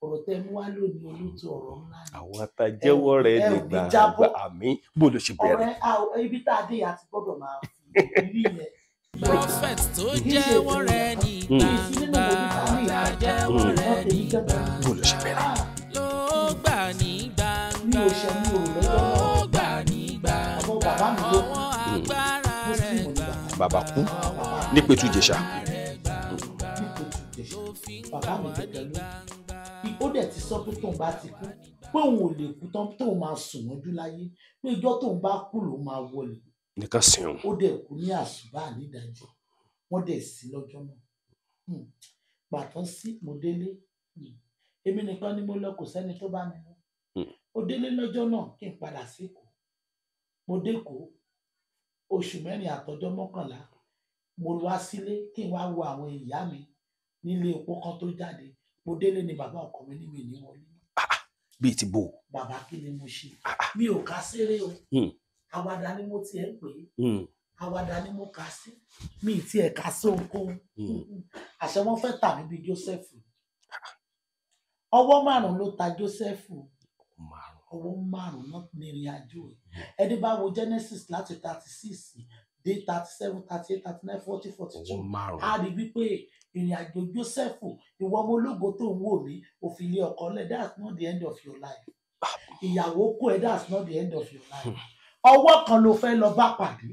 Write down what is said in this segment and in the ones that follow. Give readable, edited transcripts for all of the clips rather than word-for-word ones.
ọ̀rọ̀ tẹ́ mú wá lónìí olóòtú ọ̀rọ̀ ńlá ni. àwọn àtàjẹ́wọ́ rẹ̀ ní gbàgbà àmì bó ló ṣe bẹ̀rẹ̀. ọ̀rẹ́ ibi tá a dé àti gbọ́dọ̀ máa fi ìrírí yẹn. prophet tó jẹ́wọ́ rẹ̀ ní gbangba àtàjẹ́wọ́ rẹ̀ ní gbangba bó ló ṣe bẹ̀rẹ̀. ló gbà ní gbangba ló gbà ní gbangba ọwọ́ agbára rẹ̀ gbà. bàbá kú ní Pétu Ìjẹ̀ṣà. bàbá mi tẹ̀tẹ̀ ló ó dẹ̀ ti sọ pé tóun bá ti kú pé òun ò lè kú tán tóun máa sùn mọ́jú láyé pé ìjọ́ tóun bá kú lòun máa wọlé. nìkan sìn ọ́n. ó dẹ̀ kú ní àṣùbà nídàájí wọ́n dẹ̀ sí lọ́jọ́ náà. pàtó sí mo délé èmi nìkan ni mo lọ kò sẹ́ni tó bá mi lọ. mo délé lọ́jọ́ náà kí n padà sí Èkó. mo dẹ́kọ̀ọ́ oṣù mẹ́rin àtọjọ́ 11 mo wá sílé kí n wá wo àwọn ìyá mi nílé opó kan tó jáde. mo délé ni bàbá ọkọ mi ní mi ní wọlé. bíi ti bò. bàbá kí ni mo ṣe mi ò ká séré o àwàdà ni mo tiẹ̀ ń pè é àwàdà ni mo kà sí mi ì tiẹ̀ kà sí ohunkóhun àṣẹ wọn fẹ́ tà mí bíi Jósẹ́fù ọwọ́ 5 ló ta Jósẹ́fù ọwọ́ 5 náà ní ìrìn àjò ẹ̀ ẹni bá wo Genesis láti 36 dé 37 38 39 40 42 a rí wípé ìrìn àjò Jósẹ́fù ìwọ ọmọ ológo tó ń wò mí òfin ilé ọkọ lẹ that's not the end of your life ìyàwó kú ẹ that's not the end of your life ọwọ́ kan ló fẹ́ lọ bá pàdé.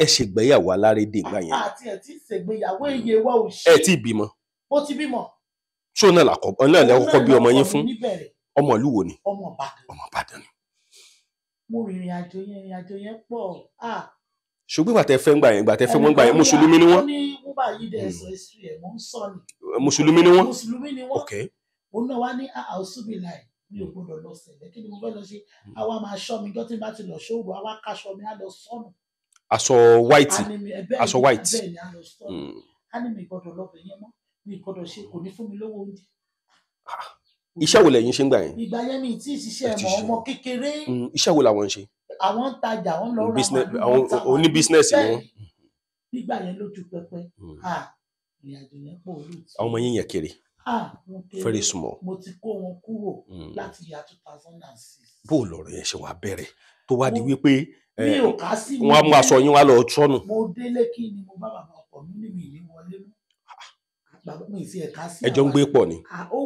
ẹ ṣègbéyàwó alárédè ìgbà yẹn. àti ẹ ti ṣègbéyàwó iye wa ò ṣe. ẹ tí ì bímọ. mo ti bímọ. ṣó náà làkọ́kọ́ náà lẹ́kọ́kọ́ bí ọmọ yín fún ọmọ ìlú wo ni. ọmọ Ìbàdàn ni. mo rìnrìn àjò yẹn pọ̀. ṣùgbọ́n ìgbà tẹ fẹ́ ń gbà yẹn ìgbà tẹ fẹ́ wọ́n gbà yẹn mùsùlùmí ni wọ́n. ó ní wúbà yìí dẹ̀ sọ èsì ẹ̀ mò ń sọ ni. mùsùlùmí ni wọ́n. mùsùlùmí ni wọ́n. òun náà wá ní àwòsùnmí láì mi ò gbọdọ̀ lọ sẹ̀lẹ̀ kí ni mo fẹ́ lọ ṣe àwa máa ṣọ́ mi jọ́ tí n bá ti lọ ṣòwò àwa káṣọ mi á lọ sọ́nù. aṣọ white aṣọ white. bẹ́ẹ̀ ni á lọ sọ́nù á ní mi gbọdọ̀ lọ bẹ̀ yẹn mọ́ mi gbọdọ̀ ṣe kò ní fún mi lówó oúnjẹ. iṣẹ́ wo lẹ̀yin ṣe ń gbà yẹn. ìgbà yẹn mi tí ì ṣiṣẹ́ mọ́ ọmọ kékeré. iṣẹ́ wo làwọn ń ṣe. àwọn ń tajà wọn lọ ra àwọn oní bísínẹ́sì ni wọ́n. nígbà yẹn lójú pẹpẹ ìrìn àjò yẹn pọ̀ olóòtú. àwọn ọmọ yín yẹn kéré. very small. mo ti kó wọn kúrò láti ya 2006. bó lọ̀rọ̀ yẹn ṣe wá bẹ̀rẹ̀ tó wá di wípé mi ò ká sí wọn á mú aṣọ yín wá lọ sọnù. mo délé kí ni mo bá bàbá ọkọ mi ní mi ní wọlé mú bàbá mi sì ẹ̀ka sí. ẹjọ́ ń gbé pọ̀ ni. ó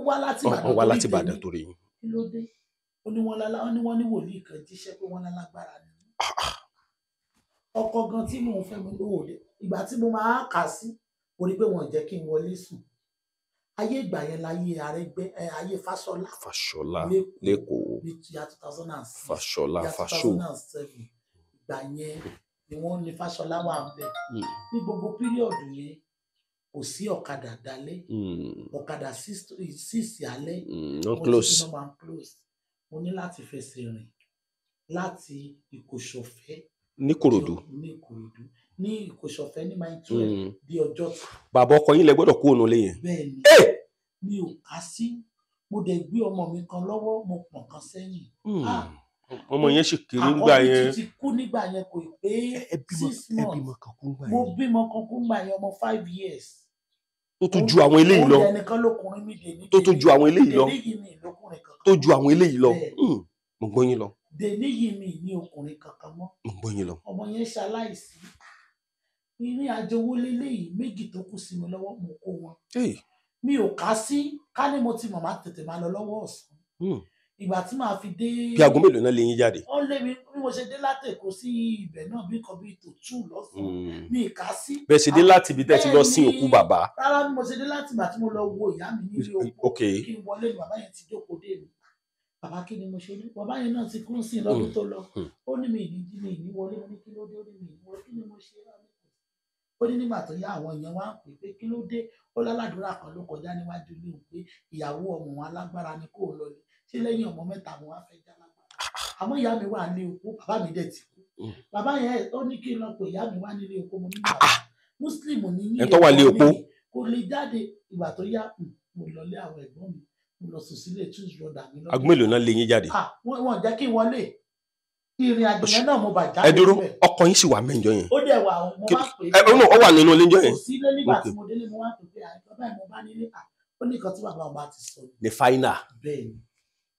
wá láti Ìbàdàn torí yín. kí ló dé ó ní wọ́n ní wòlíì kan jíṣẹ́ pé wọ́n lálágbára ni. ọkọ gan tí mò ń fẹ́ mi lówó dé ìgbà tí mo máa kà sí mo rí pé wọ́n jẹ́ kí n wọlé sùn. ayé ìgbà yẹn láyé Arẹ́gbẹ́ ayé Fáṣọlá lẹ́kọ̀ọ́ ní 2006 Fáṣọlá 2007 ìgbà yẹn ni wọ́n ní Fáṣọlá wà ń bẹ̀ ní gbogbo píríọ̀dù yẹn kò sí ọ̀kadà dálẹ́ ọ̀kadà 6 alẹ́ mo ní láti fẹsẹ̀ rìn láti Ìkòṣọ̀fẹ́ ní Ìkòròdú ní Ìkòṣọ̀fẹ́ ní mile 12 di Ọjọ́ta. bàbá ọkọ yín lẹ gbọ́dọ̀ kú ònú lé yẹn. bẹ́ẹ̀ni mi ò ká sí mo dẹ̀ gbé ọmọ mi kan lọ́wọ́ mo pọ̀n kan sẹ́yìn. ọmọ yẹn sì kiri nígbà yẹn. àkọ́bí ti kú nígbà yẹn kò pé 6 months mo bímọ kan kú nígbà yẹn ọmọ 5 years. tó tún ju àwọn eléyìí lọ. tó tún ju àwọn eléyìí lọ. tó ju àwọn eléyìí lọ. mo gbọ́ yín lọ. dèní yìí mi ní ọkùnrin kankan mọ́. mo gbọ́ yín lọ. ọmọ yẹn ṣaláìsí ìrìn àjò owó leléyìí méjì tó kù sí mi lọ́wọ́ mo kó wọn. mi ò ká sí ká ní mo ti màmá tètè máa lọ lọ́wọ́ ọ̀sán. ìgbà tí màá fi dé. bí aago mélòó náà lè yín jáde. ó lé mi bí mo ṣe dé láti Èkó sí ibẹ̀ náà bí nǹkan bí ètò 2 lọ́sàn-án mi ì ká sí. bẹ́ẹ̀ ṣe dé láti ibi tẹ́ ti lọ sin òkú bàbá. rárá bí mo ṣe dé láti ìgbà tí mo lọ wo ìyá mi nílé oko kí n wọlé ni bàbá yẹn ti jókòó dé mi. bàbá kí ni mo ṣe ní bàbá yẹn náà ti kún sí lọ́dún tó lọ ó ní mi ìní wọlé ó ní kí ló dé ó ní mi ìní wọlé kí ni mo ṣe ó ní nígbà tó yá àwọn èèyàn wá ń pè pé kí ló dé ó lálàdúrà kan ló kọjá níwájú ní òun pé ìyàwó ọmọ wọn alágbára ni kò lọ ní ṣé lẹ́yìn ọmọ 3 mo wá fẹ́ já lágbára àmọ́ ìyá mi wà ní oko bàbá mi dẹ̀ ti kú bàbá yẹn ó ní kí n lọ pé ìyá mi wà nílé oko mo ní bàbá muslim ní ní ẹ̀ tó wà lé oko kò lè jáde ìgbà tó yá mo lọ lé àwọn ẹ̀gbọ́n mi mo lọ sùn sílé tún rọdà mi lọ. aago mélòó náà lè yín jáde. wọn jẹ́ kí n wọlé ìrìn àjò yẹn náà mo bà jáde. ẹ dúró ọkọ yín sì wà mẹ́jọ yẹn. ó dẹ̀ wà mo máa pè é. ó wà nínú ilé jọ yẹn. kò sí ilé nígbà tí mo délé mo wá pè pé àìsàn báyìí mo bá nílé ó ní nǹkan tí bàbá wọn bá ti sọ ní fáínà. bẹ́ẹ̀ ni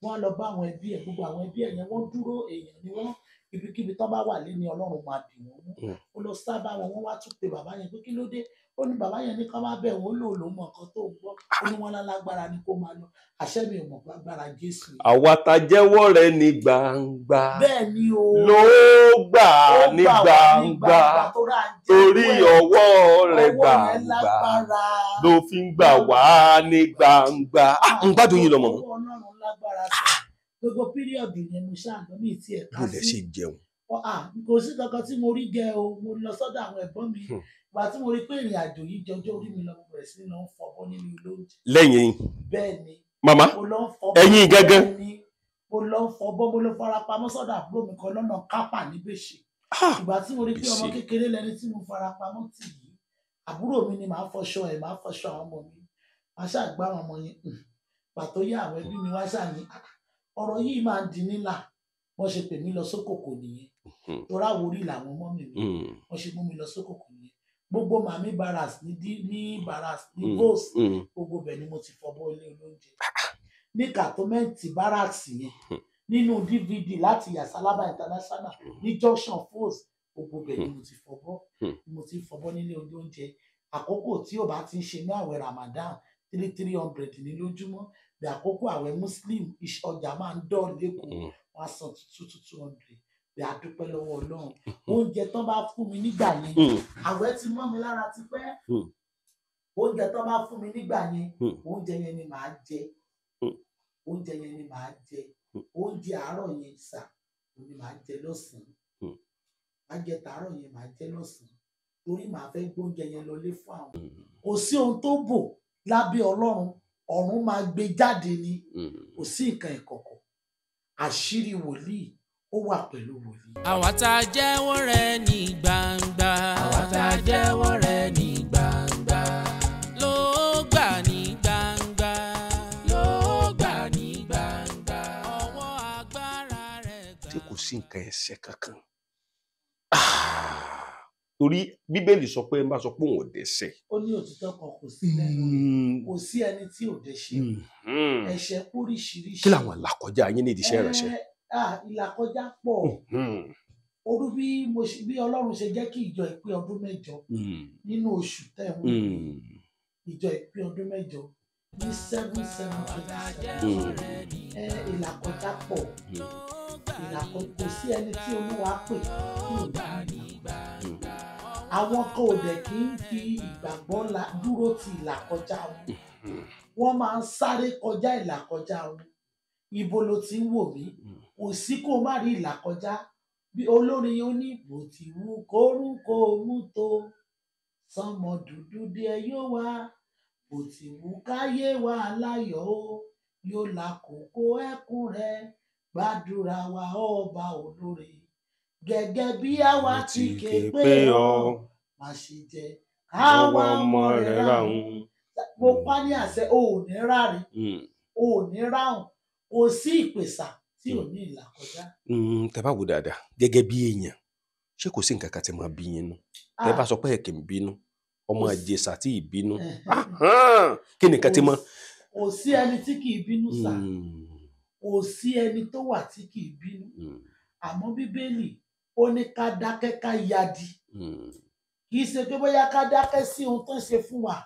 wọ́n lọ bá àwọn ẹbí ẹ̀ gbogbo àwọn ẹbí ẹ̀ yẹn wọ́n dúró èèyàn ni wọ́n ibikíbi tó bá wà lé ní Ọlọ́run máa dì wọ́n mú ó lọ sábà wọn wá tún pe bàbá yẹn pé kí ló dé ó ní bàbá yẹn ní ká má bẹ̀ wọ́n lò ló mọ nǹkan tó ń gbọ́ ó ní wọ́n lálágbára ni kó máa lọ àṣẹ mi ò mọ̀ pé agbára Jésù. àwa ta jẹ́wọ́ rẹ̀ ní gbangba bẹ́ẹ̀ ni o ló gbà ní gbangba torí ọwọ́ rẹ̀ gbangba ló fi ń gbà wá ní gbangba. ń gbádùn yín lọ́mọ. gbogbo píríọ̀dù yẹn mo ṣáàgbọ́ mi ti ẹ̀ka sí. bó lẹ ṣe jẹun. kò sí kankan tí mo rí jẹ o mo lọ sọ́dọ̀ àwọn ẹ̀gbọ́n mi ìgbà tí mo rí pé ìrìn àjò yìí jọjọ́ orí mi lọ bẹ̀rẹ̀ sí lọ ń fọbọ́ nínú ilé oúnjẹ. lẹ́yìn. bẹ́ẹ̀ ni. màmá ẹ̀yin gángan. mo lọ ń fọbọ́ mo lọ fara pamọ́ sọ́dọ̀ àbúrò mi kan lọ́nà kápá níbèṣe. ìgbà tí mo rí pé ọmọ kékeré lẹni tí mo fara pamọ́ tì yìí àbúrò mi ni màá fọṣọ àwọn ọmọ mi màá ṣàgbá àwọn ọmọ yẹn pàtó yá àwọn ẹbí mi wá ṣàní ọ̀rọ̀ yìí máa ń di nílà wọ́n ṣe pè mí lọ sókòkò nìyẹn torí àwòrí làwọn ọmọ mi wọ́n ṣe mú mi lọ sókòkò nìyẹn gbogbo màmí baras ní baras ní bos gbogbo bẹ̀ ni mo ti fọbọ́ ilé olóúnjẹ ní kàtómẹ́ǹtì barracks yẹn nínú DVD láti Yasalaba International ní junction force gbogbo bẹ̀ ni mo ti fọbọ́ nílé olóúnjẹ àkókò tí ò bá ti ń ṣe ní àwẹ̀ Ramadan 300 ní lójúmọ́ bí àkókò àwẹ̀ Muslim ọjà máa ń dọ̀ lẹ́kọ̀ọ́ wọn á san 200 bí a dúpẹ́ lọ́wọ́ Ọlọ́run oúnjẹ tán bá fún mi nígbà yẹn àwẹ̀ ti mọ́ mi lára ti pẹ́ oúnjẹ tán bá fún mi nígbà yẹn oúnjẹ yẹn ni màá jẹ oúnjẹ àárọ̀ yẹn sà ni màá jẹ lọ́sàn-án màá jẹ tàárọ̀ yẹn màá jẹ lọ́sàn-án torí màá fẹ́ gbóúnjẹ yẹn lọlé fún àwọn kò sí ohun tó bò lábẹ́ Ọlọ́run ọ̀run máa gbé jáde ni kò sí nǹkan ìkọ̀kọ̀ àṣírí wòlíì ó wà pẹ̀lú wòlíì. àwa tá a jẹ́wọ́ rẹ̀ ní gbangba. àwa tá a jẹ́wọ́ rẹ̀ ní gbangba. ló gbà ní gbangba. ló gbà ní gbangba. ọwọ́ agbára rẹ̀ gbà. tí kò sí nǹkan ẹ̀ṣẹ̀ kankan. torí Bíbélì sọ pé ń bá sọ pé òun ò dẹ́ṣẹ̀. ó ní òtítọ́ kan kò sí lẹ́nu kò sí ẹni tí ò dẹ́ṣẹ̀ ẹ̀ṣẹ̀ póríṣiríṣi. kí làwọn ìlàkọjá yín ní ìdíṣẹ́ ìránṣẹ́. ìlàkọjá pọ̀ orú bí Ọlọ́run ṣe jẹ́ kí ìjọ ìpín ọdún 9 nínú oṣù tẹ̀wọ̀n ìjọ ìpín ọdún 9 ní 7/7/27 ìlàkọjá pọ̀ kò sí ẹni tí Olúwa pè kí ò bá nígbà àwọn kan ò dẹ̀ kí ń fi ìgbàgbọ́ dúró ti ìlàkọjá wọn máa ń sáré kọjá ìlàkọjá wọn ibo ló ti ń wò mí kò sí kó má rí ìlàkọjá bí olórin yóò ní bó ti wù kórúkọ mú tó sọmọ dúdú díẹ̀ yóò wá bó ti wù káyé wà láyọ̀ ó yóò lákòókò ẹkún rẹ gbàdúrà wa ọba olóore gẹ́gẹ́ bí àwa ti ké pé ọ má ṣe jẹ́ káwa ọmọ rẹ ráhùn mo pa ní àṣẹ o ò ní ráre o ò ní ráhùn kò sí ìpèsà tí ò ní ìlàkọjá. tẹ́ bá wò dáadáa gẹ́gẹ́ bí èèyàn ṣé kò sí nǹkan kan tí máa bí yín nú tẹ́ bá sọ pé ẹ̀kẹ́ ń bínú ọmọ àjẹsà tí ì bínú kí nìkan tí mọ́. kò sí ẹni tí kì í bínú sá kò sí ẹni tó wà tí kì í bínú àmọ́ Bíbélì ó ní ká dákẹ́ ká yadi kì í ṣe pé bóyá ká dákẹ́ sí ohun tó ń ṣe fún wa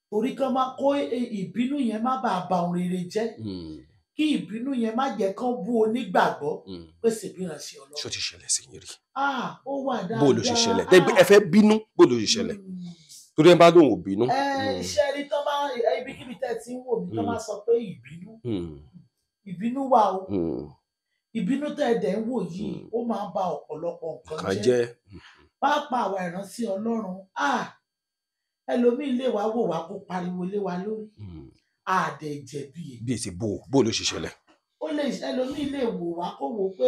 torí kán máa kó ìbínú yẹn má bàa ba ohun rere jẹ́ kí ìbínú yẹn má jẹ́ kán bú onígbàgbọ́ pèsè bí ìránṣẹ́ Ọlọ́run. ṣó ti ṣẹlẹ̀ sí yín rí. ó wà dáadáa. bó ló ṣe ṣẹlẹ̀ ẹ fẹ́ bínú bó ló ṣe ṣẹlẹ̀ torí ẹ bá lóun ò bínú. iṣẹ́ rí tán máa ibikíbi tẹ́ ti ń wò mí tán máa sọ pé ìbínú wà o ìbínú tẹ́ ẹ dẹ̀ ń wò yìí ó máa ń ba ọ̀pọ̀lọpọ̀ nǹkan jẹ́ pàápàá àwa ìránṣẹ́ Ọlọ́run ẹlòmíín lè wá wò wá kó pariwo lé wa lórí àdẹ ìjẹ̀bi yìí. bí èsì bó ló ṣe ṣẹlẹ̀. ó lè ẹlòmíín lè wò wá kó wò pé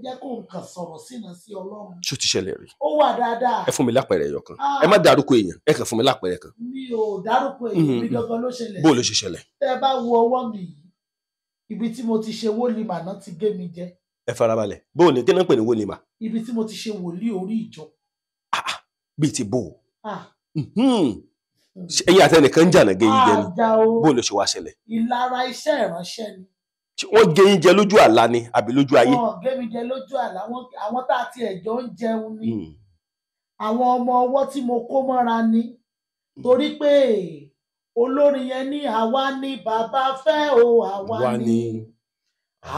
jẹ́ kó nǹkan sọ̀rọ̀ sínú sí Ọlọ́run. ṣó ti ṣẹlẹ̀ rí. ó wà dáadáa. ẹ fún mi lápẹẹrẹ ẹyọ kan ẹ má dárúkọ èèyàn ẹ kàn fún mi lápẹẹrẹ kan. mi ò dárúkọ èèyàn mi gangan ló ṣẹlẹ̀. bó ló ṣe ṣẹlẹ̀. tẹ́ ẹ bá wo ọwọ́ mi yìí ibi tí mo ti ṣe wólímà náà ti gé mi jẹ. ẹ farabalẹ̀ bó o ní kí náà pè ní wólímà. ibi tí mo ti ṣe wòlíì orí ìjọ. bíi ti bó o. ẹ̀yin àti ẹnìkan ń jà náà gé yín jẹ ni àjà o bó ló ṣe wá ṣẹlẹ̀ ìlara iṣẹ́ ìránṣẹ́ ni. wọ́n gé yín jẹ lójú àlá ni àbí lójú ayé. Wọ́n gé mi jẹ lójú àlá, àwọn tá a ti ẹ̀jọ́ ń jẹun ni. Àwọn ọmọ ọwọ́ tí mo kó mọ́ra ni. Torí pé olórin yẹn ní àwa ni bàbá fẹ́ o àwa ni.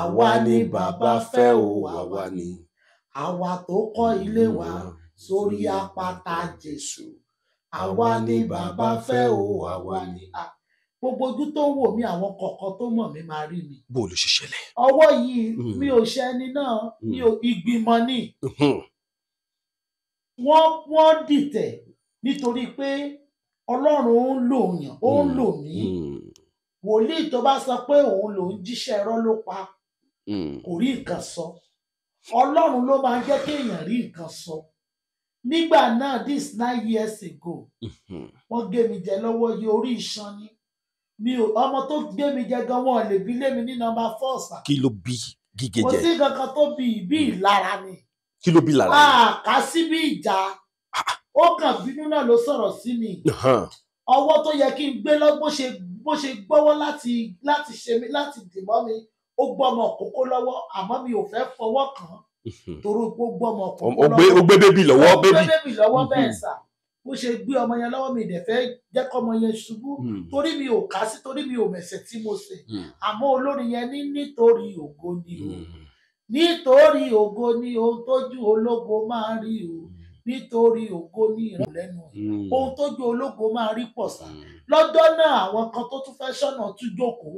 Àwa ni bàbá fẹ́ o àwa ni. Àwa tó kọ́ ilé wa sórí àpáta Jésù. Àwa ni bàbá fẹ́ o àwa ni. Gbogbo ojú tó wò mí àwọn kọ̀ọ̀kan tó mọ̀ mí máa rí mi. bó ló ṣe ṣẹlẹ̀. Ọwọ́ yìí mi ò ṣe ẹni náà mi ò ìgbìmọ̀ ni. Wọ́n dìtẹ̀ nítorí pé Ọlọ́run ń lò yàn ó ń lò mí. Wòlíì tó bá sọ pé òun lòún jíṣẹ́ irọ́ ló pa kò rí nǹkan sọ. Ọlọ́run ló máa ń jẹ́ kéèyàn rí nǹkan sọ. Nígbà náà this 9 years ago wọ́n gé mi jẹ lọ́wọ́ yìí orí iṣan ni ọmọ tó gbé mi jẹ gan wọn lè bí lé mi ní number 4 sà. kí ló bí gígé jẹ. kò sí kankan tó bí ìlara ni. kí ló bí lára. ká sí bí ìjà ó kàn bínú náà ló sọ̀rọ̀ sí mi. ọwọ́ tó yẹ kí n gbé lọ bó ṣe gbọ́wọ́ láti ṣe mí láti dìmọ́ mi ó gbọ́ ọmọ òkókó lọ́wọ́ àmọ́ mi ò fẹ́ fọwọ́ kàn án torí ó gbọ́ ọmọ òkókó lọ́wọ́. ó gbé bébì lọ́wọ́ bébì. ó gbé bébì lọ́wọ́ bẹ́ẹ̀ sà bó ṣe gbé ọmọ yẹn lọ́wọ́ mi ìdẹ̀fẹ́ jẹ́ kọ́ ọmọ yẹn ṣubú torí mi ò kà sí torí mi ò mẹ̀sẹ̀ tí mo ṣe àmọ́ olórin yẹn ní nítorí ògo ni o nítorí ògo ni ohun tójú ológo máa rí o nítorí ògo ní ìrànlẹ́nu ohun tójú ológo máa rí pọ̀ sá lọ́jọ́ náà àwọn kan tó tún fẹ́ ṣọ́nà tún jókòó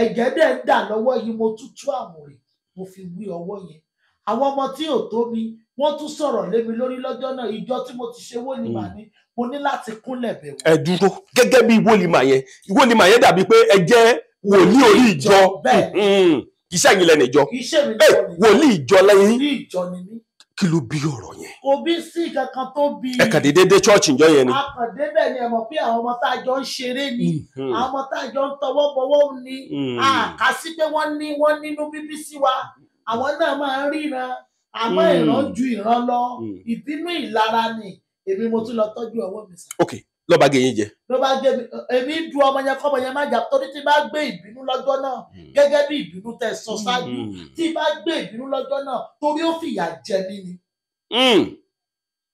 ẹ̀jẹ̀ dẹ̀ ń dà lọ́wọ́ yìí mo tún tú àmùrè mo fi wí ọwọ́ yẹn àwọn ọmọ tí ò tó mi wọ́n tún sọ̀rọ̀ lé mi lórí lọ́jọ́ náà ìjọ tí mo ti ṣe wólìmà ni mo ní láti kúnlẹ̀ bẹ̀ wọ́n. ẹ dúró gẹ́gẹ́ bí wólìmà yẹn dàbí pé ẹ jẹ́ wòlíì orí ìjọ iṣẹ́ yìí lẹ́nu ìjọ wòlíì ìjọ lẹ́yìn kí ló bí ọ̀rọ̀ yẹn. kò bí sí kankan tó bí. ẹ kàn déédéé dé chọ́ọ̀chì ìjọ yẹn ni. a kàn débẹ̀ ni ẹ mọ̀ pé àwọn ọmọ tá a jọ ń ṣeré ni àwọn ọmọ tá a jọ ń tọwọ́ bọwọ́ ni kà sí pé wọ́n nínú bíbí sí wa àwọn náà máa ń ríran àmọ́ ìran ju ìran lọ ìbínú ìlara ni èmi mo tún lọ tọ́jú ọwọ́ mi sá. ok ló bá gé yín jẹ. ló bá gé mi èmi du ọmọ yẹn kọ́ ọmọ yẹn má jà torí tí bá gbé ìbínú lọ́jọ́ náà gẹ́gẹ́ bí ìbínú tẹ́ sọ ṣáájú tí bá gbé ìbínú lọ́jọ́ náà torí ó fìyà jẹ mí ni.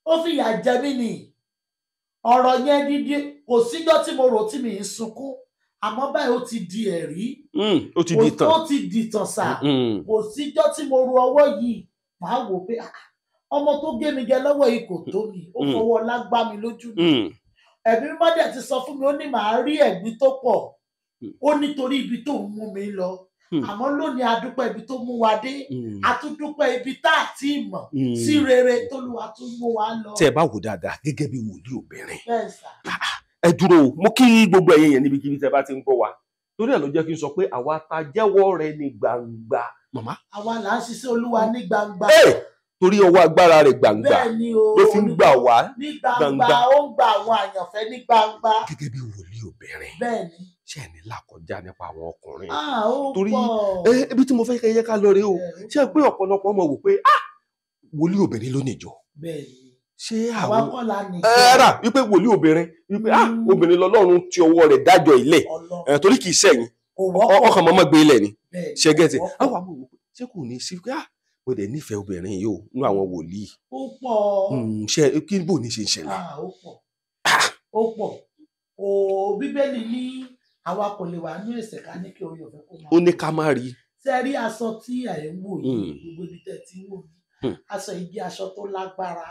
ó fìyà jẹ mí ni ọ̀rọ̀ yẹn dídí kò síjọ́ tí mo rò tí mi ń sunkún àmọ́ báyìí ó ti di ẹ̀rí ó ti di tàn sá kò síjọ́ tí mo ro ọwọ́ yìí màá wò pé ọmọ tó gé mi jẹ lọ́wọ́ yìí kò tó mi ó fọwọ́ lágbá mi lójú mi ẹ̀mí mọ́dẹ̀ ti sọ fún mi ó ní màá rí ẹ̀gbin tó pọ̀ ó nítorí ibi tó ń mú mi lọ àmọ́ lónìí adúpẹ́ ibi tó mú wa dé àtúndúpẹ́ ibi tá à ti mọ̀ sí rere tó lù wá tún mú wa lọ. tẹ́ ẹ bá wò dáadáa gẹ́gẹ́ bí wòlíì obìnrin ẹ dúró mo kí gbogbo ẹ̀yin yẹn níbikíbi tẹ́ bá ti ń gbọ́ wa torí ẹ̀ ló jẹ́ kí n sọ pé àwa ta jẹ́wọ́ rẹ ní gbangba màmá. àwa là ń ṣiṣẹ́ olúwa ní gbangba. torí ọwọ́ agbára rẹ̀ gbangba ló fi ń gbà wá ní gbangba ó ń gba àwọn àyànfẹ́ ní gbangba. gẹ́gẹ́ bí wòlíì obìnrin bẹ́ẹ̀ni ṣé ẹ ní làkọjá nípa àwọn ọkùnrin ó torí pọ̀ ibi tí mo fẹ́ kẹ́ yẹ ká lọ rèé o ṣé ẹ pé ọ̀pọ̀lọpọ̀ ọmọ wò pé wòlíì obìnrin ló níjọ bẹ́ẹ̀ni ṣé àwa àwọn kọ́ la nìjọ rà wípé wòlíì obìnrin wípé obìnrin lọ́lọ́run ti ọwọ́ rẹ̀ dájọ́ ilẹ̀ torí kì í sẹ́yìn kò wọ́pọ̀ ọkàn mọ́mọ́ gbé ilẹ̀ ni bẹ́ẹ̀ni ṣe gẹ́tì kò wọ́pọ̀. àwọn àmọ́ wò pé ṣé kò ní sí pé mo dẹ̀ nífẹ̀ẹ́ obìnrin yìí o nínú àwọn wòlíì ó pọ̀ ṣe kí bò ní ṣe ń ṣẹlẹ̀. ó pọ̀ ó bíbélì ní àwa kò lè wà ní ẹ̀ṣẹ̀ ká ní kí orí ọ̀fẹ́ kó máa. ó ní ká má rí. ṣe rí aṣọ tí ẹ̀ ń wò yìí gbogbo ibi tẹ́ ti ń wò yìí aṣọ yìí jẹ́ aṣọ tó lágbára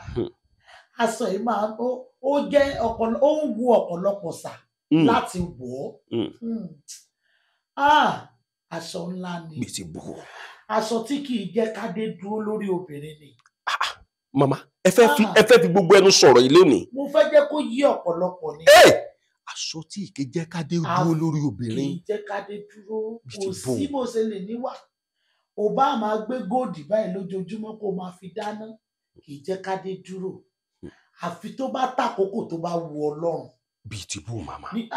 aṣọ yìí máa ó jẹ́ ó ń wu ọ̀pọ̀lọpọ̀ sà láti wọ̀ ọ́ aṣọ ńlá ni gbèsè bò. aṣọ tí kì í jẹ́ kádé dúró lórí obìnrin ni. màmá ẹ fẹ́ fi gbogbo ẹnu sọ̀rọ̀ yìí lónìí. mo fẹ́ jẹ́ kó yí ọ̀pọ̀lọpọ̀ ni. aṣọ tí ìké jẹ́ kádé dúró lórí obìnrin. kì í jẹ́ kádé dúró kò sí bó ṣe lè níwà ò bá máa gbé góòdì báyìí lójoojúmọ́ kó máa fi dáná kì í jẹ́ kádé dúró àfi tó bá tàkókò tó bá wu Ọlọ́run. bíi ti bú màmá. ní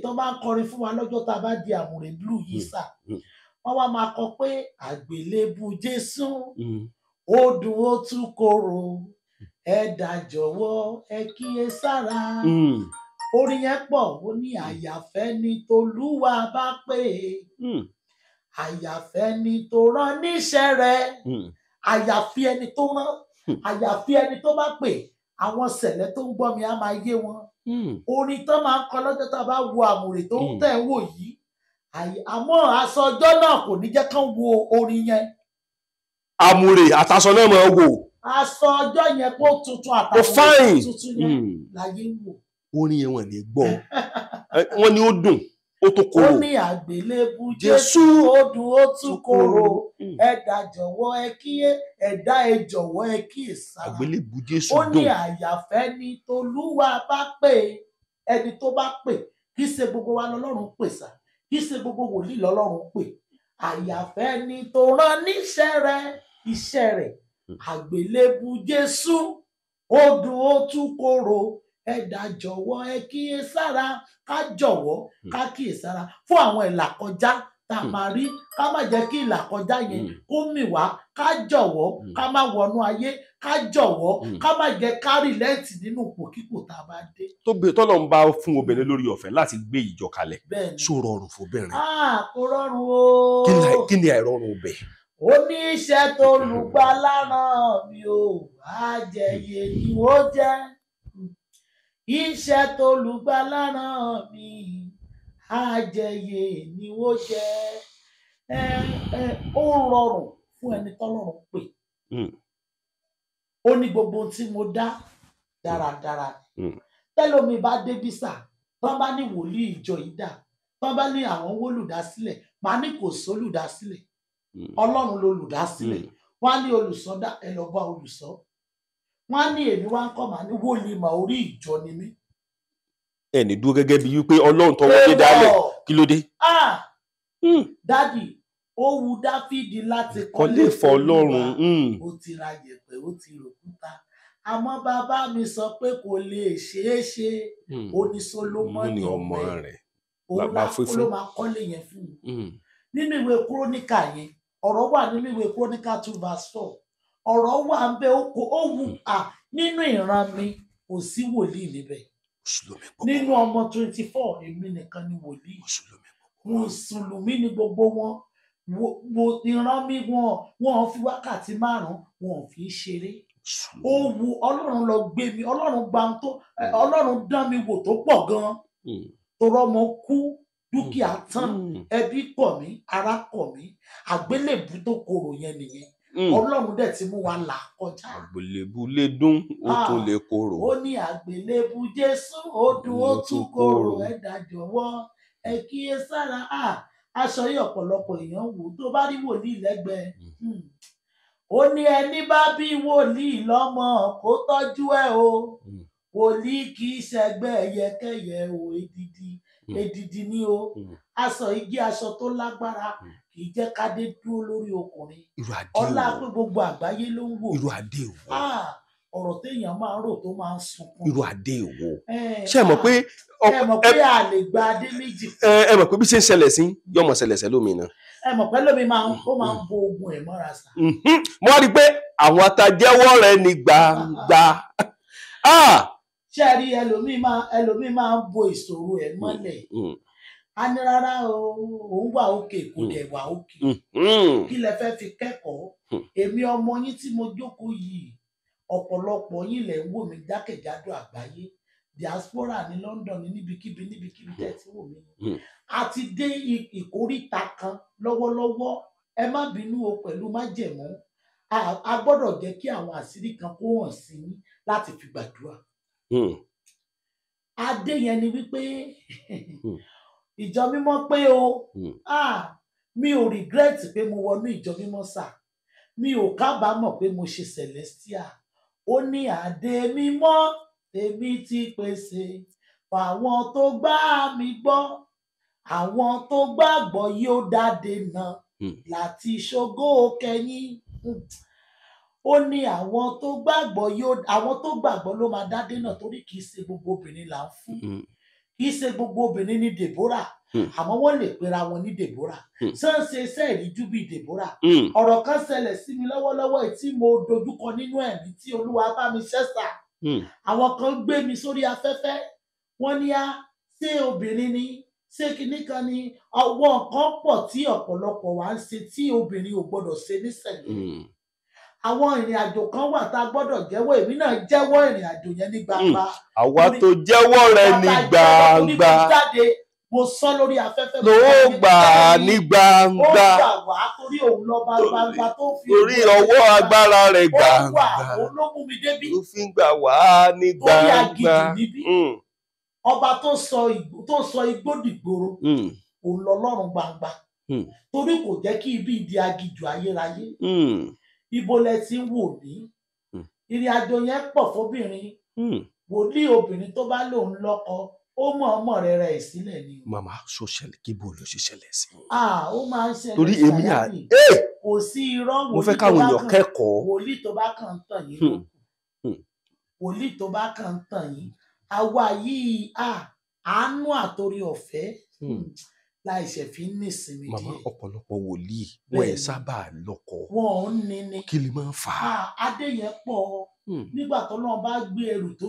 tó bá ń kọrin fún wa lọ́jọ́ tá a bá di àmùrè blue yìí sà wọ́n wá máa kọ pé àgbélébù Jésù ó dùn ó tún korò ẹ̀dá jọ̀wọ́ ẹ kíyè sára. Orin yẹn pọ̀, ó ní àyàfẹ́ ni tolúwa bá pè é. Àyàfẹ́ ni tó rán níṣẹ́ rẹ̀. Àyàfi ẹni tó rán, àyàfi ẹni tó bá pè. Àwọn sẹ̀lẹ̀ tó ń gbọ́ mi á máa yé wọn. Orin tó máa ń kọ lọ́jọ́ tá a bá wo àmùrè tó ń tẹ̀ wò yìí. Àmọ́ aṣọ ọjọ́ náà kò ní jẹ́ kán wo orin yẹn. Àmùrè àtàṣọ náà máa wò. Aṣọ ọjọ́ yẹn kó tuntun àtàwọn tuntun yẹn láyé ń wò. Orin yẹn wọ́n ní gbọ́. Wọ́n ní ó dùn, ó tó korò. Ó ní àgbélébù Jésù ó dùn ó tún korò. Ẹ̀dá jọ̀wọ́ ẹ kíyè, ẹ̀dá ẹ jọ̀wọ́ ẹ kíyè sára. Àgbélébù Jésù dùn. Ó ní àyàfẹ́ ni tolúwa bá pè. Ẹni tó bá pè, kì í ṣe gbogbo wa lọ́lọ́run pè sá. Kì í ṣe gbogbo wòlíì lọ́lọ́run pè. Àyàfẹ́ ni tó rán níṣẹ́ rẹ̀, iṣẹ́ rẹ̀. Àgbélébù Jésù ó dùn ó tún korò. Ẹ̀dá jọ̀wọ́ ẹ kíyè sára. Ká jọ̀wọ́ ká kíyè sára fún àwọn ìlàkọjá tá a máa rí. Ká má jẹ́ kí ìlàkọjá yẹn kó mì wá. Ká jọ̀wọ́ ká má wọnú ayé. Ká jọ̀wọ́ ká má jẹ́ ká rìlẹ́ǹtì nínú ipòkípò tá a bá dé. Tọ́lọ́run bá fún obìnrin lórí ọ̀fẹ́ láti gbé ìjọ kalẹ̀. Ṣó rọrùn fún obìnrin? Kò rọrùn o. Kí ni àìrọ̀rùn ọbẹ̀? Ó ní iṣẹ́ tó lùgbàlà rán mi o, àjẹyè ni ó jẹ́. Iṣẹ́ tó lùgbàlà rán mi, àjẹyè ni ó jẹ́. Ó rọrùn fún ẹni tọ́lọ́run pè. Ó ní gbogbo ohun tí mo dá dáradára. Tẹ́lómi bá dé bísà, tán bá ní wòlíì ìjọ yìí dà, tán bá ní àwọn wólùdásílẹ̀, màá ní kò sólùdásílẹ̀. Ọlọ́run lolùdásílẹ̀. Wọ́n á ní olùsọdá, ẹ lọ bá olùsọ. Wọ́n á ní èmi wá ń kọ́ màá ní wòlíì mà orí ìjọ ni mí. Ẹni dúró gẹ́gẹ́ bí wípé Ọlọ́run tó wọlé dálẹ̀, kí ló dé? Dádì, ó wu Dáfídì láti kọ́lé fún Ọlọ́run. Ó ti ra yẹ̀pẹ̀, ó ti ròkúta. Àmọ́ bàbá mi sọ pé kò lè ṣeé ṣe. Ó ní Sólómọ́nì ọmọ rẹ̀. Òun ló máa kọ́lé yẹn fún un. Nínú ìwé Kúróníkà yẹn, ọ̀rọ̀ wà nínú ìwé Kúróníkà 2:4. Ọ̀rọ̀ wà ń bẹ ó wù nínú ìran mi kò sí wòlíì níbẹ̀. Nínú ọmọ 24 èmi nìkan ni wòlíì. Mùsùlùmí ni gbogbo wọn. Ìran mi wọn fi wákàtí 5 wọn fi ṣeré. Ó wu Ọlọ́run lọ gbé mi, Ọlọ́run dán mi wò tó pọ̀ gan-an. Torọ́ mo kú, dúkìá tán, ẹbí kọ̀ mí, ará kọ̀ mí. Àgbélébù tó korò yẹn nìyẹn. Ọlọ́run dẹ̀ ti mú wa là kọjá. Àgbélébù lè dùn, ó tún lè korò. Ó ní àgbélébù Jésù ó dùn ó tún korò. Ẹ̀dá jọ̀wọ́ ẹ kíyè sára. Aṣọ yìí ọ̀pọ̀lọpọ̀ èèyàn wò tó bá rí wòlíì lẹ́gbẹ̀ẹ́. Ó ní ẹni bá bí wòlíì lọ́mọ kó tọ́jú ẹ̀ o. Wòlíì kì í ṣẹgbẹ́ ẹyẹkẹ́yẹ o, èdìdì ni o. Aṣọ igi aṣọ tó lágbára kì í jẹ́ kádé dúró lórí ọkùnrin. Ọlá pé gbogbo àgbáyé ló ń wò. Irú adé wo? Ọ̀rọ̀ téèyàn máa ń rò tó máa ń sunkún. Irú adé wo? Ṣé ẹ mọ̀ pé a lè gba adé méjì. Ẹ mọ̀ pé bí ṣe ń ṣẹlẹ̀ sí yọmọ ṣẹlẹ̀ sẹ́lómi náà. Ẹ mọ̀ pé lómi máa ń bo ogun ẹ̀ mọ́ra sá. Mo rí i pé àwọn atajẹ́wọ́ rẹ̀ ní gbangba. Ṣé ẹ rí ẹlòmíì máa ń bo ìṣòro ẹ̀ mọ́lẹ̀. A ní rárá òun wà òkè kò dẹ̀ wà òkè. Kí lẹ fẹ́ fi kẹ́kọ̀ọ́? Èmi ọmọ yín tí mo jókòó yìí, ọ̀pọ̀lọpọ̀ yín lẹ̀ ń wò mí jákèjádò àgbáyé. Diaspora ní London ní níbikíbi tẹ́ ti wò mí. A ti dé ìkóríta kan lọ́wọ́lọ́wọ́. Ẹ má bínú o pẹ̀lú májẹ̀mú. A gbọ́dọ̀ jẹ́ kí àwọn àṣírí kan kó hàn sí yín láti fi gbàdúrà. Adé yẹn ni wípé ìjọ mímọ́ pé o. Mi ò regret pé mo wọnú ìjọ mímọ́ sà. Mi ò kábàámọ̀ pé mo ṣe celestial. Ó ní adé mímọ́ èmi ti pèsè fáwọn tó gbà mí gbọ́. Àwọn tó gbàgbọ́ yóò dádé náà láti ṣògo kẹ́yìn. Ó ní àwọn tó gbàgbọ́ ló máa dádé náà torí kì í ṣe gbogbo obìnrin là ń fún. kì í ṣe gbogbo obìnrin ní Deborah àmọ́ wọ́n lè pera wọn ní Deborah ṣe iṣẹ́ ìríjú bíi Deborah ọ̀rọ̀ kan ṣẹlẹ̀ sí mi lọ́wọ́lọ́wọ́ tí mo dojúkọ nínú ẹ̀mí tí Olúwa bá mi ṣẹ́sà àwọn kan gbé mi sórí afẹ́fẹ́ wọ́n ní ṣé obìnrin ni ṣé kinní kan ni ọwọ́ nǹkan pọ̀ tí ọ̀pọ̀lọpọ̀ wá ń ṣe tí obìnrin ò gbọ́dọ̀ ṣe nísẹ̀lẹ̀ àwọn ìrìn àjò kan wà tá a gbọ́dọ̀ jẹ́wọ́ èmi náà jẹ́wọ́ ìrìn àjò yẹn ní gbangba àwa tó jẹ́wọ́ rẹ ní gbangba mo sọ lórí afẹ́fẹ́ ló gbà ní gbangba ó gbà wá torí òun lọ́ba gbangba tó fi torí ọwọ́ agbára rẹ̀ gbangba òun ló mú mi débí ló fi ń gbà wá ní torí gbangba agídí níbí ọba tó sọ igbó dìgboro òun lọ́lọ́run gbangba torí kò jẹ́ kí ibi ìdí agijù ayérayé ibo lẹ ti ń wò ní ìrìn àjò yẹn pọ̀ fóbìnrin wòlíì obìnrin tó bá lòun lọ́kọ ó mọ̀ ọmọ rẹ̀ sílẹ̀ ni. màmá so ṣẹlẹ̀ kí bó ló ṣe ṣẹlẹ̀ sí. ó máa ń ṣẹlẹ̀ torí èmi kò sí irọ́ mo fẹ́ káwọn èèyàn kẹ́kọ̀ọ́. wòlíì tó bá kàn ń tàn yín lókun wòlíì tó bá kàn ń tàn yín àwa yìí àánú àtòrí ọ̀fẹ́ láìṣẹ̀ fi ń nísinmi díẹ̀. màmá ọ̀pọ̀lọpọ̀ wòlíì wọn ẹ̀ sábà lọ́kọ. wọn ò ní ní. kí lè máa ń fà á. adé yẹn pọ̀ nígbà tó náà bá gbé ẹrù tó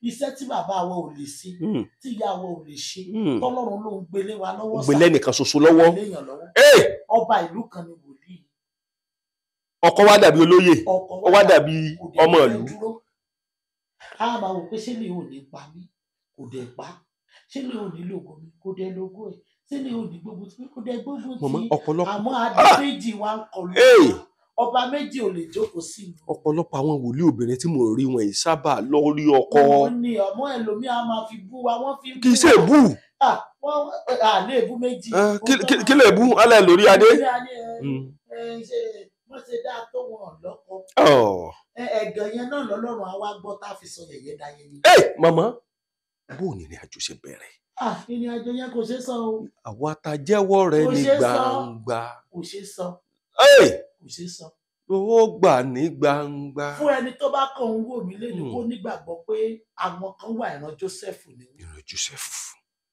iṣẹ́ tí bàbá wa ò lè ṣe tí ìyá wa ò lè ṣe tọ́lọ́run ló ń gbélé wa lọ́wọ́ gbélé nìkan ṣoṣo lọ́wọ́. ọba ìlú kan ni wòlíì. ọkọ wa dàbí olóyè ọkọ wa dàbí ọmọ ìlú. a máa wò pé ṣé lè ò ní pa mí kò dẹ̀ pa ṣé lè ò ní lògùn mi kò dẹ̀ lògùn ẹ̀ ṣé lè ò ní gbogbo tí kò dẹ̀ gbogbo tí àmọ́ adé méjì wa ń kọlu ọba méjì ò lè jókòó sí i. ọ̀pọ̀lọpọ̀ àwọn wòlíì obìnrin tí mo rí wọn yìí sábà lórí ọkọ. wọ́n ní ọmọ ẹlòmíà máa fi bú wa wọ́n fi bú wa. kì í ṣe bú. lè bú méjì. kí lè bú alẹ́ lórí adé. wọ́n ṣe dáa tó wọn lọ́kọ. ẹ̀gàn yẹn náà lọ́lọ́run àwa gbọ́ tá a fi sọ yẹ̀yẹ́ dáyé ni. màmá bó ni ìrìn àjò ṣe bẹ̀rẹ̀. ìrìn àjò yẹn kò ṣe sọ o. àwa ta jẹ́wọ́ rẹ ní gbangba. kò ṣe sọ. kò ṣe sọ. owó gbà ní gbangba. fún ẹni tó bá kàn ń wò mí lẹ́nu kó nígbàgbọ́ pé àwọn kan wà ìran Joseph ni. ìran Joseph.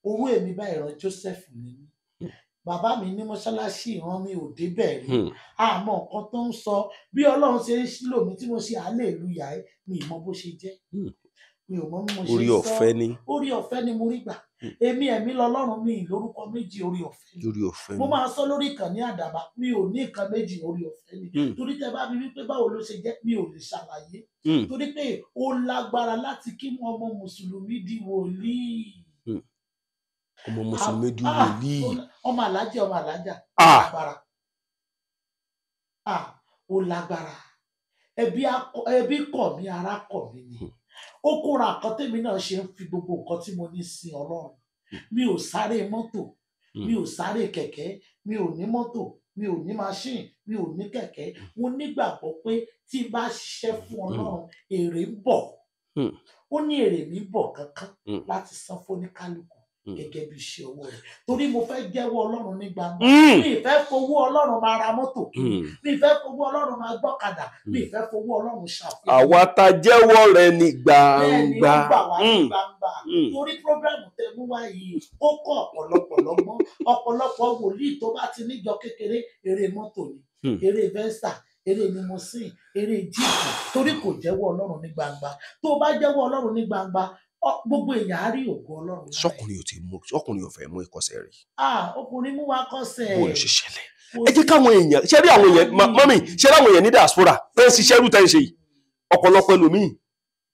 owó èmi bá ìran Joseph ni mí. bàbá mi ní mọ́ṣáláṣí ìran mi ò débẹ̀ rí. àmọ́ nǹkan tó ń sọ bí Ọlọ́run ṣe ń lò mí tí mo ṣe hallelujah mi ì mọ bó ṣe jẹ́. mi ò mọ bí mo ṣe sọ orí ọ̀fẹ́ ni. orí ọ̀fẹ́ ni mo rí gbà. ẹ̀mí lọ́lọ́run mi lórúkọ méjì orí ọ̀fẹ́ ni. orí ọ̀fẹ́ ni. mo máa sọ lórí ìkànnì Àdàbà mi ò ní nǹkan méjì orí ọ̀fẹ́ ni. torí tẹ bá mi wípé báwo ló ṣe jẹ́ mi ò lè ṣàlàyé. torí pé ó lágbára láti kí ọmọ mùsùlùmí di wòlíì. ọmọ mùsùlùmí di wòlíì. ọmọ alájà ó lágbára. ó lágbára. ẹbí kọ̀ mí ara kọ̀ mí ni. ó kóra nǹkan tèmi náà ṣe ń fi gbogbo nǹkan tí mo ní sin Ọlọ́run. mi ò sáré mọ́tò mi ò sáré kẹ̀kẹ́ mi ò ní mọ́tò mi ò ní machine mi ò ní kẹ̀kẹ́ mo nígbàgbọ́ pé tí bá ṣiṣẹ́ fún Ọlọ́run èrè ń bọ̀. ó ní èrè mi bọ̀ kankan láti san fóníkálùkù gẹ́gẹ́ bí iṣẹ́ ọwọ́ rẹ̀ torí mo fẹ́ jẹ́wọ́ Ọlọ́run ní gbangba mi ì fẹ́ fowó Ọlọ́run máa ra mọ́tò mi ì fẹ́ fowó Ọlọ́run máa gbọ́kadà mi ì fẹ́ fowó Ọlọ́run ṣàfihàn. àwa ta jẹ́wọ́ rẹ̀ ní gbangba. bẹ́ẹ̀ ni ó gbà wá ní gbangba torí prógrámù tẹ mú wá yìí ó kọ́ ọ̀pọ̀lọpọ̀ lọ́gbọ́n ọ̀pọ̀lọpọ̀ wòlíì tó bá ti níjọ kékeré eré mọ́tò ni eré Venza eré limousine eré jíìpù torí kò jẹ́wọ́ Ọlọ́run ní gbangba tó bá jẹ́wọ́ Ọlọ́run ní gbangba gbogbo èèyàn á rí ògo Ọlọ́run. sọkùnrin ò fẹ́ mú ìkọsẹ̀ rí. ọkùnrin mú wa kọsẹ̀. bó ló ṣe ṣẹlẹ̀. ẹ jẹ́ káwọn èèyàn ṣe rí àwọn èèyàn mọ́mì ṣe rí àwọn èèyàn ní diaspora tẹ́ ń ṣiṣẹ́ rú tẹ́ ń ṣe yìí ọ̀pọ̀lọpọ̀ ẹlòmíì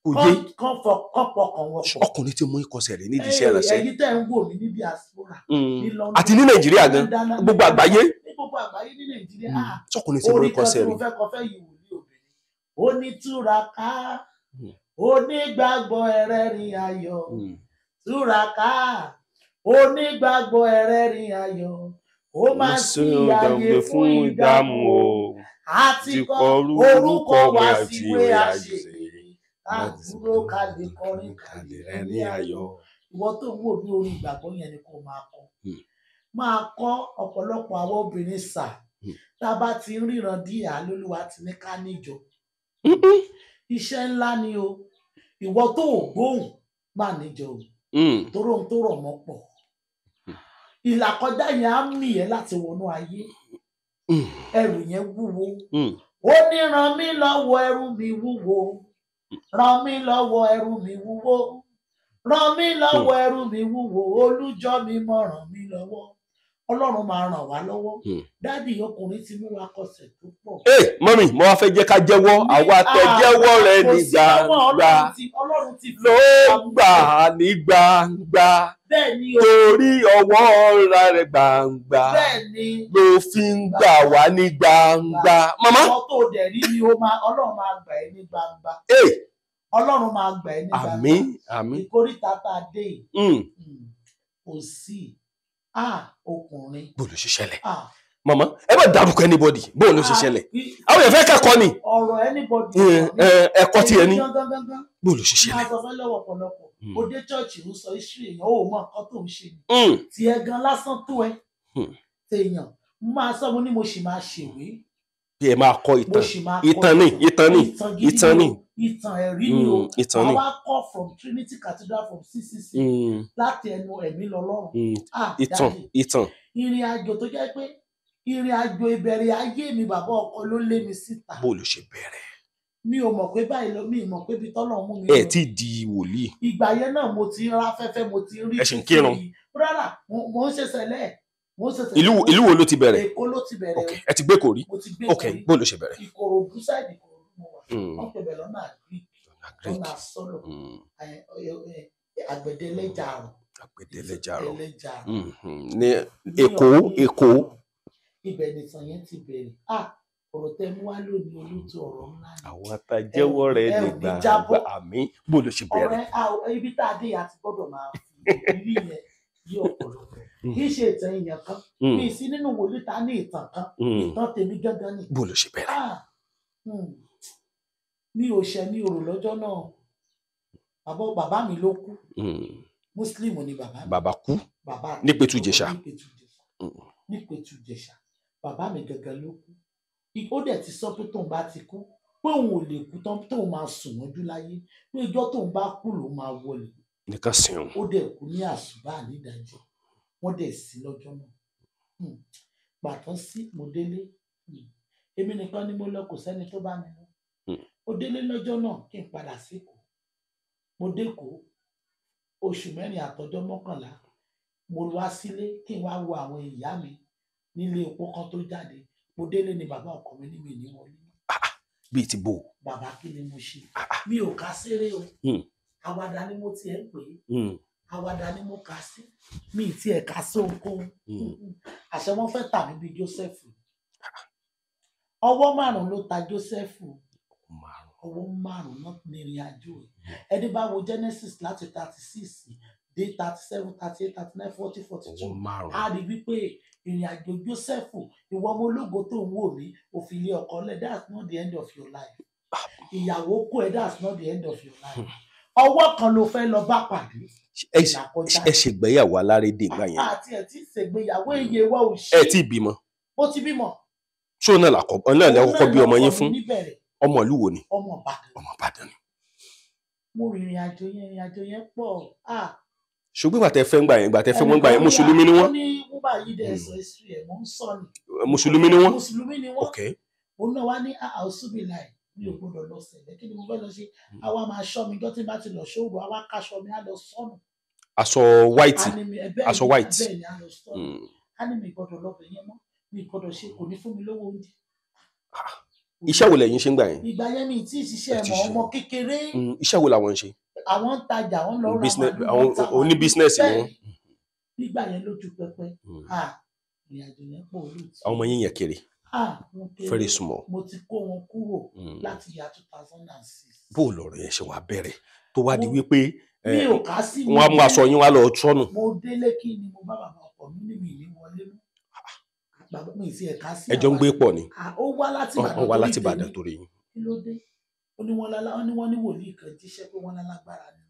kò yé. ọkùnrin tí mú ìkọsẹ̀ rí nídìí iṣẹ́ rẹ̀ sẹ́. ẹ̀yin tẹ́ ń wò mí ní diaspora. àti ní Nàìjíríà gan gbogbo àgbáyé. ní gbogbo àgbáyé ní Nàìjíríà. sọkùnrin tí mú ìkọsẹ̀ rí. orí kan tí mo fẹ́ kọ fẹ́ yìí wòlíì obìnrin. ó ní túraká onígbàgbọ́ ẹrẹ́rìn ayọ̀ túraká onígbàgbọ́ ẹrẹ́rìn ayọ̀ ó máa ń sí ààyè fún ìdààmú o àti kọ orúkọ wá síwé àṣeyẹ àdúró kalẹ̀ kọrin kalẹ̀ ẹ̀rín ayọ̀. ìwọ tó ń wò bí orin ìgbàgbọ́ yẹn ni kò máa kọ́ ọ̀pọ̀lọpọ̀ àwọn obìnrin sà tá a bá ti ń ríran díẹ̀ Olúwa ti ní ká níjọ. iṣẹ́ ńlá ni o ìwọ tó ò gbóhùn má níjọ o torí ohun tó rọ̀ mọ́ pọ̀ ìlàkọjá yẹn á mì ẹ́ láti wọnú ayé ẹrù yẹn wúwo ó ní ràn mí lọ́wọ́ ẹrù mi wúwo ràn mí lọ́wọ́ ẹrù mi wúwo ràn mí lọ́wọ́ ẹrù mi wúwo olújọ́ mi mọ̀ ràn mí lọ́wọ́ Ọlọ́run máa ràn wá lọ́wọ́ dádì ọkùnrin ti mú wa kọsẹ̀ tó pọ̀. Mọ́mì mo wá fẹ́ jẹ́ ká jẹ́wọ́ àwa tẹ jẹ́wọ́ rẹ ní gbangba ló gbà ní gbangba torí ọwọ́ rẹ gbangba ló fi ń gbà wá ní gbangba. Màmá. ọmọ tó dẹ̀ rí ni Ọlọ́run máa gbà ẹ́ ní gbangba. Ọlọ́run máa gbà ẹ́ ní gbangba. Àmín àmín. Ìkórìtà tá a dé kò sí ọkùnrin. Bó ló ṣe ṣẹlẹ̀? Màmá ẹ bá dárúkọ anybody bó ló ṣe ṣẹlẹ̀? Àwọn èèyàn fẹ́ kẹ́kọ̀ọ́ ni. Ọ̀rọ̀ anybody. Ẹ̀kọ́ tí ẹ ní. Bó ló ṣe ṣẹlẹ̀? Máa sọ fẹ́ lọ́wọ́ ọ̀pọ̀lọpọ̀. Ó dé chọ́ọ̀chì ń sọ history èèyàn ó mọ nǹkan tó ń ṣe ni. Tí ẹ gan lásán tó ẹ. Téèyàn máa sọ mo ní mo sì máa ṣèwé. Bí ẹ máa kọ ìtàn ni. Ìtàn ẹ̀rí ni o. Wọ́n wá kọ́ from Trinity Cathedral from CCC láti ẹnu ẹ̀mí lọ́lọ́run. Ìtàn. Ìrìn àjò tó jẹ́ pé ìrìn àjò ìbẹ̀rẹ̀ ayé mi bàbá ọkọ ló lé mi síta. Bó ló ṣe bẹ̀rẹ̀? Mi ò mọ̀ pé báyìí lọ mi ì mọ̀ pé ibi tọ́lọ̀ mú mi. Ẹ ti di wòlíì. Ìgbà yẹn náà mo ti ń rá afẹ́fẹ́ mo ti ń rí. Ẹ ṣì ń kírun. Rárá mo ń ṣe sẹ́lẹ̀. Ìlú wo ló ti bẹ̀rẹ̀? Èkó ló ti bẹ̀rẹ̀. Ok ẹ ti gbé kò rí. Mo ti gbé kò rí. Ok bó ló ṣe bẹ̀rẹ̀? Ìkòròdú sáìdì Ìkòròdú mo wà. Wọ́n pè bẹ̀ lọ́nà Greek lọ́nà sọ́lọ̀ àgbẹ̀dẹ́lẹ́jàrò. Ní Èkó. Ibẹ̀ nìtàn yẹn ti bẹ̀rẹ̀. Ọ̀rọ̀ tẹ mú wá lónìí olóòtú ọ̀rọ̀ ńlá ni. Àwọn àtàjẹ́wọ́ rẹ̀ ní gbàgbà àmín. Bó ló ṣe bẹ̀rẹ̀? Ọ̀rẹ́ ibi tá a dé àti gbọ́dọ̀ máa fi ìrírí yẹn yí ọ̀pọ̀lọpọ̀. Kì í ṣe ìtàn èèyàn kan. Mi sí nínú wòlíì ta ní ìtàn kan. Ìtàn tèmi gángan ni. Bó ló ṣe bẹ̀rẹ̀? Mi ò ṣẹ̀ mi ò rò lọ́jọ́ náà. Bàbá mi ló kú. Muslim ni bàbá mi. Bàbá kú? Ní Pẹ̀tù Ìjẹ̀ṣà. Ní Pẹ̀tù Ìjẹ̀ṣà. Bàbá mi gángan ló kú. Ó dẹ̀ ti sọ pé tóun bá ti kú pé òun ò lè kú tán tóun máa sùn mọ́jú láyé pé ìjọ́ tóun bá kú lòun máa wọlé. Nìkan sìn ọ́n. Ó dẹ̀ kú ní àsùbá nídàájọ́ wọ́n dẹ̀ sí lọ́jọ́ náà. Gbàtán sí mo délé èmi nìkan ni mo lọ kò sẹ́ni tó bá mi lọ. Mo délé lọ́jọ́ náà kí n padà síkò. Mo dékòó oṣù 4 àtọjọ́ 11 mo wá sílé kí n wá wo àwọn ìyá mi nílé epo kan tó jáde. Mo délé ni bàbá ọkọ mi ní mi ní wọlé. Bíi ti bò. Bàbá kí ni mo ṣe? Mi ò ká séré o. Àwàdà ni mo tiẹ̀ ń pè é. Àwàdà ni mo kà sí. Mi ì tiẹ̀ ká sí ohunkóhun. Àṣẹ wọn fẹ́ tà mí bí Jósẹ́fù. Ọwọ́ 5 ló ta Jósẹ́fù. Ọwọ́ 5 náà ní ìrìn àjò ẹ̀. Ẹni bá wo Genesis láti 36 dé 37, 38, 39, 40, 42. A rí wípé ìrìn àjò Jósẹ́fù ìwọ ọmọ ológo tó ń wò mí òfin ilé ọkọ lẹ that's not the end of your life. Ìyàwó kú ẹ that's not the end of your life. Ọwọ́ kan ló fẹ́ lọ bá pàdé. Ẹ ṣègbéyàwó alárédè ìgbà yẹn. Àti ẹ ti ṣègbéyàwó iye wa ò ṣe. Ẹ ti bímọ. Ó ti bímọ. Ṣé òun náà làkọ́kọ́ bí ọmọ yín fún? Ọmọ ìlú wo ni? Ọmọ Ìbàdàn ni. Mo rìnrìn àjò yẹn pọ̀. Ṣùgbọ́n ìgbà tẹ fẹ́ ń gbà yẹn gbà yẹn mùsùlùmí ni wọ́n. Mùsùlùmí ni wọ́n. Ok. Òun náà wá ní àṣùbí láì mi ò gbọdọ̀ lọ sẹ̀lẹ̀ kí ni mo fẹ́ lọ ṣe àwa máa ṣọ́ mi jọ́ tí bá ti lọ ṣòro àwa káṣọ mi á lọ sọ́nù. Aṣọ white. Aṣọ white. Bẹ́ẹ̀ ni á lọ sọ́nù. Á ní mi gbọdọ̀ lọ bẹ̀ yẹn mọ́ mi gbọdọ̀ ṣe kò ní fún mi lówó oúnjẹ. Iṣẹ́ wo lẹ̀yin ṣe ń gbà yẹn? Ìgbà yẹn mi tí ì ṣiṣẹ́ ọmọ kékeré. Iṣẹ́ wo làwọn ń ṣe? Àwọn ń tajà wọ́n lọ ra àwọn oní bísínẹ́sì ni wọ́n. Nígbà yẹn lójú pẹpẹ ìrìnàjò yẹn pọ̀ olóòtú. Àwọn ọmọ yín yẹn kéré. Very small. Mo ti kó wọn kúrò láti ìyá 2006. Bó lọ̀rọ̀ yẹn ṣe wá bẹ̀rẹ̀ tó wá di wípé mi ò ká sí wọ́n á mú aṣọ yín wá lọ sọ́nù. Mo délé kí ni mo bá bàbá ọkọ mi ní mi ní wọlé mú. Bàbá mi sì ẹ̀ka sí. Ẹjọ́ ń gbé pọ̀ ni. Ó wá láti Ìbàdàn. Ó wá láti Ìbàdàn torí yín. Kí ló dé? Ó ní wọ́n ní wòlíì kan jíṣẹ́ pé wọ́n lálágbára ni.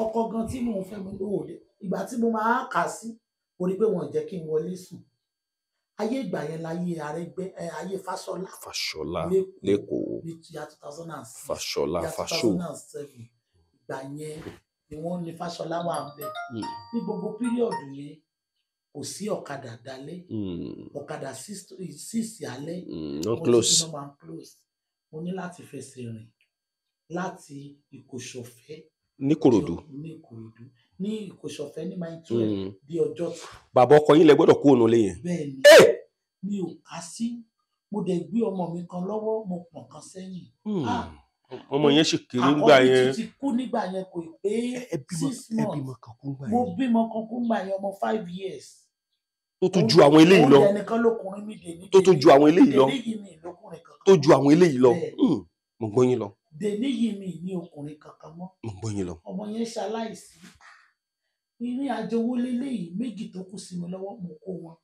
Ọkọ gan tí mò ń fẹ́ mi lóòdè ìgbà tí mo máa kà sí mo rí pé wọ́n jẹ́ kí n wọlé sùn. Ayé ìgbà yẹn láyé Arẹ́gbẹ́ ayé Fáṣọlá lẹ́kọ̀ọ́ Fáṣọlá 2007 ìgbà yẹn ni wọ́n ní Fáṣọlá wà ń bẹ̀ ní gbogbo píríọ̀dù yẹn kò sí ọ̀kadà dálé ọ̀kadà 6 alẹ́ close mo ní láti fẹsẹ̀ rìn láti Ìkòṣọ̀fẹ́ ní Ìkòròdú ní Ìkòṣọ̀fẹ́ ní mile 12 di Ọjọ́ta. bàbá ọkọ yín lẹ gbọ́dọ̀ kú òun lé yẹn. bẹ́ẹ̀ni mi ò kà sí mo dẹ̀ gbé ọmọ mi kan lọ́wọ́ mo pọ̀n kan sẹ́yìn. ọmọ yẹn sì kéré nígbà yẹn. àkọ́bí ti kú nígbà yẹn kò pé 6 months mo bímọ kan kú nígbà yẹn ọmọ 5 years. tó tún ju àwọn eléyìí lọ. oúnjẹ nìkan lọkùnrin mi dè ní. tó tún ju àwọn eléyìí lọ. tó ju àwọn eléyìí lọ. mo gbọ́ yín lọ. dèní yìí mi ní ọkùnrin kankan mọ́. mo gbọ́ yín lọ. ọmọ yẹn ṣaláìsí ìrìn àjò owó leléyìí méjì tó kù sí mi lọ́wọ́ mo kó wọn.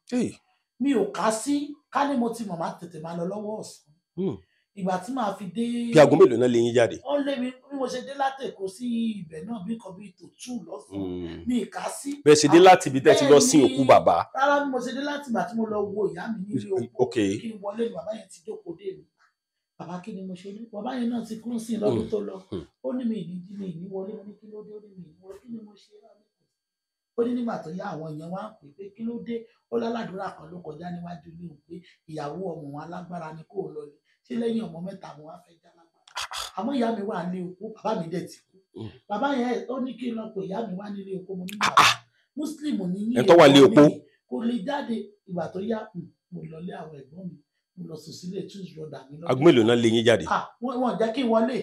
mi ò kà sí ká ní mo ti màmá tètè máa lọ lọ́wọ́ ọ̀sán. ìgbà tí màá fi dé. bí aago mélòó náà lè yín jáde. ó lé mi bí mo ṣe dé láti Èkó sí ibẹ̀ náà bí nǹkan bíi tó 2 lọ́sàn-án mi ì kà sí. bẹ́ẹ̀ ṣe dé láti ibi tẹ́ ti lọ sin òkú bàbá. rárá bí mo ṣe dé láti ìgbà tí mo lọ wo ìyá mi nílé oko kí n wọlé ni bàbá yẹn ti jókòó dé mi. bàbá kí ni mo ṣe ní bàbá yẹn náà ti kú sí lọ́dún tó lọ ó ní mi ìní wọlé ó ní kí ló dé ó ní mi ìní wọlé kí ni mo ṣe ó ní nígbà tó yá àwọn èèyàn wá pè pé kí ló dé ó lálàdúrà kan ló kọjá níwájú ilé òun pé ìyàwó ọmọ wọn alágbára ni kò lọ ní ṣé lẹ́yìn ọmọ mẹ́ta wọn á fẹ́ já lágbára àmọ́ ìyá mi wà ní oko bàbá mi dẹ̀ ti kú bàbá yẹn ó ní kí n lọ pé ìyá mi wà nílé oko mo ní bàbá Muslim ní yín tó wà lé oko kò lè jáde ìgbà tó yá mo lọ lé àwọn ẹ̀gbọ́n mi mo lọ sùn sílé choose brother mi lọ. aago mélòó náà lè yín jáde. wọn jẹ́ kí n wọlé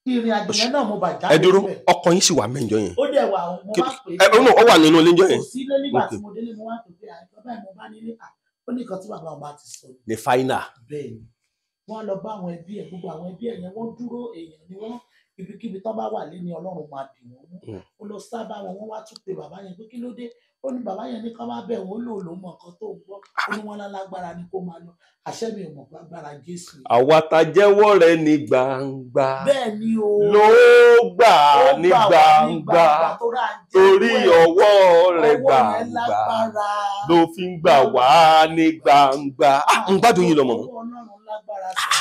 ìrìn àjò yẹn náà mo bà jáde. ẹ dúró ọkọ yín sì wà mẹ́jọ yẹn. ó dẹ̀ wà mo máa pè é. ó wà nínú ilé jọ yẹn. kò sí ilé nígbà tí mo délé mo wá pè pé àìkọ́ báyìí mo bá nílé ó ní nǹkan tí bàbá ọba ti sọ. ní fáínà. bẹ́ẹ̀ ni wọ́n lọ bá àwọn ẹbí ẹ̀ gbogbo àwọn ẹbí ẹ̀ yẹn wọ́n dúró èèyàn ni wọ́n ibikíbi tó bá wà lé ní Ọlọ́run máa dì wọ́n mú ó lọ sábà wọn wá tún pé bàbá yẹn pé kí ló dé ó ní bàbá yẹn ní ká má bẹ̀ wọ́n lò mọ̀ nǹkan tó ń gbọ́ ó ní wọ́n lálágbára ni kó máa lọ àṣẹ mi ò mọ̀ gbàgbára Jésù. àwa ta jẹ́wọ́ rẹ̀ ní gbangba. bẹ́ẹ̀ ni o. ló gbà ní gbangba torí ọwọ́ rẹ̀ gbangba ló fi ń gbà wá ní gbangba. ń gbádùn yín lọ́mọ. Ọlọ́run lágbára sí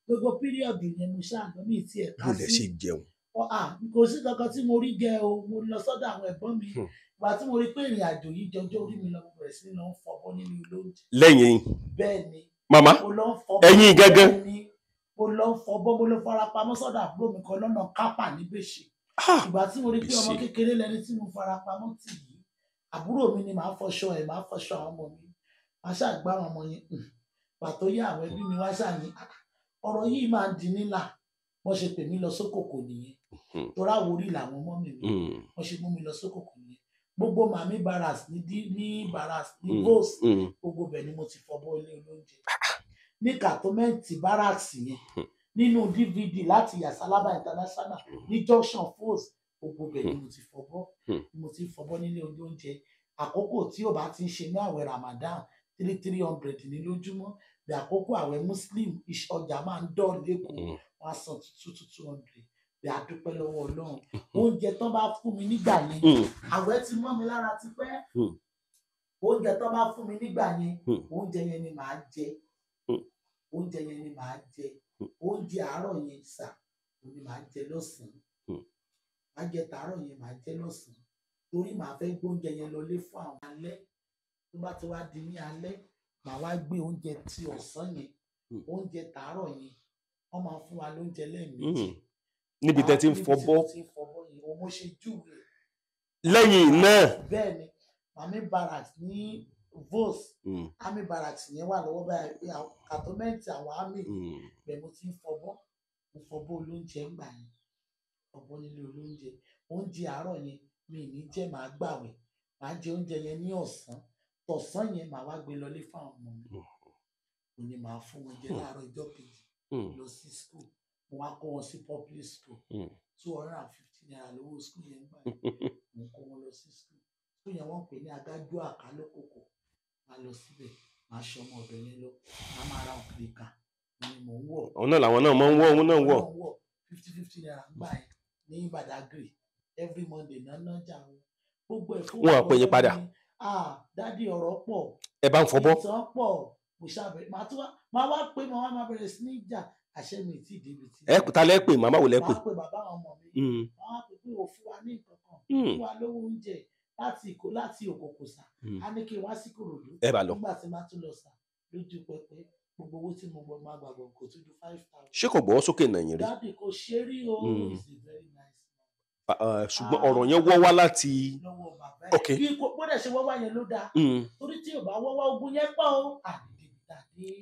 gbogbo píríọ̀dù yẹn mo ṣáàgbọ́n mi ti ẹ̀ka sí. bó lẹ ṣe jẹun. kò sí kankan tí mo rí jẹ o mo lọ sọ́dọ̀ àwọn ẹ̀gbọ́n mi ìgbà tí mo rí pé ìrìn àjò yìí jọjọ́ orí mi lọ mo bẹ̀rẹ̀ sí ní lọ ń fọbọ́ nínú ilé oúnjẹ. lẹ́yìn. bẹ́ẹ̀ ni. màmá ẹ̀yin gẹ́gẹ́. mo lọ ń fọbọ́ mo lọ fara pamọ́ sọ́dọ̀ àbúrò mi kan lọ́nà kápá ní Bèṣe. ìgbà tí mo rí pé ọmọ kékeré lẹni tí mo fara pamọ́ tì yìí àbúrò mi ni màá fọṣọ ẹ̀ màá fọṣọ àwọn ọmọ mi màá ṣàgbá àwọn ọmọ yẹn pàtó yá àwọn ẹbí mi wá ṣàní ọ̀rọ̀ yìí máa ń di nílà wọ́n ṣe pè mí lọ sókòkò nìyẹn torá àwórí làwọn ọmọ mi wọ́n ṣe mú mi lọ sókòkò nìyẹn gbogbo màmí baras ní baras ní bos gbogbo bẹ̀ ni mo ti fọbọ́ ilé olóúnjẹ ní kàtómẹ́ǹtì barracks yẹn nínú DVD láti Yasalaba International ní junction force gbogbo bẹ̀ ni mo ti fọbọ́ nílé olóúnjẹ àkókò tí ò bá ti ń ṣe ní àwẹ̀ Ramadan 300 ní lójúmọ́ bí àkókò àwẹ̀ Muslim ọjà máa ń dọ̀ lẹ́kọ̀ọ́ wọn á san 200 bí a dúpẹ́ lọ́wọ́ Ọlọ́run oúnjẹ tán bá fún mi nígbà yẹn àwẹ̀ ti mọ́ mi lára ti pẹ́ oúnjẹ tán bá fún mi nígbà yẹn oúnjẹ yẹn ni màá jẹ oúnjẹ yẹn ni màá jẹ oúnjẹ àárọ̀ yẹn sà ni màá jẹ lọ́sàn-án màá jẹ tàárọ̀ yẹn màá jẹ lọ́sàn-án torí màá fẹ́ gbóúnjẹ yẹn lọlé fún àwọn alẹ́ tó bá ti wá di ní alẹ́ màá wá gbé oúnjẹ tí ọ̀sán yẹn oúnjẹ tàárọ̀ yẹn wọ́n máa fún wa lóúnjẹ lẹ́ẹ̀mejì. níbi tẹ́ ti ń fọbọ́ yìí o mo ṣe júwe. lẹ́yìn náà. bẹ́ẹ̀ ni mami barracks ní vos army barracks yẹn wà lọ́wọ́ báyìí kàtómẹ́ǹtì àwọn army bẹ́ẹ̀ mo ti ń fọbọ́ mo fọbọ́ olóúnjẹ ńgbà yẹn fọbọ́ nílé olóúnjẹ oúnjẹ àárọ̀ yẹn mi ní jẹ́ màá gbàwẹ̀ màá jẹ oúnjẹ yẹn ní ọ̀sán tọ̀sán yẹn màá wá gbé lọlé fáwọn ọmọ mi mo ní màá fún wọn jẹ láàárọ̀ ọjọ́ kejì lọ sí school mo wá kó wọn sí public school 250 naira lówó school yẹn gbà yẹn mo kó wọn lọ sí school yẹn wọ́n pè ní agájú àkálòkòkò máa lọ síbẹ̀ máa ṣe ọmọ ọ̀dọ̀ yẹn lọ máa ra òkèèkà ni mò ń wọ̀. òun náà làwọn náà máa ń wọ̀ òun náà ń wọ̀. 50 naira gbà yẹn ní Badagry every Monday náà nájà wọn gbogbo ẹ̀ fún wọn àpè yín padà. dádì ọ̀rọ̀ pọ̀ ẹ bá ń fọbọ́. ìtàn pọ̀ mo ṣàbẹ̀ máa wá pé máa bẹ̀rẹ̀ sí ní ìjà àṣẹ mi tí débi tí. ẹ ta lẹ pè màmá wo lẹ pè. wọ́n á pè bàbá àwọn ọmọ mi wọ́n á pè pé ò fún wa ní nǹkan kan fún wa lówó oúnjẹ láti Òkòkòsà a ní kí n wá sí Ìkòròdú ẹ bá lọ nígbà tí má tún lọ sà lójú pẹpẹ gbogbo owó tí mo máa gbàgbọ́ kò tún ju 5,000. ṣé kò gbọ́ sókè nàìjíríà rí. dáàbì kò ṣe rí o is a very nice man. ṣùgbọ́n ọ̀rọ̀ yẹn wọ́ wá láti. lọ́wọ́ bàbá ẹ̀ kí gbọ́dọ̀ ṣe wọ́wọ́ yẹn ló dáa torí tí ò bá wọ́wọ́ ogun yẹn pọ̀ o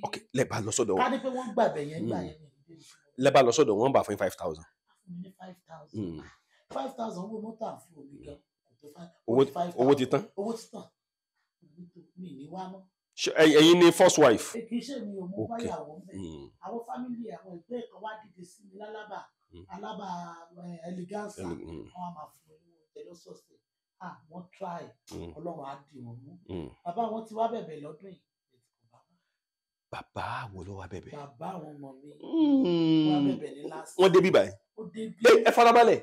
ok lẹ bá lọ sọ́dọ̀ wọn. ká ní pé wọ́n gbàgbẹ́ yẹn gbà yẹn lẹ bá lọ sọ́dọ̀ wọn bá fún 5,000. ní 5,000 5,000 owó mọ́tò àfún omi gan owó ti tán. owó ti tán mi ní wá mọ́. ẹ̀yin ni first wife. kì í ṣe mi ò mú báyàwó ń bẹ̀ àwọn fámìlì àwọn ẹgbẹ́ kan wá dìde sí mi lálábà alábà eleganza wọn a máa fún mi oúnjẹ lọ́sọ̀ọ̀sẹ̀ wọ́n try ọlọ́run á dì wọ́n mú bàbá wọn ti wá bẹ̀bẹ̀ lọ́dún yìí. bàbá wo ló wá bẹ̀bẹ̀. bàbá àwọn ọmọ mi wá bẹ̀bẹ̀ ní lásìkò. wọ́n débí báyìí. ẹ farabalẹ̀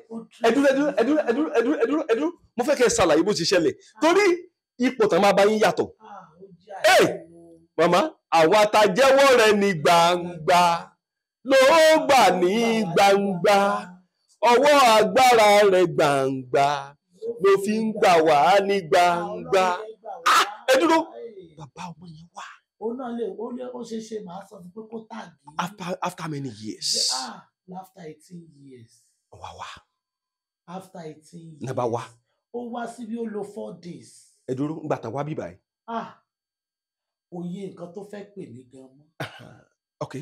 ẹdúró mo fẹ́ kẹ́ ẹ ṣàlàyé bó ti ṣẹlẹ̀ torí ipò tán máa bá yín yàtọ̀. màmá àwa ta jẹ́wọ́ rẹ ní gbangba ló gbà ní gbangba ọwọ́ agbára rẹ gbangba ló fi ń gbà wá ní gbangba. ẹ dúró bàbá ọmọ yẹn wá. ó náà ó ṣe ṣe màá sọ fún pé kó tàgé. after many years. after 18 years. wá. after 18 years. nàbà wá. ó wá síbi ó lò 4 days. ẹ dúró ń gbàtà wá bí báyìí. òye nǹkan tó fẹ́ pè mí gan mọ́. ok.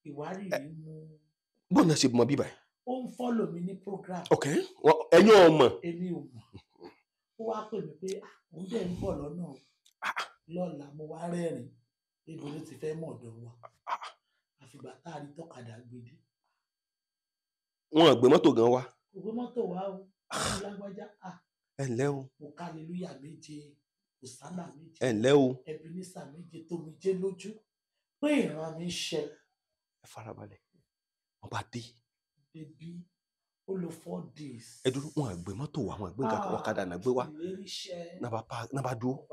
ìwárìrì mú. bọ́ọ̀nà ṣe mọ bí báyìí. ó ń fọ́lò mi ní program. ok ẹ̀yin ọmọ. èmi ò mọ̀. ó wá pè mí pé òun dẹ̀ ń bọ̀ lọ́nà lọ́la mo wá rẹ́rìn ibo ló ti fẹ́ mọ̀ ọ̀dọ̀ wa àfìgbà tá a rí tọ́kadà gbèdé. wọn gbé mọ́tò gan wá. kò gbé mọ́tò wá o àwọn lágbájá ẹ ǹlẹ́ o. mo ká aleluya méje òsánà méje ẹ ǹlẹ́ o. ẹbínísà méje tómijé lójú pé ìran mi ṣẹ. ẹ farabalẹ̀ wọn bá dé. bébí ó lò 4 days. ẹ dúró wọn gbé mọ́tò wá wọn gbé ọ̀kadà náà gbé wá náà bá dúró.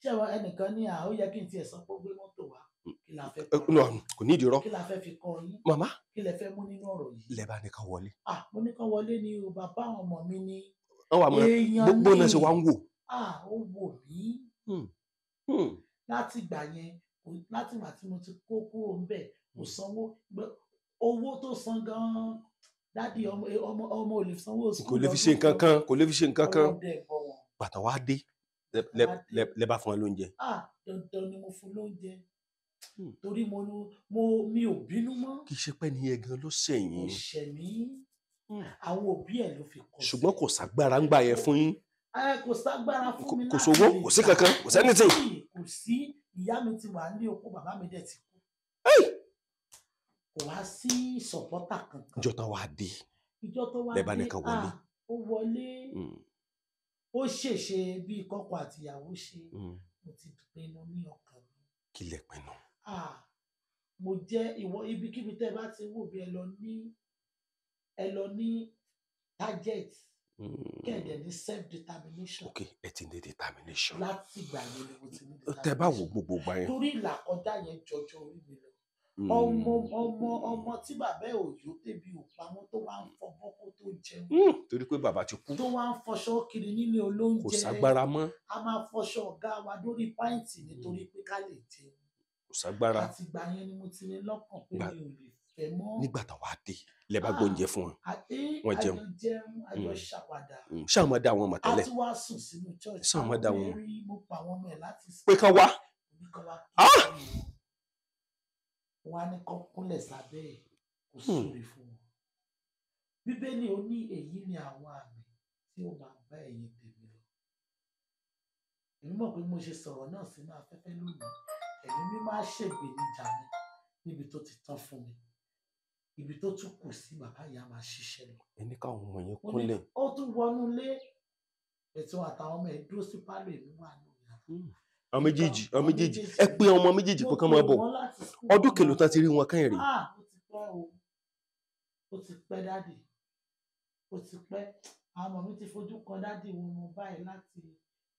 ṣé ẹnìkan ní ó yẹ kí n tiẹ̀ sọ pé ó gbé mọ́tò wá kí la fẹ́ kò ní ìdírọ́. kí la fẹ́ fi kọ́ yín. màmá kí lẹ fẹ́ mú nínú ọ̀rọ̀ yìí. ilẹ̀ bá ní ká wọlé. mo ní ká wọlé ni o bàbá àwọn ọmọ mi ni. èèyàn ní gbogbo náà ṣe wá ń wò. ó wò mí. láti ìgbà yẹn láti ìgbà tí mo ti kó kúrò ń bẹ̀ kò sanwó owó tó san gan-an dádì ọmọ ò lè sanwó sùkúl. kò lè fi ṣe nǹkan kan kò lè fi ṣe nǹkan kan. bàtà wá dé lẹ bá fún ẹ lóúnjẹ. dandan ni mo fún lóúnjẹ torí mi ò bínú mọ́. kì í ṣe pé ní ẹgan ló ṣẹ̀yìn. kò ṣẹ̀mí àwọn òbí ẹ̀ ló fi kọ́ sí. ṣùgbọ́n kò ságbára ń gbà yẹn fún yín. kò ságbára fún mi láti kò sówó kò sí kankan kò sẹ́ni tí. kò sí ìyá mi ti wà ní òkú bàbá mi dẹ̀ ti kú. kò wá sí sọ̀pọ́tà kankan. ìjọ tó wá dé lẹ́bàá nìkan wọlé. ó wọlé ó ṣèṣe bí kọ́kọ́ àtìyàwó ṣe mo ti pinnu ní ọkàn mi. kí lẹ pinnu. mo jẹ́ ìwọ ibikíbi tẹ́ bá ti wò bí ẹ lọ ní target kẹ̀dẹ̀ ní self determination. ok ẹ ti ní determination. láti ìgbà yẹn ni mo ti ní determination. tẹ́ bá wo gbogbo gbà yẹn. torí ìlàkọjá yẹn jọjọ orí mi lọ. ọmọ tí bàbá ẹ ò yó débi òpamọ́ tó wá ń fọbọ́ kó tó jẹun. torí pé bàbá ti kú. tó wá ń fọṣọ kiri nílé olóúnjẹ. kò ságbára mọ́. a máa fọṣọ ọ̀gá wa lórí pàǹtì nítorí pé ká lè jẹun. kò ságbára. àtìgbà yẹn ni mo ti ní lọ́kàn pé mi ò lè fẹ́ mọ́. nígbà tó wá dé lẹ bá gbóúnjẹ fún wọn. wọ́n jẹun. àjọ ṣàwàdà. ṣáà máa dá àwọn ọmọ tẹ́lẹ̀. a ti wá sùn sínú church. ṣáà máa dá wọn. mo pa àwọn ọmọ ẹ̀ láti sùn. pé kán wá. wọ́n á ní kán kúnlẹ̀ sábẹ́ ẹ̀ kó sórí fún wọn. bíbélì ó ní èyí ni àwọn àmì tí ó máa bá ẹ̀yin tèmi lọ. èmi mọ̀ pé mo ṣe sọ̀rọ̀ náà sínú afẹ́fẹ́ lónìí ẹ̀mí mi máa ṣègbè níjà mi níbi tó ti tán fún mi ibi tó tún kù sí bàbá ìyá máa ṣiṣẹ́ lọ. ẹni káwọn ọmọ yẹn kúnlẹ̀. ó tún wọnú ilé ètò àtàwọn ọmọ ẹ̀ dúró sí pálọ̀ èmi wà ní òyà. àwọn méjèèjì ẹ pé ọmọ méjèèjì pé kán máa bọ̀ ọdún kèlò tán ti rí wọn kàn rí. ó ti pẹ́ o ó ti pẹ́ dádì ó ti pẹ́ àwọn ọmọ mi ti fojú kan dádì wọn mo báyìí láti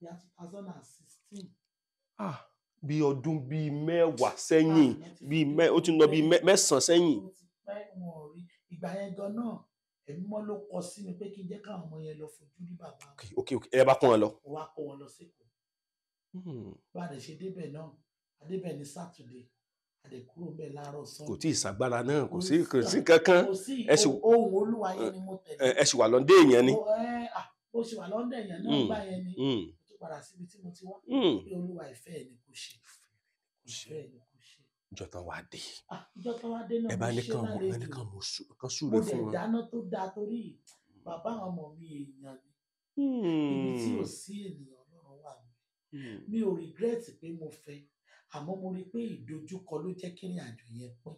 ìyá 2016. bí ọdún bíi 10 sẹ́yìn ó ti ń lọ bíi 9 sẹ́yìn. Ìgbà yẹn gan náà ẹ̀mí mọ́ ló kọ sí mi pé kí n jẹ́ káwọn ọmọ yẹn lọ fojú rí bàbá wọn. ok ẹ bá kó wọn lọ. mo wá kó wọn lọ sékòó. bá a dẹ̀ ṣe débẹ̀ náà adébẹ̀ ní sátidé àdẹ̀kúrò bẹ́ẹ̀ láàárọ̀ sọ́ọ̀. kò tí ì ṣàgbára náà kò sí kankan. kò sí ohun olúwa yẹn ni mo tẹ̀lé. ẹ sì wà lọ́ndẹ̀ èèyàn ni. ó sì wà lọ́ndẹ̀ èèyàn náà gbà yẹn ni. mo tún padà síbi tí mo ti wá. pé olúwa ìfẹ́ ẹ̀ ni kò ṣe. ìfẹ́ ẹ̀ ni kò ṣe. ìjọ tán wá dé. ìjọ tán wá dé náà ẹ bá ní kan súre fún wọn. mo dẹ̀ dáná tó dáa torí bàbá àwọn ọmọ mi èèyàn ni. ibi tí ò sí ènìyàn Ọlọ́run wà mí. mi ò regret pé mo fẹ́ àmọ́ mo rí i pé ìdojúkọ ló jẹ́ kí ìrìn àjò yẹn pín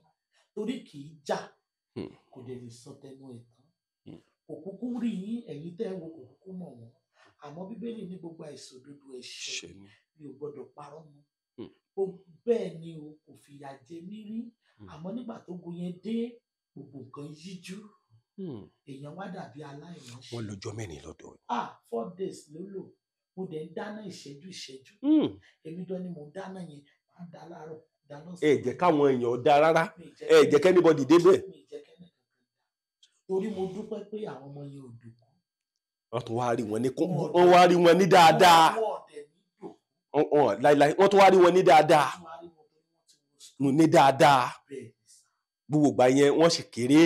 torí kì í jà kò dẹ̀ lè sọ tẹnu ẹ̀ tán kò kúkú rí yín ẹ̀yin tẹ́ ẹ wo kò kúkú mọ̀ wọ́n àmọ́ bíbélì ní gbogbo àìṣòdodo ẹ̀ṣẹ̀ mi ò gbọ́dọ̀ parọ́ mọ́ bẹ́ẹ̀ ni o kò fìyà jẹ mí rí àmọ́ nígbà tó gun yẹn dé gbogbo nǹkan yíjú èèyàn wá dàbí aláìmọ̀ṣe. wọ́n lọ́jọ́ mẹ́rin lọ́dọ̀. 4 days ló lò mo dẹ̀ ń dáná ìṣẹ́jú èmi gan ni mo dáná yẹn máa ń dá láàárọ̀ dáná sí. ẹ jẹ́ káwọn èèyàn dá rárá ẹ jẹ́ kẹ́nìbọ̀dì débẹ̀. torí mo dúpẹ́ pé àwọn ọmọ yẹn ò dùnkù. wọ́n tún wá rí wọn ní dáadáa láíláí wọ́n tún wá rí wọn ní dáadáa gbogbo ìgbà yẹn wọ́n sì kéré.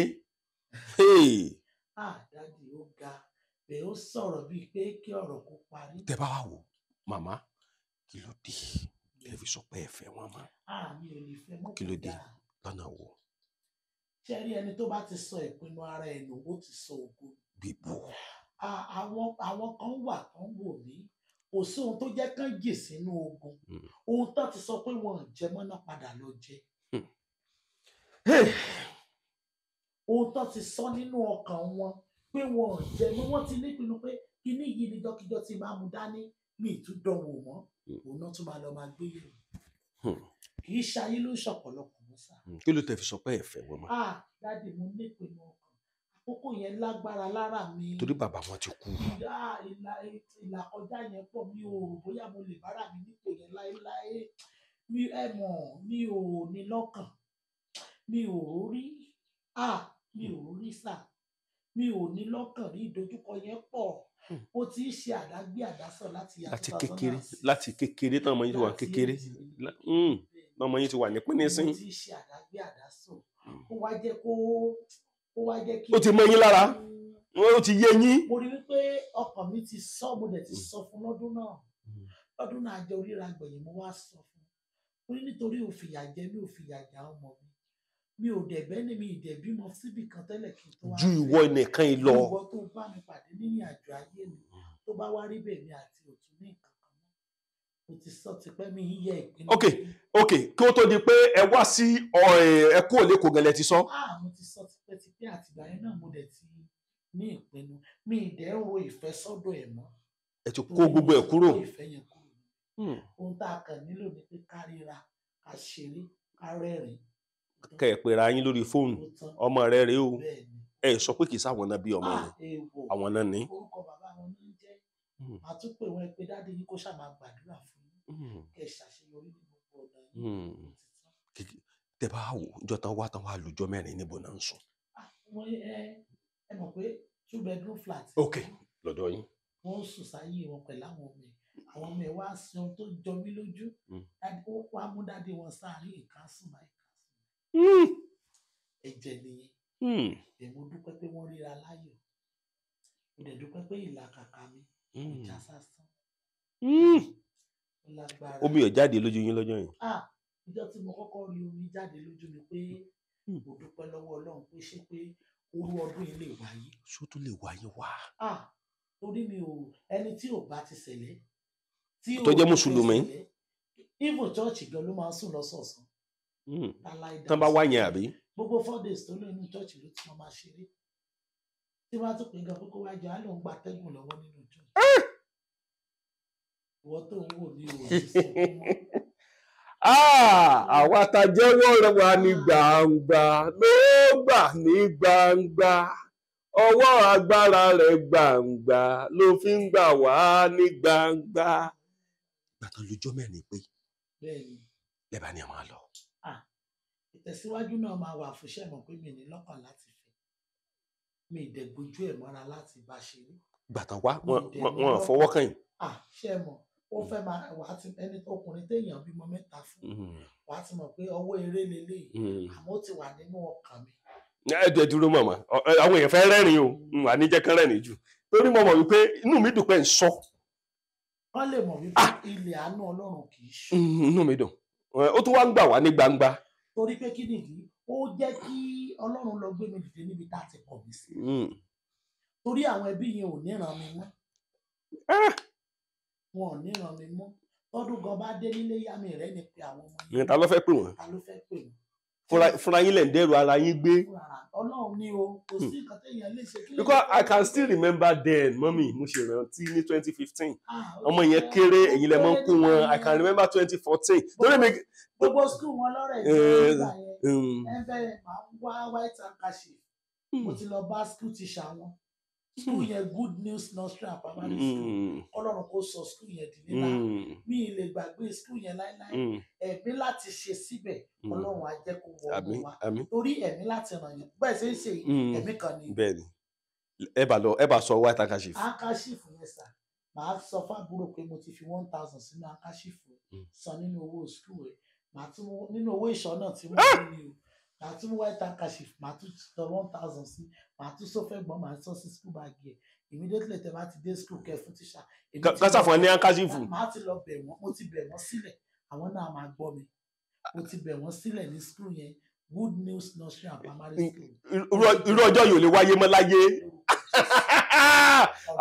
dáàdi ó ga bẹ́ẹ̀ ó sọ̀rọ̀ bíi pé kí ọ̀rọ̀ kó parí. tẹ́ bá wà wò màmá kí ló dé ẹ fi sọ pé ẹ fẹ́ wọn mọ́. mi ò lè fẹ́ mọ́ kí ló dé lọ́nà wo. ṣé rí ẹni tó bá ti sọ ìpinnu ara ẹ̀ nù ó ti sọ ògo. bíbó. àwọn kan wà kan wò mí kò sí ohun tó jẹ́ kán jì sínú ogun ohun tó ti sọ pé wọn ò jẹ mọ́ náà padà lọ jẹ. ohun tó ti sọ nínú ọkàn wọn pé wọn ò jẹ mọ́ wọ́n ti nípinnu pé kíní yìí ni dọ́kíjọ́ ti máa mú dání mi ìtúndọ̀wò mọ́ òun náà tún máa lọ máa gbé yẹ̀wò kì í ṣayé ló ṣọ̀pọ̀lọpọ̀ mọ́ sá. kí ló tẹ́ fi sọ pé ẹ fẹ́ wọn mọ́. dáàdi mo nípinnu ọkàn àkókò yẹn lágbára lára mi. torí bàbá wọn ti kú. ìlà kọjá yẹn pọ̀ mi ò rò bóyá mo lè bára mi nípò yẹn láéláé mi ò ní lọ́kàn mi ò rí mi ò rí sà mi ò ní lọ́kàn rí ìdojúkọ yẹn pọ̀ ó ti ń ṣe àdágbé àdásọ láti kékeré tán ọmọ yín ti wà kékeré ọmọ yín ti wà ní pínínsín. ó ti ń ṣe àdágbé àdásọ ó wá jẹ́ kí. ó ti mọ yín lára ó ti yé yín. mo rí wípé ọkàn mi ti sọ mo dẹ̀ ti sọ fún lọ́dún náà àjọ ríra gbẹ̀yìn mo wá sọ fún un nítorí ó fìyà jẹ mí ò fìyà jà ọmọ mi ò dẹ̀bẹ́ ní mi ìdẹ̀bímọ síbì kan tẹ́lẹ̀ kí n tó wá. ju ìwọ nìkan yìí lọ. ìwọ tó bá mi pàdé nínú àjò ayé mi tó bá wá rí bèmí àti òtún ní nǹkan kan mọ́ mo ti sọ tipẹ́ mi yíyẹ ìpinnu. ok kí ó tó di pé ẹ wá sí ẹkú òlẹ́kọ̀ọ́ gẹlẹ́ ti sọ. mo ti sọ tipẹ́ àtìgbà yẹn náà mo dẹ̀ ti ní ìpinnu mi ìdẹ́ ń ro ìfẹ́ sọ́dọ̀ ẹ̀ mọ́. ẹ ti kó gbogbo ẹ̀ kúrò. ohun tá a kàn nílò ni pé ká ríra ká ṣeré ká rẹ́rìn-ín. kẹ́ ẹ pera yín lórí fóònù ọmọ rẹ rèé o ẹ sọ pé kì í sáwọn náà bí ọmọ yẹn àwọn náà ní. orúkọ bàbá wọn ní jẹ́ màá tún pè wọ́n pé dáadé yín kó ṣáà máa gbàdúrà fún yín kẹ́ ẹ ṣàṣeyọrí ní gbogbo ọ̀nà yín. tẹ́ bá wò ìjọ tán wá tán wá lọ́jọ́ mẹ́rin níbo náà ń sùn. ẹ mọ̀ pé 2 bedroom flat. ok lọ́dọ̀ yín. wọ́n sùn sáyé wọn pẹ̀lú àwọn ọmọ ẹ̀ wá sí ohun tó jọ mí lójú ó wá mú dáadé wọn sáàárín ìkásùn báyìí ẹ̀jẹ̀ nìyẹn èmo dúpẹ́ pé wọ́n ríra láyọ̀ mo dẹ̀ dúpẹ́ pé ìlàkàkà mi kò já sásán. omi ò jáde lójú yín lọ́jọ́ yẹn. ìjọ tí mo kọ́kọ́ rí omi jáde lójú mi pé mo dúpẹ́ lọ́wọ́ Ọlọ́run pé ṣé pé orú ọdún yìí lè wáyé. ṣó tó lè wáyé wá. torí mi ò ẹni tí ò bá ti ṣẹlẹ̀ tó jẹ́ mùsùlùmí. ibo chọ́ọ̀chì gan ló máa ń sùn lọ́sọ̀ọ̀sán. tán bá wá yẹn àbí. gbogbo 4 days tó lóyún chọ́ọ̀chì ló ti máa ṣeré tí wọ́n á tún pè gan kókó wájú á lóun gba atẹ́gùn lọ́wọ́ nínú chọ́ọ̀chì. ìwọ tó ń wò mí ò ní sọ fún wọn. àwa ta jẹ́wọ́ rẹ̀ wá ní gbangba ló gbà ní gbangba ọwọ́ agbára rẹ̀ gbangba ló fi ń gbà wá ní gbangba. gbàtàn lójọ́ mẹ́rin pé bẹ́ẹ̀ni lẹ́bàá ni ẹ máa lọ. ìtẹ̀síwájú náà máa wà fún iṣẹ́ mọ̀ pé mi ní lọ́kàn láti fẹ́ mi ìdẹ̀gbójú ẹ̀ mọ́ra láti bá ṣe rí. gbàtàn wá wọn fọwọ́ kàn yín. ṣe mọ̀ ó fẹ́ máa wà á ti ẹni ọkùnrin téèyàn bímọ 3 fún wà á ti mọ̀ pé ọwọ́ eré leléyìí àmọ́ ó ti wà nínú ọkàn mi. ẹ dúró mọ̀mọ́ àwọn èèyàn fẹ́ rẹ́rìn o wà ní jẹ́ kán rẹ́rìn jù torí mo mọ̀ wípé inú mi dùn pé ń sọ. wọ́n lè mọ̀ wípé ilẹ̀ àánú Ọlọ́run kì í ṣú. inú mi dùn ó tún wá ń gbà wá ní gbangba. torí pé kí nìdí ó jẹ́ kí Ọlọ́run lọ gbé mi dìde níbi tá a ti pọ̀ mí sí. torí àwọn ẹbí yẹn ò níran mi mọ́ wọn ò níran mi mọ́ tọ́dún gan bá dé nílé yá mi rẹ́ ni pé àwọn ọmọ yẹn. ta ló fẹ́ pè wọ́n. ta ló fẹ́ pè wọ́n. fúnra yín lẹ̀ ń dẹ́rù ara yín gbé. Ọlọ́run ní o kò sí nǹkan téèyàn lè ṣe. because I can still remember then mọ́mí mo ṣe rántí ní 2015 ọmọ yẹn kéré ẹ̀yin lẹ mọ́ ń kó wọn I can remember 2014. torí mi. gbogbo school wọn lọ́rẹ̀ ìgbà yẹn ẹ bẹ̀rẹ̀ máa ń wá white handkerchief mo ti lọ bá school teacher wọn school yẹn Good News Nursery and Primary School Ọlọ́run kò sọ school yẹn di nílá mi ì lè gbàgbé school yẹn láíláí ẹ̀mí láti ṣe síbẹ̀ Ọlọ́run á jẹ́ kó wọ ọmọ wa torí ẹ̀mí láti ràn yín bẹ́ẹ̀ ṣe ń ṣe ẹ̀mí kan ni. bẹ́ẹ̀ni ẹ bá sọ white handkerchief. handkerchief yẹn sà màá sọ fábúrò pé mo ti fi 1000 sínú handkerchief san nínú owó school rẹ̀ màá tún nínú owó ìṣọ́ náà tí mo ní o màá tún white handkerchief màá tún tọ 1000 sí màá tún sọfẹ gbọn màá sọ sí school bag yẹ immediately tẹ bá ti dé school kẹ fún tíṣà. kásá fún ẹ ní handkerchief. màá ti lọ bẹ̀ wọ́n mo ti bẹ̀ wọ́n sílẹ̀ àwọn náà máa gbọ́ mi mo ti bẹ̀ wọ́n sílẹ̀ ní school yẹn Good News Nursery and Primary School. irú ọjọ́ yìí ò lè wáyé mọ́ láyé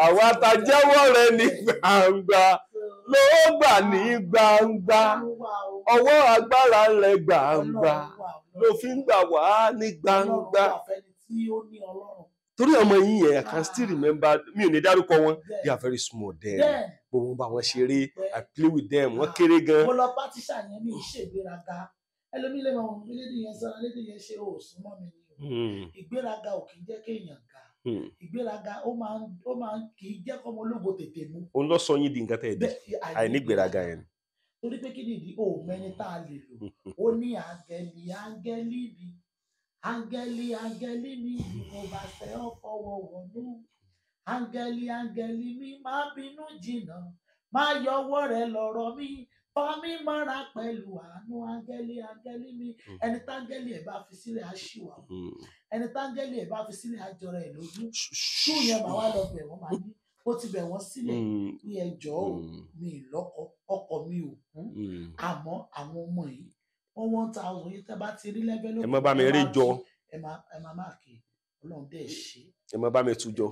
àwọn àtàjẹ́wọ́ rẹ ní gbangba ló gbà ní gbangba ọwọ́ agbára rẹ gbangba ló fi ń gbà wá ní gbangba. torí ọmọ yìí yẹn I can still remember mi ò ní dárúkọ wọn they are very small then bó wọn bá wọn ṣeré I play with them wọn kéré gan. mo lọ bá tíṣà yẹn ní ìṣègbéraga ẹlòmíì lè máa wọn lédè yẹn sọra lédè yẹn ṣe òòsùn mọ́ mi ni ìgbéraga ò kì í jẹ́ kéèyàn ga ìgbéraga ó máa ń kì í jẹ́ kọ́mọ ológo tètè mú. òun lọ sọ yín di nǹkan tẹ̀ ẹ́ di àìní ìgbéraga yẹn. torí pé kí nìdí o mẹni tá a lè lò ó ní áńgẹ́lì áńgẹ́lì mi áńgẹ́lì áńgẹ́lì mi ni mo bá fẹ́ ọ fọwọ́ wọnú áńgẹ́lì áńgẹ́lì mi má bínú jìnnà má yọwọ́ rẹ lọ́rọ̀ mi fọmí mọ́ra pẹ̀lú àánú áńgẹ́lì áńgẹ́lì mi ẹni táńgẹ́lì ẹ̀ bá fi sílẹ̀ á ṣìwà ẹni táńgẹ́lì ẹ̀ bá fi sílẹ̀ á jọra ẹ̀ lójú tó yẹn màá wá lọ bẹ̀ wọ́n máa ní ó ti bẹ̀ wọ́n sílẹ̀ ní ẹjọ́ ò mi ìlọ́kọ ọkọ mi ò kú àmọ́ àwọn ọmọ yìí wọ́n 1000 yìí tẹ́ bá ti rí lẹ́bẹ̀ lókè ẹ má bá mi rí jọ ẹ má máàkì Ọlọ́run dẹ̀ ṣe ẹ má bá mi tú jọ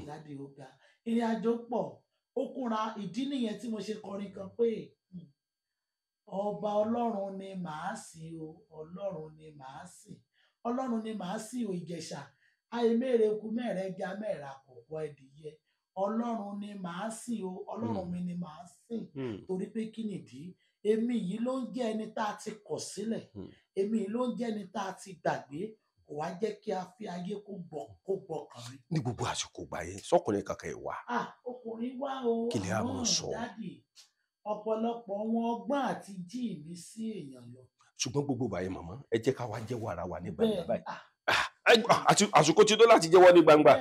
dáàdi ó ga ìrìn àjò pọ̀ ó kúnra ìdí nìyẹn tí mo ṣe kọrin kan pé ọba Ọlọ́run ni màá sìn o Ọlọ́run ni màá sìn Ọlọ́run ni màá sìn o Ìjẹ̀ṣà àìmẹ́rẹ̀kú mẹ́rẹ̀ẹ́gá mẹ́ra kọ̀ọ̀kọ̀ ẹ̀dìyẹ Ọlọ́run ni màá sìn o Ọlọ́run mi ni màá sìn torí pé kí nìdí èmi yìí ló ń jẹ́ ẹni tá a ti kọ̀ sílẹ̀ èmi yìí ló ń jẹ́ ẹni tá a ti gbàgbé kò wá jẹ́ kí a fi ayé kó gbọ́kàn mi. ní gbogbo àsìkò gbà yẹn sọkùnrin kankan ẹ wá. ọkùnrin wá o kí lè àmọ́ sọ. dádì ọ̀pọ̀lọpọ̀ wọn ọgbọ́n àti jí mi sí èèyàn lọ. ṣùgbọ́n gbogbo báyìí màmá ẹ jẹ́ ká wá jẹ́wọ́ ara wa ní gbangba báyìí àsìkò tí tó láti jẹ́wọ́ ní gbangba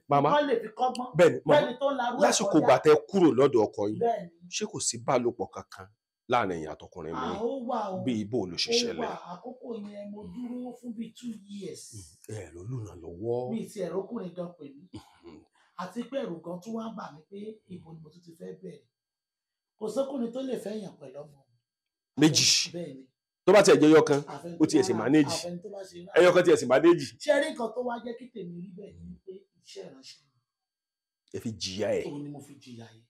màmá bẹ́ẹ̀ni lásìkò gbà tẹ́ kúrò lọ́dọ̀ ọkọ yín ṣé kò sí bálòpọ̀ kankan láàrin èèyàn àtọkùnrin mi bí ibo ló ṣe ṣẹlẹ̀. àkókò yẹn mo dúró fún bíi 2 years. ẹ ló lùnà lọ́wọ́. mi ti ẹ̀rọ ọkùnrin gan pè mí àti pé ẹ̀rù gan tún wá bà mí pé ibo ni mo tún ti fẹ́ bẹ̀rẹ̀ kò sókùnrin tó lè fẹ́ yàn pẹ̀lú ọmọ. méjì tó bá tiẹ̀ jẹ́ ẹyọkan ó tiẹ̀ sì mánéjì ẹyọkan tiẹ̀ sì mánéjì. ṣé rí nǹkan tó wá jẹ́ kí tèmi rí bẹ́ẹ̀ ni pé iṣẹ́ ìránṣẹ́ mi. ẹ fi jìyà ẹ̀. òun ni mo fi jìyà yẹn.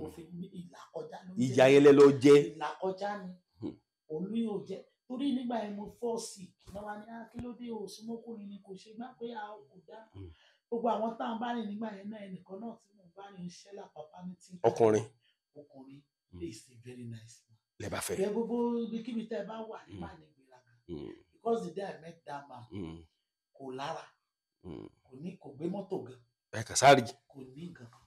mo fi ìlàkọjá ló jẹ́. ìyà yẹn lẹ lọ jẹ. ìlàkọjá ni òun yóò jẹ torí nígbà yẹn mo fọ́ sí náà wá ní kí ló dé òsùnmọ́kùnrin ni kò ṣe gbá pé a kò dá gbogbo àwọn tá à ń bá rìn nígbà yẹn náà ẹnìkan náà tí mo bá rìn iṣẹ́ lápapá ní tí. ọkùnrin is a very nice man. lẹ bá fẹ́. bẹ́ẹ̀ gbogbo ibikíbi tẹ́ ẹ bá wà ní máa ní ìgbéraga because the day I met that man kò lára kò gbé mọ́tò gan. ẹ kà sáré. kò ní nǹkan kan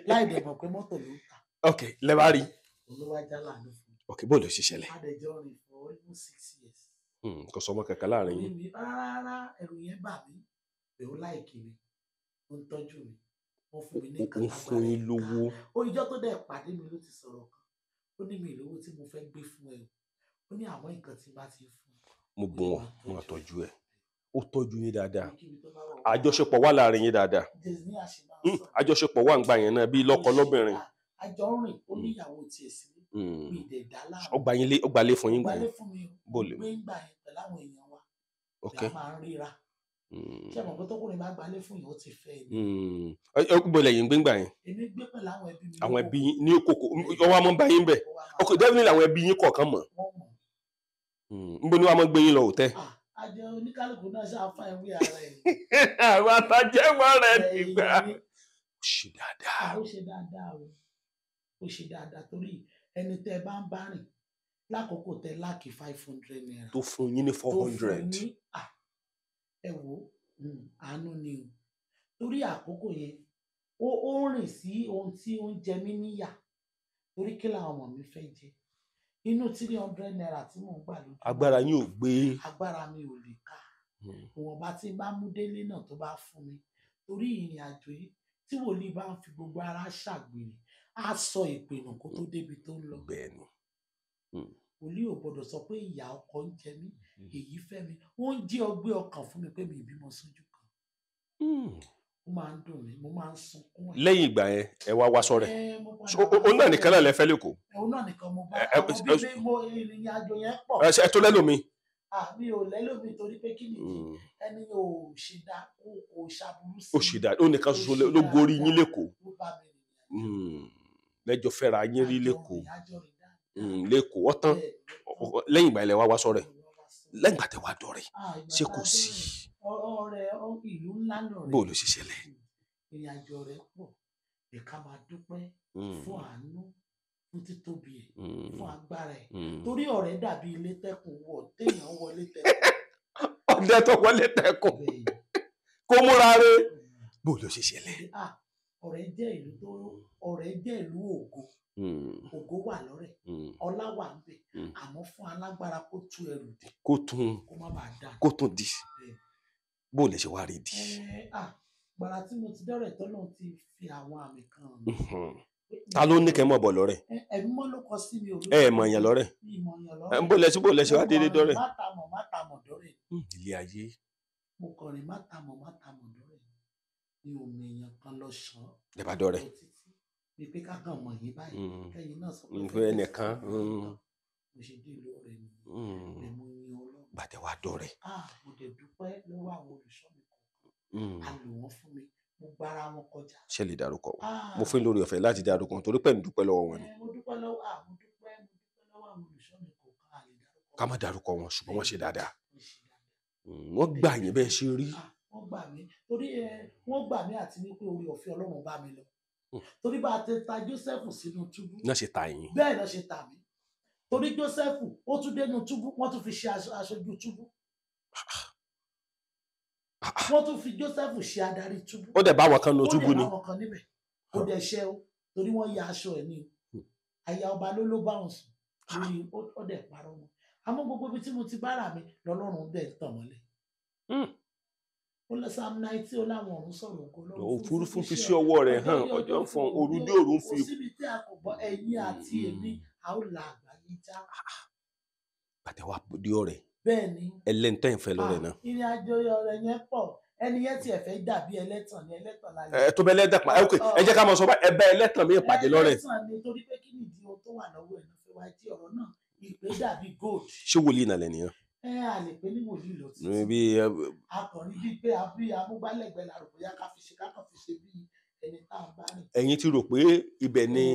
láì dẹ̀ mọ̀ pé mọ́tò ló ń ta. ok lẹ bá rí. olówó ajá láàánú fún mi. ok bó ló ṣe ṣẹlẹ̀. adẹjọ́ rìn for almost 6 years. kò sọmọ kankan láàrin orí yín. mi rárá ẹ̀rù yẹn bà mí pé ó láìkí mi ó ń tọ́jú mi wọ́n fún mi ní nǹkan ó fún yín lówó. ó ìjọ́ tó dẹ̀ pàdé mi ló ti sọ̀rọ̀ kan ó ní mi ìlówó tí mo fẹ́ gbé fún ẹ ó ní àwọn nǹkan tí bá ti fún mo bùn wọn mo tọ́jú ẹ ó tọ́jú yín dáadáa àjọṣepọ̀ wà láàrin yín dáadáa àjọṣepọ̀ wà ń gbà yẹn náà bíi lọ́kọ lọ́bìnrin. àjọ rìn ó níyàwó tiẹ̀ sílé mi ìdẹ̀ dá láàrin. ó gbalé fún yín gbà yẹn. bó lè. gbé ń gbà yẹn pẹ̀lú àwọn èèyàn wa ok la máa ń ríra ṣé mo pé tókùnrin bá gbalé fún yìí ó ti fẹ́ ẹ. gbogbo lẹ́yìn gbé ń gbà yẹn. èmi gbé pẹ̀lú àwọn ẹbí mi. àwọn ẹbí ní kòkó ọwọ́ àmọ́ bá yín bẹ̀ ok definitely àwọn ẹbí yín kọ̀ọ̀kan mọ̀. nbọ ni wàá mọ gbé yín lọ òtẹ́. àjọ oníkálukú náà ṣàfà ìwé ara ẹ̀. àwọn àtàjẹmọ rẹ nígbà. ó ṣe dáadáa. ó ṣe dáadáa o ó ṣe dáadáa torí ẹni tẹ́ bá ń bá rìn lákòókò tẹ́ láàkì 500 naira. tó fún yín ní 400. tó fún ní ẹ wo àánú ni o torí àkókò yẹn ó rìn sí ohun tí ó ń jẹ mí níyà torí kí làwọn ọmọ mi fẹ́ jẹ inú 300 naira tí mò ń gbà lójú. agbára yín ò gbé. agbára mi ò lè ká ìwọ̀nba tí bá mú délé náà tó bá fún mi torí ìrìn àjò yìí tí wòlíì bá ń fi gbogbo ara ṣàgbèrè á sọ ìpinnu kó tó débi tó ń lọ. bẹ́ẹ̀ni. wòlíì ò gbọdọ̀ sọ pé ìyà ọkọ ń jẹ mí èyí fẹ́ mi ó ń jí ọgbẹ́ ọkàn fún mi pé mi ìbímọ sójú kan ó máa ń dùn mí mo máa ń sunkún ẹ̀. lẹ́yìn ìgbà yẹn ẹ wá wá sọ́rẹ̀ òun náà nìkan náà lẹ fẹ́ lẹ́kọ̀ọ́. òun náà nìkan mo bá àwọn bíbí mo ìrìn àjò yẹn pọ̀. ẹ tó lẹ́lòmí. mi ò lẹ́lòmí torí pé kí nìyí ẹni ò ṣe dá kò ṣàbùrú sí. ó ṣì dá ó nìkan ṣoṣo ló gorí yín lẹ́kọ̀ọ́. lẹ́jọ́ fẹ́ra yín rí lẹ́kọ̀ọ́ lẹ́kọ̀ọ́ ọ̀tán lẹ́yìn ìgbà ilẹ̀ wá sọ́rẹ̀ lẹ́yìn ìgbà tẹ́ wá dọ̀rẹ́ ṣé kò sí. ọ̀rẹ́ ìlú ńlá lọ̀rẹ́. bó ló ṣe ṣẹlẹ̀. ìrìn àjò rẹ̀ pọ̀ ẹ̀ka máa dúpẹ́ fún àánú fún títóbi ẹ̀ fún agbára ẹ̀ torí ọ̀rẹ́ dàbí ilé tẹ́kùn wọ̀ téèyàn wọlé tẹ́kùn. ọdẹ tó wọlé tẹ́kùn kó múra rẹ̀ bó ló ṣe ṣẹlẹ̀. ọ̀rẹ́ jẹ́ ìlú ògo. ògo wà lọ́rẹ̀ ọlá wà ń bẹ àmọ́ fún alágbára kó tú ẹrù dì kó má bàa dà kó tún di bó lè ṣe wá rí di. gbàrà tí mo ti dọ́rẹ̀ tọ́lọ́ ti fi àwọn àmì kan hàn mí. ta ló ní kẹ́ mọ̀ bọ̀ lọ́rẹ̀. ẹ̀mí mọ́ ló kọ sí mi ò. ẹ mọ̀ yẹn lọ́rẹ̀. bó lẹ ṣe wá déédéé dọ́rẹ̀. má ta mọ̀ dọ́rẹ̀. ilé ayé. mo kọrin má ta mọ̀ dọ́rẹ̀ mi ò mọ èèyàn kan lọ sàn. ẹ bá dọ́rẹ̀. bí pé ká kàn mọ̀ yín báyìí kẹ́yìn náà sọ pé ẹnìkan. mo ṣe dé ìlú ọ̀rẹ́ mi ẹ̀ mo yin Ọlọ́run. gbàtẹ́ wá dọ́rẹ̀. mo dẹ̀ dúpẹ́ lọ́wọ́ àwọn olùṣọ́ mi kọ̀ọ̀kan a lò wọ́n fún mi mo gbára wọn kọjá. ṣé lè dárúkọ mo fún lórí ọ̀fẹ́ láti dárúkọ torí pé ń dúpẹ́ lọ́wọ́ wọn ni. mo dúpẹ́ lọ́wọ́ àwọn olùṣọ́ mi kọ̀ọ̀kan a lè dárúkọ. ká má dárúkọ wọn ṣùgbọ́n wọ́n ṣe dáadáa. wọ́n gbà yín bẹ́ẹ̀ ṣe rí. wọ́n gbà mí torí wọ́n gbà mí àti wípé orí ọ̀fẹ́ Ọlọ́run bá mi lọ torí bá a ti ta Jósẹ́fù sínú túbú. náà ṣe ta yín. bẹ́ẹ̀ náà ṣe ta mí torí Jósẹ́fù ó tún dénú túbú wọ́n tún fi ṣe aṣojú túbú. wọ́n tún fi Jósẹ́fù ṣe adarí túbú. ó dẹ̀ bá wọn kan nínú túbú ni. ó dẹ̀ bá wọn kan níbẹ̀ ó dẹ̀ ṣẹ́ o torí wọ́n ya aṣọ ẹ̀ ní o àyà ọba ló bá wọn sùn lórí ó dẹ̀ parọ́ wọn àmọ́ gbogbo ibi tí mo ti bára mi lọ́lọ́run dẹ̀ tàn mọ́lẹ̀. ó lọ Psalm 90 ó láwọn ọ̀run sọ̀rọ̀ ògo lọ́wọ́ òfurufú fi sí ọwọ́ rẹ̀ hàn ọjọ́ ń fọn òrùdé òrùn fi. kò síbi tí a kò gbọ́ ẹ̀yin àti èmi a ó la àgbáyé já. pàtẹ́wà dé ọ̀rẹ́. bẹ́ẹ̀ni ẹlẹ́ntẹ́ ìfẹ́ lọ́rẹ̀ náà. ìrìn àjò ọ̀rẹ́ yẹn pọ̀ ẹni yẹn tiẹ̀ fẹ́ dàbí ẹlẹ́tàn ni ẹlẹ́tàn lálẹ́. ẹ tó bẹ ẹlẹ́tàn pa ẹ jẹ́ ká mọ̀ sọ bá ẹ bẹ ẹlẹ́tàn mi pàdé lọ́rẹ̀. ẹlẹ́tàn ni torí pé kí nìdí ohun tó wà lọ́wọ́ ẹ̀ ló fẹ́ wá jí ọ̀rọ̀ náà ìpè dàbí gold. ṣé wòlíì náà lẹ́nìyàn. a lè pè ní wòlíì lọ sí. akọrin bíi pé àbí amúgbálẹ́gbẹ̀ẹ́ la rò bóyá ká fi ṣe bí ẹni tá a bá rìn. ẹ̀yin ti rò pé ibẹ̀ ni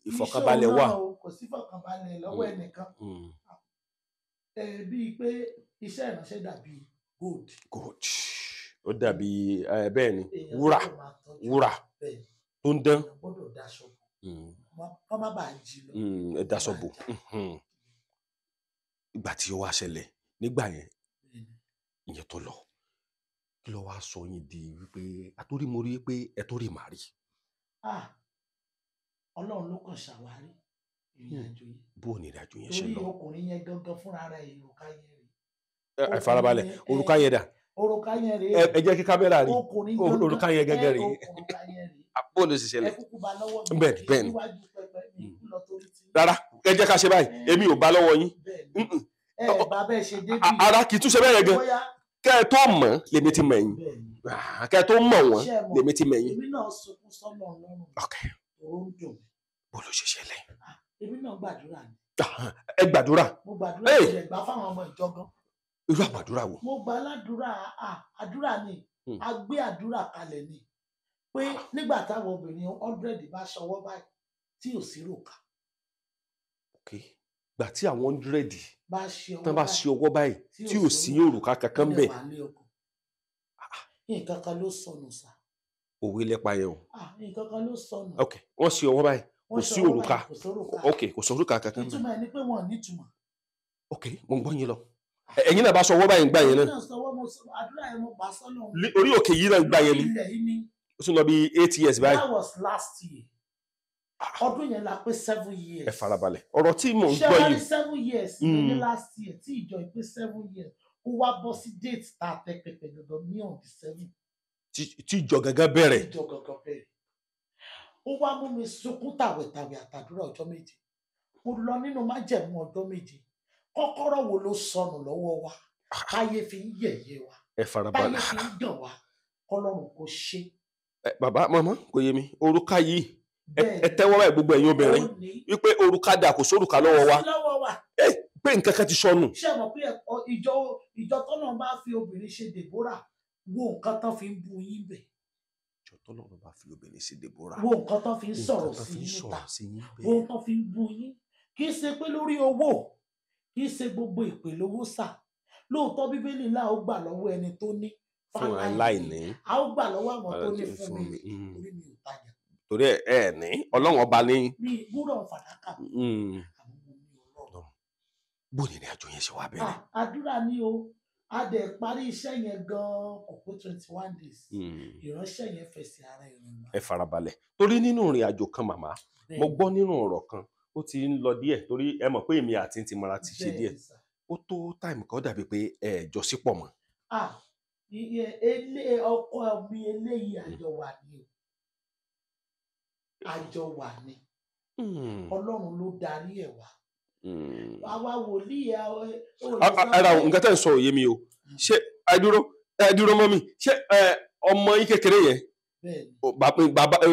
ìfọ̀kànbalẹ̀ wà. kò sí ìfọ̀kànbalẹ̀ lọ́wọ́ ẹnìkan. bíi pé iṣẹ́ ìránṣẹ́ dàbí gold. gold ó dàbí bẹ́ẹ̀ ni wúrà tó ń dán. gbọ́dọ̀ daṣọ bò kọ́ má bàa jí lọ. ẹ daṣọ bò ìgbà tí ó wá ṣẹlẹ̀ nígbà yẹn ìyẹn tó lọ kí ló wá sọ yín di wípé àtórí mo rí pé ẹ tó rí màrí. Ọlọ́run ló kàn ṣàwárí ìrìn àjò yìí. bó o ní ìrìnàjò yẹn ṣe torí lọ. ọkùnrin yẹn gangan fúnra rẹ̀ òrùka yẹn rè. ẹ farabalẹ̀ òrùka yẹn dà. òrùka yẹn rè. ẹ jẹ́ kí kámẹ́rà rí ọkùnrin gangan òrùka yẹn gẹ́gẹ́ rí. òrùka yẹn rè. bó o lè ṣe ṣẹlẹ̀. ẹ kúkú bá lọ́wọ́ mi. bẹ́ẹ̀ ni níwájú pẹpẹ mi lọ torí ti. rárá ẹ jẹ́ ká ṣe báyìí èmi ò bá lọ́wọ́ yín. bá bẹ́ẹ̀ ṣe débi. ara kì í tún ṣe bẹ́ẹ̀ gan kẹ́ ẹ tó mọ̀ lèmi ti mọ̀ yín kẹ́ ẹ tó mọ̀ wọ́n lèmi ti mọ̀ yín. èmi náà sunkún sọ́nà Ọlọ́run. òun ń dùn. bó ló ṣe ṣẹlẹ̀. èmi náà gbàdúrà ni. ẹ gbàdúrà. mo gbàdúrà ìjẹ gbà fáwọn ọmọ ìjọ gan. irú àwọn àdúrà wo. mo gbà ládùúrà àdúrà ni a gbé àdúrà kalẹ̀ ni pé nígbà táwọn obìnrin 100 bá ṣọwọ́ báyìí tí ò sí ròkà. gbà tí àwọn 100 tán bá ṣe ọwọ́ báyìí tí ò sí òrùka kankan bẹ̀. nǹkan kan ló sọnù sá. òwe lẹ́pa yẹn o. nǹkan kan ló sọnù. ok wọ́n ṣe ọwọ́ báyìí kò sí òrùka ok kò sí òrùka kankan bẹ̀. ìtumọ̀ ẹ̀ ni pé wọ́n ò ní ìtumọ̀. ok mo ń gbọ́ yín lọ. ẹ̀yin náà bá sọ ọwọ́ báyìí ń gbà yẹn náà. àdúrà yẹn mo gbà sọ́nà. orí òkè yìí náà ń gbà yẹn ni. ó tún lọ bí 8 years báyìí. that was last year. ọdún yẹn la pé 7 years. ẹ farabalẹ̀ ọ̀rọ̀ tí mò ń gbọ́ yìí. ṣé wọ́n ní 7 years ní last year tí ìjọ ìpè 7 years ó wá bọ́ sí date tá a tẹ pẹpẹ dandan ní on the 7. tí ìjọ gangan bẹ̀rẹ̀. ìjọ gangan bẹ̀rẹ̀. ó wá mú mi sunkún tàwẹ̀tàwẹ̀ àtàdúrà ọjọ́ méje. mo lọ nínú májẹ̀mú ọjọ́ méje. kọ́kọ́rọ́ wo ló sọnù lọ́wọ́ wa báyé fi ń yẹ̀yẹ́ wa ẹ farabalẹ̀ báyé fi ń gàn wa Ọlọ́run kò ṣe. bàbá màmá kò yé mi òrùka yìí ẹ tẹ́wọ́ báyìí gbogbo ẹ̀yin obìnrin wípé òrùka dà kò sórùka lọ́wọ́ wa pé nǹkan kan ti sọnù. ṣé mo pé ìjọ tọ́nà bá fi obìnrin ṣe Deborah wo nǹkan tán fi ń bu yín bẹ̀. ìjọ tọ́nà bá fi obìnrin ṣe Deborah wo nǹkan tán fi ń sọ̀rọ̀ sí yín níta wo nǹkan tán fi ń bu yín kì í ṣe pé lórí owó kì í ṣe gbogbo ìpè lówó sà lóòótọ́ Bíbélì ńlá ó gbà lọ́wọ́ ẹni tó ní fún aláìní a ó gbà lọ́wọ́ àwọn tó ní fún mi orí mi ò tajà. torí ẹ ní Ọlọ́run ọba ní. mi gbúdọ̀ fàdákà bó ni ìrìn àjò yẹn ṣe wá bẹ̀rẹ̀. àdúrà ni o a dẹ̀ parí iṣẹ́ yẹn gan-an kò pé 21 days ìránṣẹ́ yẹn fẹsẹ̀ ara ìrìn wa. ẹ farabalẹ̀ torí nínú ìrìn àjò kan màmá mo gbọ́ nínú ọ̀rọ̀ kan ó ti ń lọ díẹ̀ torí ẹ mọ̀ pé èmi àti ti mara ti ṣe díẹ̀ ó tó táìmù kan dàbí pé ẹ jọ sí pọ̀ mọ́. ọkọ mi eléyìí àjọ wà ní o àjọ wà ní Ọlọ́run ló darí ẹ̀ wá. àwa wòlíì ara nǹkan tẹ́ ń sọ òye mi o ṣé ẹ dúró mọ́ mi ṣé ọmọ yín kékeré yẹn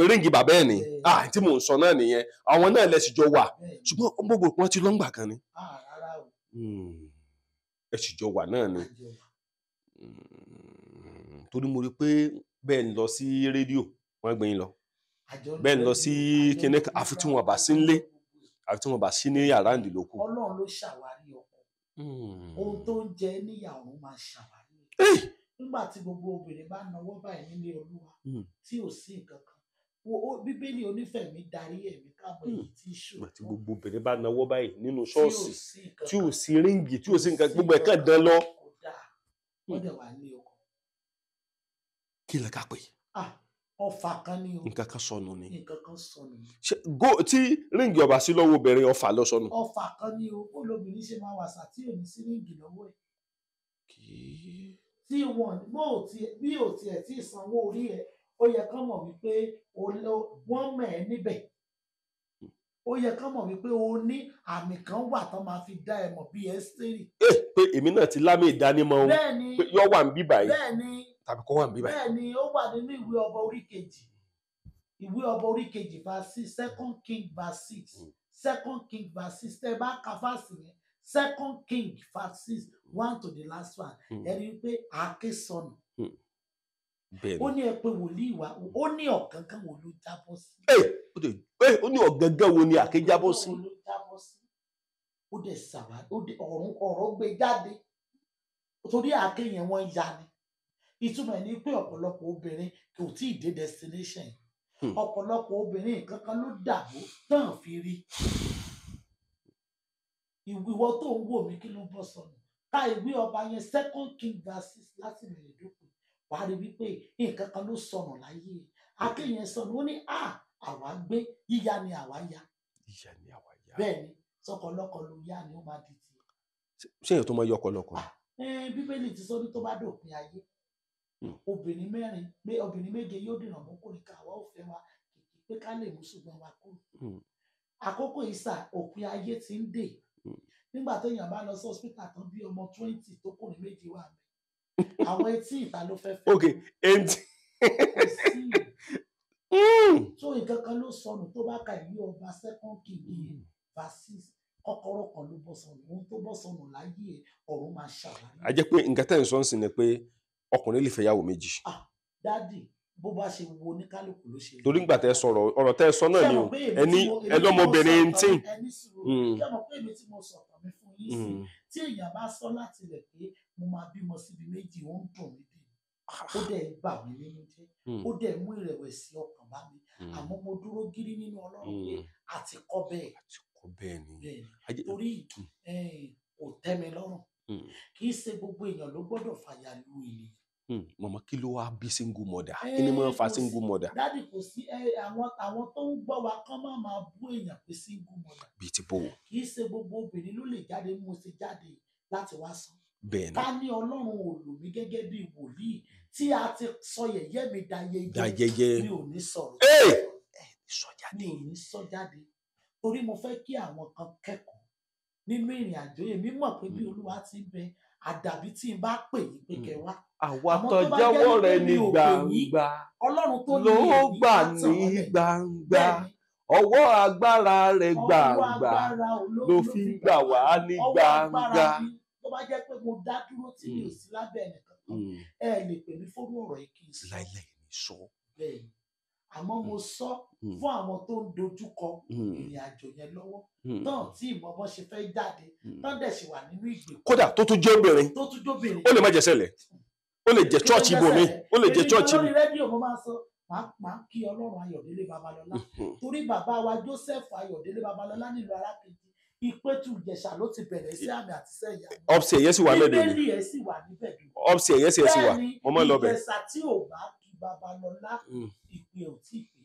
ríǹgì bàbá ẹ̀ ní tí mò ń sọ náà nìyẹn àwọn náà lẹ́sìn jọ wà ṣùgbọ́n gbogbo wọn ti lọ́ngbà kan ni ẹ sì jọ wà náà ni torí mo rí pé bẹ́ẹ̀ ń lọ sí rédíò wọ́n gbé yín lọ bẹ́ẹ̀ ń lọ sí kíní àfi tí wọ́n bá sí nílé àfi tí wọ́n bá sí ní yàrá ìdìlókù. Ọlọ́run ló ṣàwárí ọkọ ohun tó ń jẹ níyà ọ̀run máa ṣàwárí nígbà tí gbogbo obìnrin bá nawọ́ báyìí nílé Olúwa tí ò sí nǹkan kan Bíbélì onífẹ̀ẹ́ mi darí ẹ̀mí káàbọ̀ èyí tí í ṣòro. tí gbogbo obìnrin bá nawọ́ báyìí nínú ṣọ́ọ̀ṣì tí ò sí ríǹgì tí ò sí nǹkan gbogbo ẹ̀ kàn dán lọ. wọ́n dẹ̀ wà ní ọkọ. kí lè ká pè. ọfà kan ni o. nǹkan kan sọnù ni. nǹkan kan sọnù ni. tí ríǹgì ọba sí lọ́wọ́ obìnrin ọfà lọ sọnù. ọfà kan ni o ó lóbìnrin ṣe máa wà sá tí ò ní sí ríǹgì lọ́wọ́ ẹ̀. tí wọn bí ò tiẹ̀ tí ìsanwó orí ẹ̀ ó yẹ kán mọ̀ wípé wọ́n mọ̀ ẹ́ níbẹ̀. ó yẹ kán mọ̀ wípé o ní àmì kan wà tán máa fi dá ẹ mọ̀ bí Ẹ́sítérì. pé èmi náà ti lámì ìdánimọ̀ o pé yọ wà ń bí báyìí. bẹ́ẹ̀ni tàbí kó wà ń bí báyìí. bẹ́ẹ̀ni ó wà nínú ìwé ọba orí kejì verse 6 2 King verse 6 2 King verse 6 tẹ́ bá ka fásì yẹn 2 King verse 6 1 to the last one ẹ rí i pé àáké sọnù. ó ní ẹ pé wòlíì wá ó ní ọ̀gángán wo ló jábọ́ sí. ó ní ọ̀gángán wo ni àáké jábọ́ sí. ó dẹ̀ sàwárí ọ̀rọ̀ gbé jáde torí àáké yẹn wọ́n ya ni ìtumọ̀ ẹ̀ ní pé ọ̀pọ̀lọpọ̀ obìnrin kò tí ì dé destination ọ̀pọ̀lọpọ̀ obìnrin kankan ló dàbò tán fi rí ìwọ tó ń wò mí kí ló bọ́ sọnù ká ìwé ọba yẹn 2 King verse 6 láti bẹ̀rẹ̀ dópin wà á rí wípé nǹkan kan ló sọnù láyé àáké yẹn sọnù ó ní àwa gbé, yíya ni àwa ya. ìyá ni àwa ya. Bẹ́ẹ̀ ni sọkọlọ́kọ ló yá ni ó máa di tiẹ̀. ṣé èèyàn tó máa yọ ọkọlọkọ? Bíbélì ti sọ ní tó bá dòpin ayé obìnrin méje yóò dènà mọ́kùnrin ká àwa ò fẹ́ wa kìkì pé ká lè mú ṣùgbọ́n wa kúrò. Àkókò ìsà òpin ayé ti ń dè. Nígbà téèyàn bá lọ sí hospital tán bí ọmọ 20 tó kùnrin méjì wà mí, àwọn etí ìta ló fẹ́ fẹ́. ok ẹntì. Kò sí. So nǹkan kan ló sọnù tó bá ka ìwé ọba 2 Kings verse 6 kọ́kọ́rọ́ kan ló bọ́ sọnù, ohun tó bọ́ sọnù láyé ọ̀run máa ṣàwárí. a jẹ́ pé nǹkan tẹ́ ń sọ ń sìn ni pé ọkùnrin lè fẹ́ yàwó méjì. Dádì bó bá ṣe wo oníkálukú ló ṣe. torí nígbà tẹ́ sọ̀rọ̀ ọ̀rọ̀ tẹ́ sọ náà ni o ẹlọ́mọbìnrin tí. ṣé mo pé èmi tí mo sọ̀tàn mi fún yín sí tí èèyàn bá sọ láti rẹ̀ pé mo máa bímọ síbi méjì ó ń dùn mí dé ó dẹ̀ bà mí nínú jẹ́ ó dẹ̀ mú ìrẹ̀wẹ̀sì ọkàn bá mi àmọ́ mo dúró gírí nínú Ọlọ́run pé àti kọ́ bẹ́ẹ̀. àti kọ́ bẹ́ẹ̀ ni. torí kò tẹ́ mi lọ́rùn kì í ṣe gbogbo èèyàn ló gbọ́dọ̀ fàyà lu ènìyàn. Mama kí ló wá bí single mother kí ni mo fa single mother. Dádì kò sí àwọn tó ń gbọ́ wa kán máa bú èèyàn pé single mother. bíi ti bò. kì í ṣe gbogbo obìnrin ló lè jáde mú ṣe jáde láti wá sàn. bẹ́ẹ̀ni. ká ní Ọlọ́run ò lò mí gẹ́gẹ́ bí wòlíì tí a ti sọ yẹ̀yẹ́ mi dayẹyẹ mi ò ní sọ̀rọ̀. mi ò ní sọ jáde torí mo fẹ́ kí àwọn kan kẹ́kọ̀ọ́ nínú ìrìn àjò yẹn mi mọ̀ pé bí Olúwa ti ń bẹ àdàbí tí n bá pè yín pé kẹ́ wá. àwa tó jẹ́wọ́ rẹ̀ ní gbangba Ọlọ́run tó ló gbà ní gbangba ọwọ́ agbára rẹ̀ gbangba ló fi gbà wá ní gbangba. tó bá jẹ́ pé mo dá dúró tí mi ò sí lábẹ́ ẹnìkan ẹ lè pè mí fórú ọ̀rọ̀ yìí kì í sọ. láìláì ní sọ. bẹ́ẹ̀ni àmọ́ mo sọ fún àwọn tó ń dojúkọ ìrìn àjò yẹn lọ́wọ́ náà tí ìmọ̀ bọ́ ṣe fẹ́ jáde náà dẹ̀ ṣe wà nínú ìgbèkùn. kódà tó tún jẹ́ obìnrin ó lè má jẹ́ ṣẹlẹ̀ ó lè jẹ́ chọ́ọ̀chì ibòmí ó lè jẹ́ chọ́ọ̀chì mi. lórí rédíò mo máa sọ máa kí Ọlọ́run Ayọ̀délé Babalọ́lá torí bàbá wa Joseph Ayọ̀délé Babalọ́lá nílùú Arákejì Ìpẹ́tù Ìjẹ̀ṣà ló ti bẹ̀rẹ̀ sí àmì àti sẹ́yà. ọ̀psì ẹ̀yẹ́ sì wà lẹ́dọ̀ ni bíbélì ẹ̀ sì wà níbẹ̀ dùn. ọ̀psì ẹ̀yẹ́ sì wà mo máa ń lọ bẹ̀. Ìjẹ̀ṣà tí ò bá kí Babalọ́lá ìpè ò tí ì pè.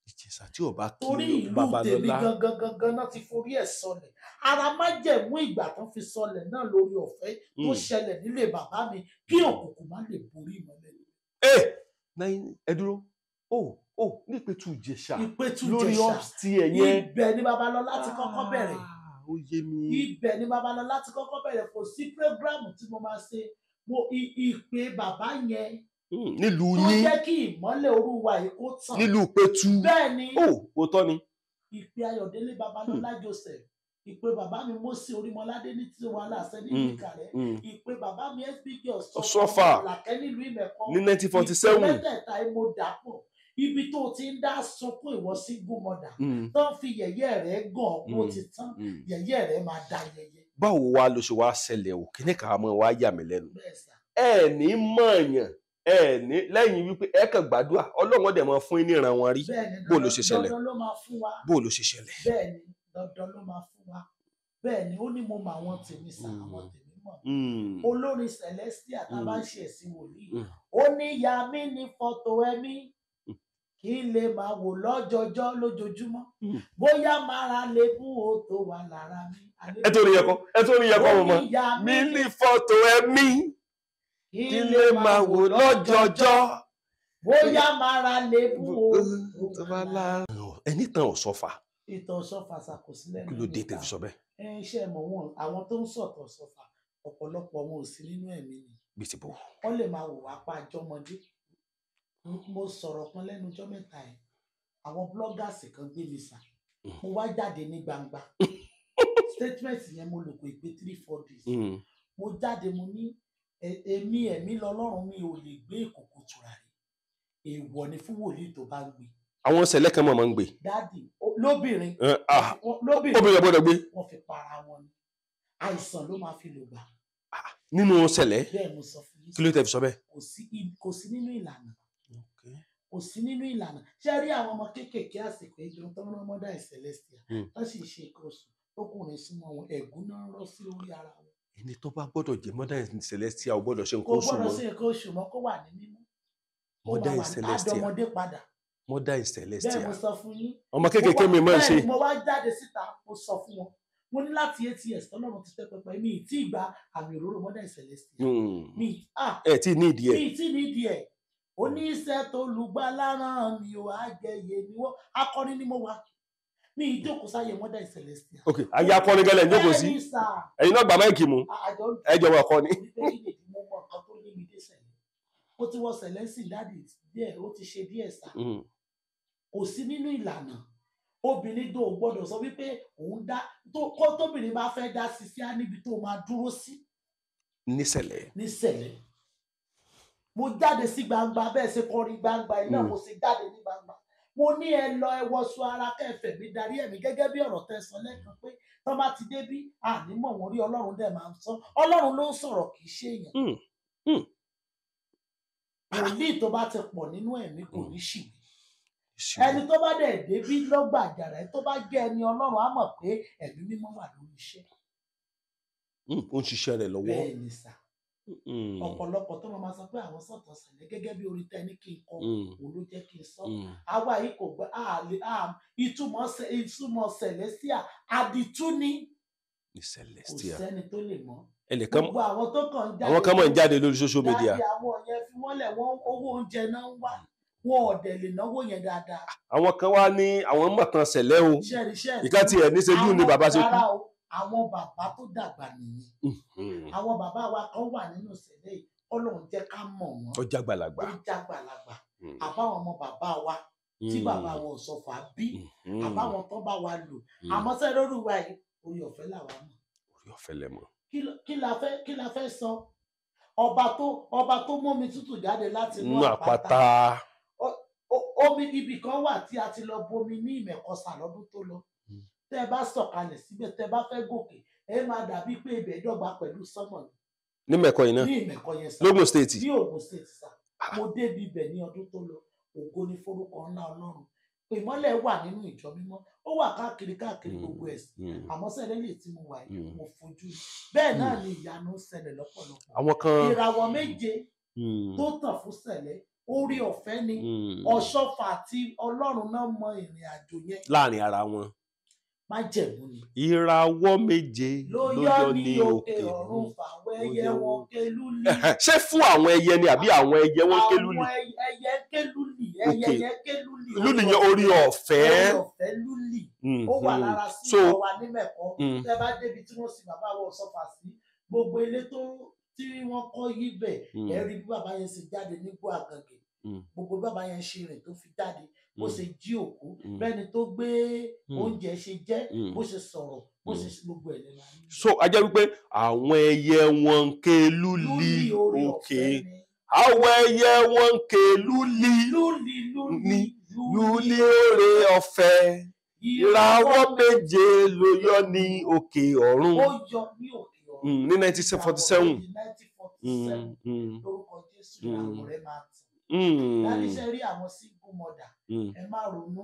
Ìjẹ̀ṣà tí ò bá kí torí ìlú tèmi gangan náà ti forí ẹ̀ sọlẹ̀ ara májẹ̀mú ìgbà tó fi sọlẹ̀ náà lórí ọ̀fẹ́ tó ṣẹlẹ̀ nílé bàbá mi kí òkùnkùn má lè borí ìmọ́lẹ̀. ẹ dúró ní Ìpẹ́tù Ìjẹ̀ṣà Ìpẹ́tù lórí Ìjẹ̀ṣà ọ̀psì ẹ̀yẹ́ ibẹ̀ ni Babalọ́lá ti kọ́kọ́ bẹ̀rẹ̀. ó yé mi. ibẹ̀ ni Babalọ́lá ti kọ́kọ́ bẹ̀rẹ̀ kò sí prógráàmù tí mo máa ṣe mo ìpè bàbá yẹn nílùú tó yín jẹ́ kí ìmọ́lẹ̀ Olúwa yìí kó tàn. nílùú Ìpẹ́tù. bẹ́ẹ̀ ni òótọ́ ni. ìpè Ayọ̀délé Babalọ́lá Joseph ìpè bàbá mi Mósè Orímọládé ní tí wàhálà àṣẹ ní Ìkàrẹ́ ìpè bàbá mi SBK Ọ̀ṣọ́fà Làkẹ́ nílùú Ìmẹ̀kọ ní 1947. ìpè mẹ́tẹ̀ẹ̀ta mo dà pọ̀ ibi tó ti ń dá sunkún ìwọ single mother tó ń fi yẹ̀yẹ́ rẹ̀ gàn kó ti tán yẹ̀yẹ́ rẹ̀ máa da yẹ̀yẹ́. báwo wá ló ṣe wá ṣẹlẹ̀ o kíní kan mọ́ wá yà mí lẹ́nu ẹ ní mọ̀ọ́yàn ẹ ní lẹ́yìn wípé ẹ kàn gbàdúrà Ọlọ́run ọdẹ máa fún yín ní ìran wọn rí bó ló ṣe ṣẹlẹ̀ bó ló ṣe ṣẹlẹ̀. bẹ́ẹ̀ni dandan ló máa fún wa bẹ́ẹ̀ni ó ní mo mọ àwọn tèmi sá àwọn tèmi mọ̀ olórin Celestia tá a bá ń ṣe ẹ̀sìn wòlíì ó ní ìyá mi ní fọ́tò ẹ̀mí kí n lè máa wò lọ́jọjọ́ lójoojúmọ́ bóyá mara lè mú o tó wà lára mi. ẹ tó rí yẹ kọ́ mọ́ mi ní fọ́tò ẹ̀mí kí n lè máa wò lọ́jọjọ́ bóyá mara lè mú o tó wà lára mi. ẹni tán Ọ̀ṣọ́fà. ìtàn Ọ̀ṣọ́fà ṣàkóṣílẹ̀ kí ló dé tẹ̀ fi sọ bẹ́ẹ̀. iṣẹ́ mọ̀ wọn àwọn tó ń sọ̀tọ̀ Ọ̀ṣọ́fà ọ̀pọ̀lọpọ̀ wọn ò sí nínú ẹ̀mí ni. bí ti bò. wọ́n lè máa wò wá pa àjọmọdé. mo sọ̀rọ̀ kan lẹ́nu ọjọ́ mẹ́ta ẹ̀ àwọn bloggers kan gbé mi sà mo wá jáde ní gbangba statement yẹn mo lò pé 3-4 days mo jáde mo ní ẹ̀mí lọ́lọ́run mi ò lè gbé ìkòkò tùràrí èèwọ̀ ni fún wòlíì tó bá ń gbé. àwọn ṣẹlẹ̀ kan máa ń gbé. dáàdì lóbìnrin obìnrin gbọ́dọ̀ gbé. wọ́n fi para wọn ni àìsàn ló máa fi lò gbà. nínú ṣẹlẹ̀ bẹ́ẹ̀ mo sọ fún yín. kí ló tẹ̀ fi sọ bẹ́ẹ̀. kò sí nínú ìlànà kò sí nínú ìlànà ṣé rí àwọn ọmọ kéékèèké àsìkò ìjọ tó ń rán mọ́dà Celestia tó sì ṣe ìkọsùn ọkùnrin súnmọ́ wọn ẹ̀gún náà rọ́ sí orí ara wọn. ẹni tó bá gbọ́dọ̀ jẹ́ mọ́dà Celestia ò gbọ́dọ̀ ṣe nǹkan oṣù mọ́. kò gbọ́dọ̀ ṣe nǹkan oṣù mọ́ kó wà ní mímọ́. mọ́dà Celestia àdọ́mọdé padà Mother is bẹ́ẹ̀ mo celestial. sọ fún yín. Ọmọ kékeré mi máa ń ṣe. Bẹ́ẹ̀ ni mo wá jáde síta mo sọ fún wọn mo ní láti 8 years tọ́lọ́run ti tẹ́ pẹpẹ mi ì tí ì gba àmì òróró Mother is celestial. Ẹ tí ní ìdí ẹ̀. mi ì tí ní ìdí ẹ̀. Oníṣẹ́ tó lùgbàlà rán mi ò àjẹyè ni wọ́n akọrin ni mo wà. Mi ì jókòó sáyé Mother is celestial. Ok, ayé akọrin gẹ́lẹ́ ń jókòó sí. Ẹ̀yin náà gba máìkì mu. Ẹ jọ wọ ọkọ ni. Mo mọ nǹkan tó lé mi dé sẹ́yìn. Ó ti wọ sẹ̀lẹ́sìn dáàdì díẹ̀ ó ti ṣe díẹ̀ sá. Kò sí nínú ìlànà. Obìnrin tó gbọ́dọ̀ sọ wípé òun dá tóbìnrin bá fẹ́ dá sí sí á níbi tó máa dúró sí. Nísẹ̀lẹ̀. Mo jáde sí gbangba bẹ́ẹ̀ ṣe kọrin gbangba iná mo sì jáde ní gbangba. Mo ní ẹ lọ ẹ wọṣọ ara kẹfẹ mi darí ẹ̀mí gẹ́gẹ́ bí ọ̀rọ̀ tẹ́ sọ lẹ́ẹ̀kan pé tọ́ bá ti débí ànímọ̀ wọn rí Ọlọ́run dẹ̀ máa ń sọ Ọlọ́run ló ń sọ̀rọ̀ kì í ṣe èèyàn. Wòlíì tó bá ti pọ̀ nínú ẹ̀mí kò ní ṣìwé. Ẹni tó bá dẹ̀ débí lọ́gbà àjàrà ẹ tó bá jẹ́ ẹni Ọlọ́run á mọ̀ pé ẹ̀mí mímọ́ wà lórí iṣẹ́. Ó ń ṣiṣẹ́ rẹ̀ lọ́wọ́. Bẹ́ẹ̀ ni sà. Ọ̀pọ̀lọpọ̀ tó máa sọ pé àwọn sọ̀tọ̀ sẹ̀lẹ̀ gẹ́gẹ́ bí orí tẹ́ni kí n kọ òun ló jẹ́ kí n sọ. Àwa yìí kò gbọ́ ìtumọ̀ celestial àdìtú ni. Kò sẹ́ni tó lè mọ̀. Gbogbo àwọn tó kàn ń jáde. Àwọn kan mọ̀ ń jáde lórí social media. Jáde àwọn yẹn fi wọ́n lẹ̀ wọ́n owó oúnjẹ náà ń wá. Wọn ò dẹ̀ lè náwó yẹn dáadáa. Àwọn kan wá ní àwọn mọ̀tàn sẹ̀lẹ̀ o. Ìka tiẹ̀ ní ṣe bí ní bàbá ṣe kú. Àwọn bàbá tó dàgbà nìyẹn. Àwọn bàbá wa kan wà nínú sẹ̀lẹ̀ yìí Ọlọ́run jẹ́ ká mọ̀ wọ́n. Ó jágbàlagbà. Àbáwọn ọmọ bàbá wa tí bàbá wọn ò sọfà bí. Àbáwọn tó bá wa lò. Àmọ́ sẹ́ lórí wa yìí orí ọ̀fẹ́ làwa mọ̀. Orí ọ̀fẹ́ lẹ mọ̀. Kí la fẹ́ sọ? Ọba tó mú mi tútù jáde láti inú àpáta. Omi ibì kan wà tí a ti lọ bomi ní Ìmẹ̀kọsà lọ́dún tó lọ. Tẹ́ bá sọ̀kalẹ̀ síbẹ̀ tẹ́ bá fẹ́ gòkè ẹ máa dàbí pé ibẹ̀ dọ́gba pẹ̀lú sánmọ̀. Ní Mẹ̀kọ yìí náà. Ní Ìmẹ̀kọ yẹn sá. Lógùn state. Ní Ògùn state sá. Mo débi ibẹ̀ ní ọdún tó lọ. Ògo ni forúkọ ńlá Ọlọ́run. Ìmọ́lẹ̀ wà nínú ìjọ mímọ́. Ó wà káàkiri gbogbo ẹ̀sìn. Àmọ́ sẹ́lẹ̀ lè tí mo wà yìí mo fojú. Bẹ́ẹ̀ náà ni ìyanu ń ṣẹlẹ̀ lọ́pọ̀lọpọ̀. Àwọn kan. Ìràwọ̀ méje tó tàn fún sẹ̀lẹ̀ orí ọ̀fẹ́ ni Ọ̀ṣọ́fà àti Ọlọ́run náà mọ ìrìn àjò yẹn. Láàrin ara wọn. Májẹ̀mú ni. Ìràwọ̀ méje ló yọ ní òkè ọ̀run fàwọn ẹyẹ wọn kélúlì. Ṣé fún àwọn ẹyẹ ni àbí àwọn ẹyẹ wọn kélúlì? Àwọn ẹyẹ kélúlì ẹyẹ yẹn kélúlì. Lúlì yẹn orí ọ̀fẹ́. Orí ọ̀fẹ́ lúlì. Ó wà lára sí ọwà ní Mẹ̀kọ. Tẹ́ bá débi tí wọ́n sin bàbá wọn Ọ̀ṣọ́fà sí gbogbo ilé tí wọ́n kọ́ yí bẹ̀ ẹ rí bí bàbá yẹn ṣe jáde nígbó àgàngè. Gbogbo bàbá yẹn ṣe rìn tó fi jáde bó ṣe jí òkú bẹ́ẹ̀ni tó gbé oúnjẹ ṣe jẹ́ bó ṣe sọ̀rọ̀ bó ṣe gbogbo ẹ̀ lẹ́nu. So a jẹ́ wípé àwọn ẹyẹ wọn ń ké lúlì òkè àwọn ẹyẹ wọn ń ké lúlì lúlì oore ọ̀fẹ́ ìràwọ̀ méje ló yọ ní òkè ọ̀run. Ó yọ ní òkè ọ̀run. Ní 1947. Lórúkọ Jésù ìràwọ̀ rẹ̀ máa tì. Láti ṣe rí àwọn single mother ẹ má ronú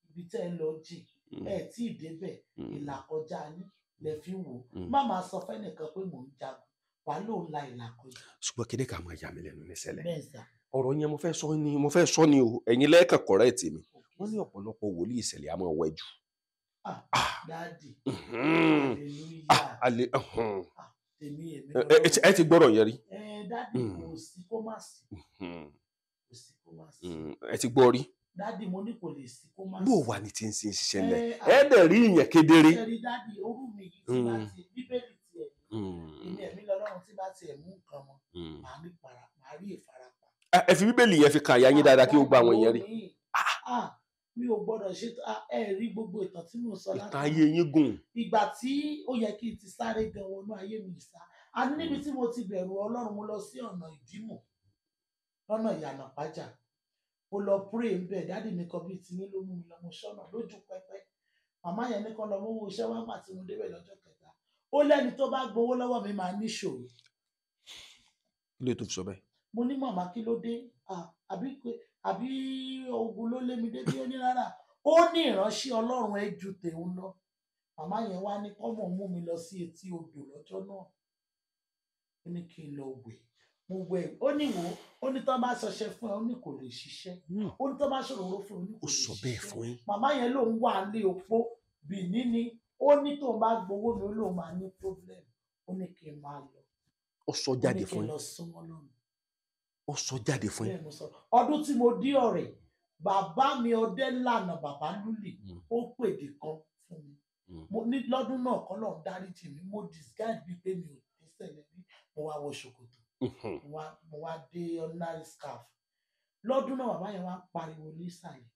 ibi tẹ́ ẹ lọ jì ẹ tí ì débẹ̀ ìlàkọjá yín lẹ fi wò má máa sọ fẹ́nìkan pé mò ń jagun wà ló ń la ìlàkọjá. Ṣùgbọ́n kéde ká máa yà mí lẹ́nu níṣẹ́lẹ̀ ọ̀rọ̀ yẹn mo fẹ́ sọ ni o ẹ̀yin lẹ́ẹ̀kan correct mi wọ́n ní ọ̀pọ̀lọpọ̀ wòlíì ìṣẹ̀lẹ̀ a máa wẹ̀jù. Dáàdì ẹ ti gbọ́rọ̀ yẹn rí. Dáàdì kò sí kó má sí. Ẹ ti gbọ́ rí. Dádì mo ní kò lè sí kó má sí. Bó wà ní tí ń sin ṣiṣẹ́ lẹ̀ ẹ dẹ̀ rí ìyẹn kedere. Ṣẹ́rí dádì orú mi yìí tí bá ti bíbélì tiẹ̀ ìní ẹ̀mí lọ́lọ́run tí bá tiẹ̀ mú nǹkan mọ́ màá rí ìfarapa. Ẹ fi bíbélì yẹn fi kàn àyà yín dáadáa kí ó gba àwọn yẹn rí. Mi ò gbọ́dọ̀ ṣe ẹ rí gbogbo ìtàn tí mo sọ láti. Ìtàn ayé yín gùn. Ìgbà tí ó yẹ kí n ti sáré gan wọnú ayé mi sá a ní níbi tí mo ti bẹ̀rù Ọlọ́run mo lọ sí ọ̀nà Ìdímọ̀ lọ́nà Ìyànà Pàjà mo lọ pray ń bẹ̀ dáàdì mi kan bíi tiyín ló mú mi lọ mo ṣọ́nà lójú pẹ́pẹ́ màmá yẹn ní kan lọ mówó iṣẹ́ wá pàtí mo débẹ̀ lọ́jọ́ kẹta ó lẹ́ni tó bá gbowó lọ́wọ́ mi máa níṣòro. Kí ló tó fi sọ bẹ́ẹ̀. Mo ní màmá kí ló dé àbí ogun ló lé mi dé bí ó ní rárá ó ní ìránṣẹ́ Ọlọ́run ẹ ju tèun lọ màmá yẹn wá ní kọ́mọ̀ mú mi lọ sí etí odò lọ́jọ́ náà ó ní kí n lọ wẹ̀ mo wẹ̀ ó ní wò ó ní tó bá ṣọṣẹ fún ẹ ó ní kò lè ṣiṣẹ́ ó ní tó bá ṣòro fún ẹ ó ní kò lè ṣiṣẹ́ màmá yẹn lòun wà lé opó bìíní ni ó ní tóun bá gbowó mi ó lóun máa ní problem ó ní kí n máa lọ ó sọ jáde fún yín ó sọ jáde fún yín. ọdún tí mo dí ọ̀rẹ́ bàbá mi ọdẹ lànà bàbá lúlì ó pèdè kan fún mi mo ní lọ́dún náà kọ́ lọ́n dáríjì mi mo disguise bíi pé mi ò ní ṣẹlẹ̀ bí mo wá wọ ṣòkòtò mo wá dé ordinary scarf lọ́dún náà bàbá yẹn wá pariwo nísàlẹ̀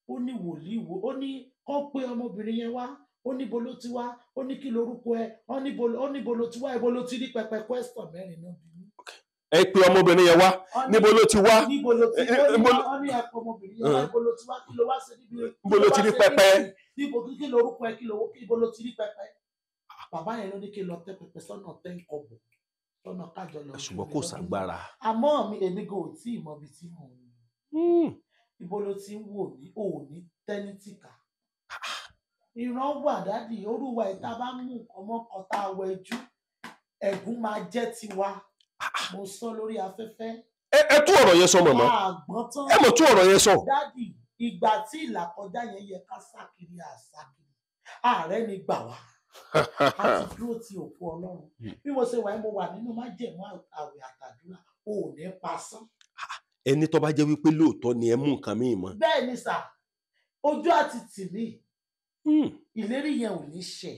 ó ní wòlíì wo ó ní kọ́ pé ọmọbìnrin yẹn wá ó níbo ló ti wá ó ní kí lorúkọ ẹ ó níbo ló ti wá ibo ló ti rí pẹpẹ question mẹ́rin náà bí mi. ẹ pé ọmọbìnrin yẹn wá níbo ló ti wá níbo ló ti ó ní ẹ̀pọ̀ ọmọbìnrin yẹn wá ibo ló ti wá kí ló wá ṣe níbo ló ti rí pẹpẹ níbo kí lorúkọ ẹ ibo ló ti rí pẹpẹ bàbá yẹn ló ní kí lọ tẹ pẹpẹ sọ́nà tẹ́ńkọ̀bù sọ́nà kájọ lọ. ṣùgbọ́n kò ságbára. àmọ́ èmi gan ò tí ì mọ ibi tí mò ń lọ ibo ló ti ń wò ní òní tẹ́nítìkà ìran wà dádì orúwa ìta bá mú nǹkan mọ́kàn tá a wẹjú ẹ̀gún máa jẹ́ tiwa mo sọ lórí afẹ́fẹ́. ẹ tún ọ̀rọ̀ yẹn sọ màmá ẹ mọ̀ tún ọ̀rọ̀ yẹn sọ. dádì ìgbà tí ìlàkọjá yẹn yẹ ká sákiri àsákiri ààrẹ ni gbà wá a ti dúró ti òkú Ọlọ́run bí mo ṣe wà mo wà nínú májẹ̀mú àwẹ̀ àtàdúrà ò ní pasán. ẹni tó bá jẹ́ wípé lóòótọ́ ni ẹ mú nǹkan míì mọ́. bẹ́ẹ̀ ni sà ojú àti tìmí ìlérí yẹn ò ní ṣẹ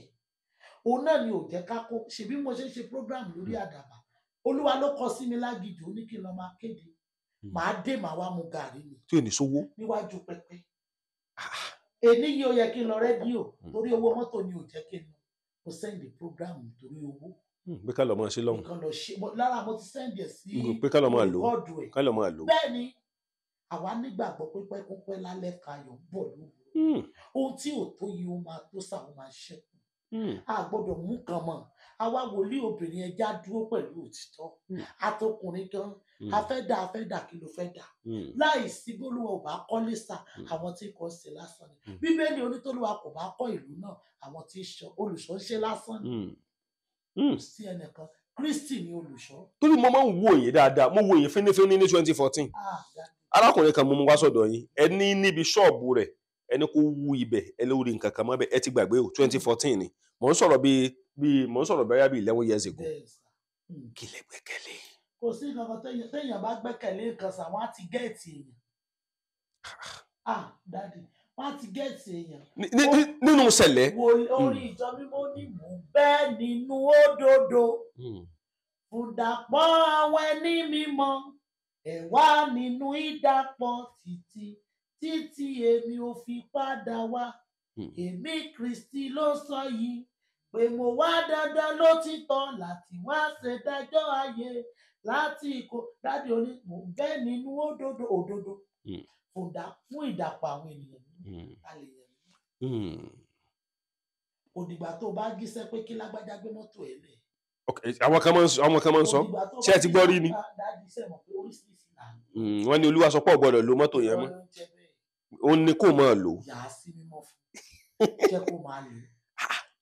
òun náà ni ò jẹ́ ká kó ṣebí mo ṣe ń ṣe program lórí àdàbà olúwa ló kọ sí mi lágìjì ó ní kí n lọ máa kéde màá dé màá wá mu gàrí mi tí ò ní sówó níwájú pẹpẹ èní yìí ó yẹ kí n lọ rédíò torí owó mọ́tò ni ò jẹ́ kí n lọ mo sẹ́ndì program torí owó pé ká lọ máa ṣe lọ́hùn lára mo ti sẹ́ndì ẹ̀ sí pé ká lọ máa lò ká lọ máa lò. bẹ́ẹ̀ ni àwa nígbàgbọ́ pé pẹ́kúpẹ́ lálẹ́ kayọ̀ bọ̀ lóru ohun tí ò tó yìí ó máa tó sàwọn máa ṣẹ́kù a gbọ́dọ̀ mú kan mọ́ àwa wòlíì obìnrin ẹja dúró pẹ̀lú òtítọ́ àtọkùnrin gan afẹ́dà kí ló fẹ́ dà láì sí bólúwa ò bá kọ́lé sà àwọn tí kò ṣe lásán ni bíbélì onítọ́lúwa kò bá kọ́ ìlú náà àwọn tí olùṣọ́ ṣe lásán ni sí ẹnìkan Kristi ni olùṣọ́. torí mo máa ń wo èyí dáadáa mo wo èyí fínífíní ní 2014 arákùnrin kan mo mú wá sọ́dọ̀ yín ẹni níbi ṣọ́ọ̀bù rẹ̀ ẹni kò wú ibẹ̀ ẹ lórí nǹkan kan mọ́ bẹ́ẹ̀ ẹ ti gbàgbé o 2014 ni mò ń sọ̀rọ̀ bíi 11 years ago. kí lẹ gbẹ́kẹ̀lé. kò sí nǹkan téèyàn bá gbẹ́kẹ̀lé nǹkan sà wọ́n á ti gẹ́ẹ̀tì èèyàn dádì wọ́n á ti gẹ́ẹ̀tì èèyàn. nínú ṣẹlẹ̀. orí ìjọ mímọ́ ní mò ń bẹ́ nínú òdodo fúndàpọ̀ àwọn ẹni mímọ́ ẹ̀ wá nínú ìdàpọ̀ títí èmi ò fi padà wá èmi Kristi ló sọ yìí pé mo wá dandan lótìtọ́ láti wá ṣèdájọ́ ayé láti ìkó dáàdi oní mò ń bẹ nínú òdodo fún ìdàpọ̀ àwọn ènìyàn alẹ yẹn kò dìgbà tó bá gíṣẹ́ pé kí lágbájá gbé mọ́tò ẹ̀ lẹ̀. àwọn kan máa ń sọ ṣé ẹ ti gbọ́ rí ni wọ́n ní Olúwa sọ pé ò gbọ́dọ̀ lo mọ́tò yẹn mọ́ òun ni kò máa lò. yà á sí mímọ́ fún jẹ́ kó máa lò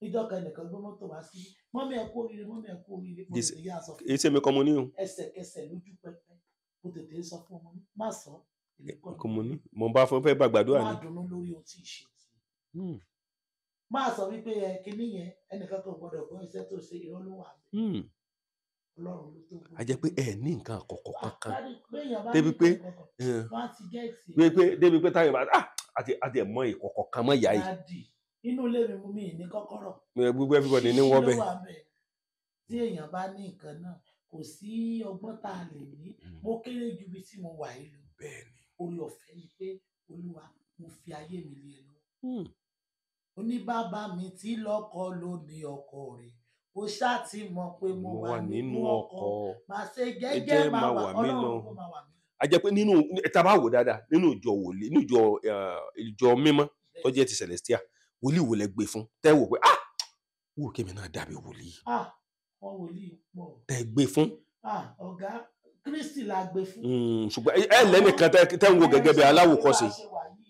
níjọ́ kan nìkan gbé mọ́tò wá sí mọ́mí ẹ̀ kú oríire kó lè yá sọ fún mi. èyí tí èmi kọ́ mo ní o. ẹsẹ̀kẹsẹ̀ lójú pẹpẹ kó tètè sọ fún ọmọ mi má sọ. kò mo ní mo bá fún fẹ́ bá gbàdúrà ni. má dunnú lórí ohun tí ì ṣe tì. má sọ wípé kinní yẹn ẹnìkan kan gbọ́dọ̀ gbọ́ iṣẹ́ tó ṣe irọ́ ló wà mí. Ọlọ́run ló tó gbọ́. a jẹ́ pé ẹ ní nǹkan àkọ́kọ́ kankan débi pé táyọ̀ bá àti ẹ̀ mọ ìkọ̀kọ̀ kan mọ́ ìyá yìí. inú ilé mi ní kọ́kọ́rọ́. gbogbo everybody ní wọ́n bẹ̀. tí èèyàn bá ní nǹkan náà kò sí ọgbọ́n tá a lè ní mo kéré ju bí tí mo wà yìí lọ. bẹ́ẹ̀ni. orí ọ̀fẹ́ ni pé Olúwa mo fi ayé mi lé ẹ lọ. oní bàbá mi tí lọ́kọ ló ní ọkọ rẹ̀ ó ṣáà ti mọ̀ pé mo wà nínú ọkọ máa ṣe gẹ́gẹ́ máa wà Ọlọ́run kó máa wà mí. a jẹ́ pé nínú tá bá wò dáadáa nínú ìjọ wòlíì nínú ìjọ mímọ́ tó jẹ́ ti Celestia wòlíì wò lẹ gbé fún tẹ́ wò pé wò kémi náà dàbí wòlíì. wọ́n wòlíì pọ̀. tẹ́ gbé fún. ọ̀gá Kristi la gbé fún. ṣùgbọ́n ẹ lẹ́nìkan tẹ́ ń wo gẹ́gẹ́ bí aláwòkọ́ṣe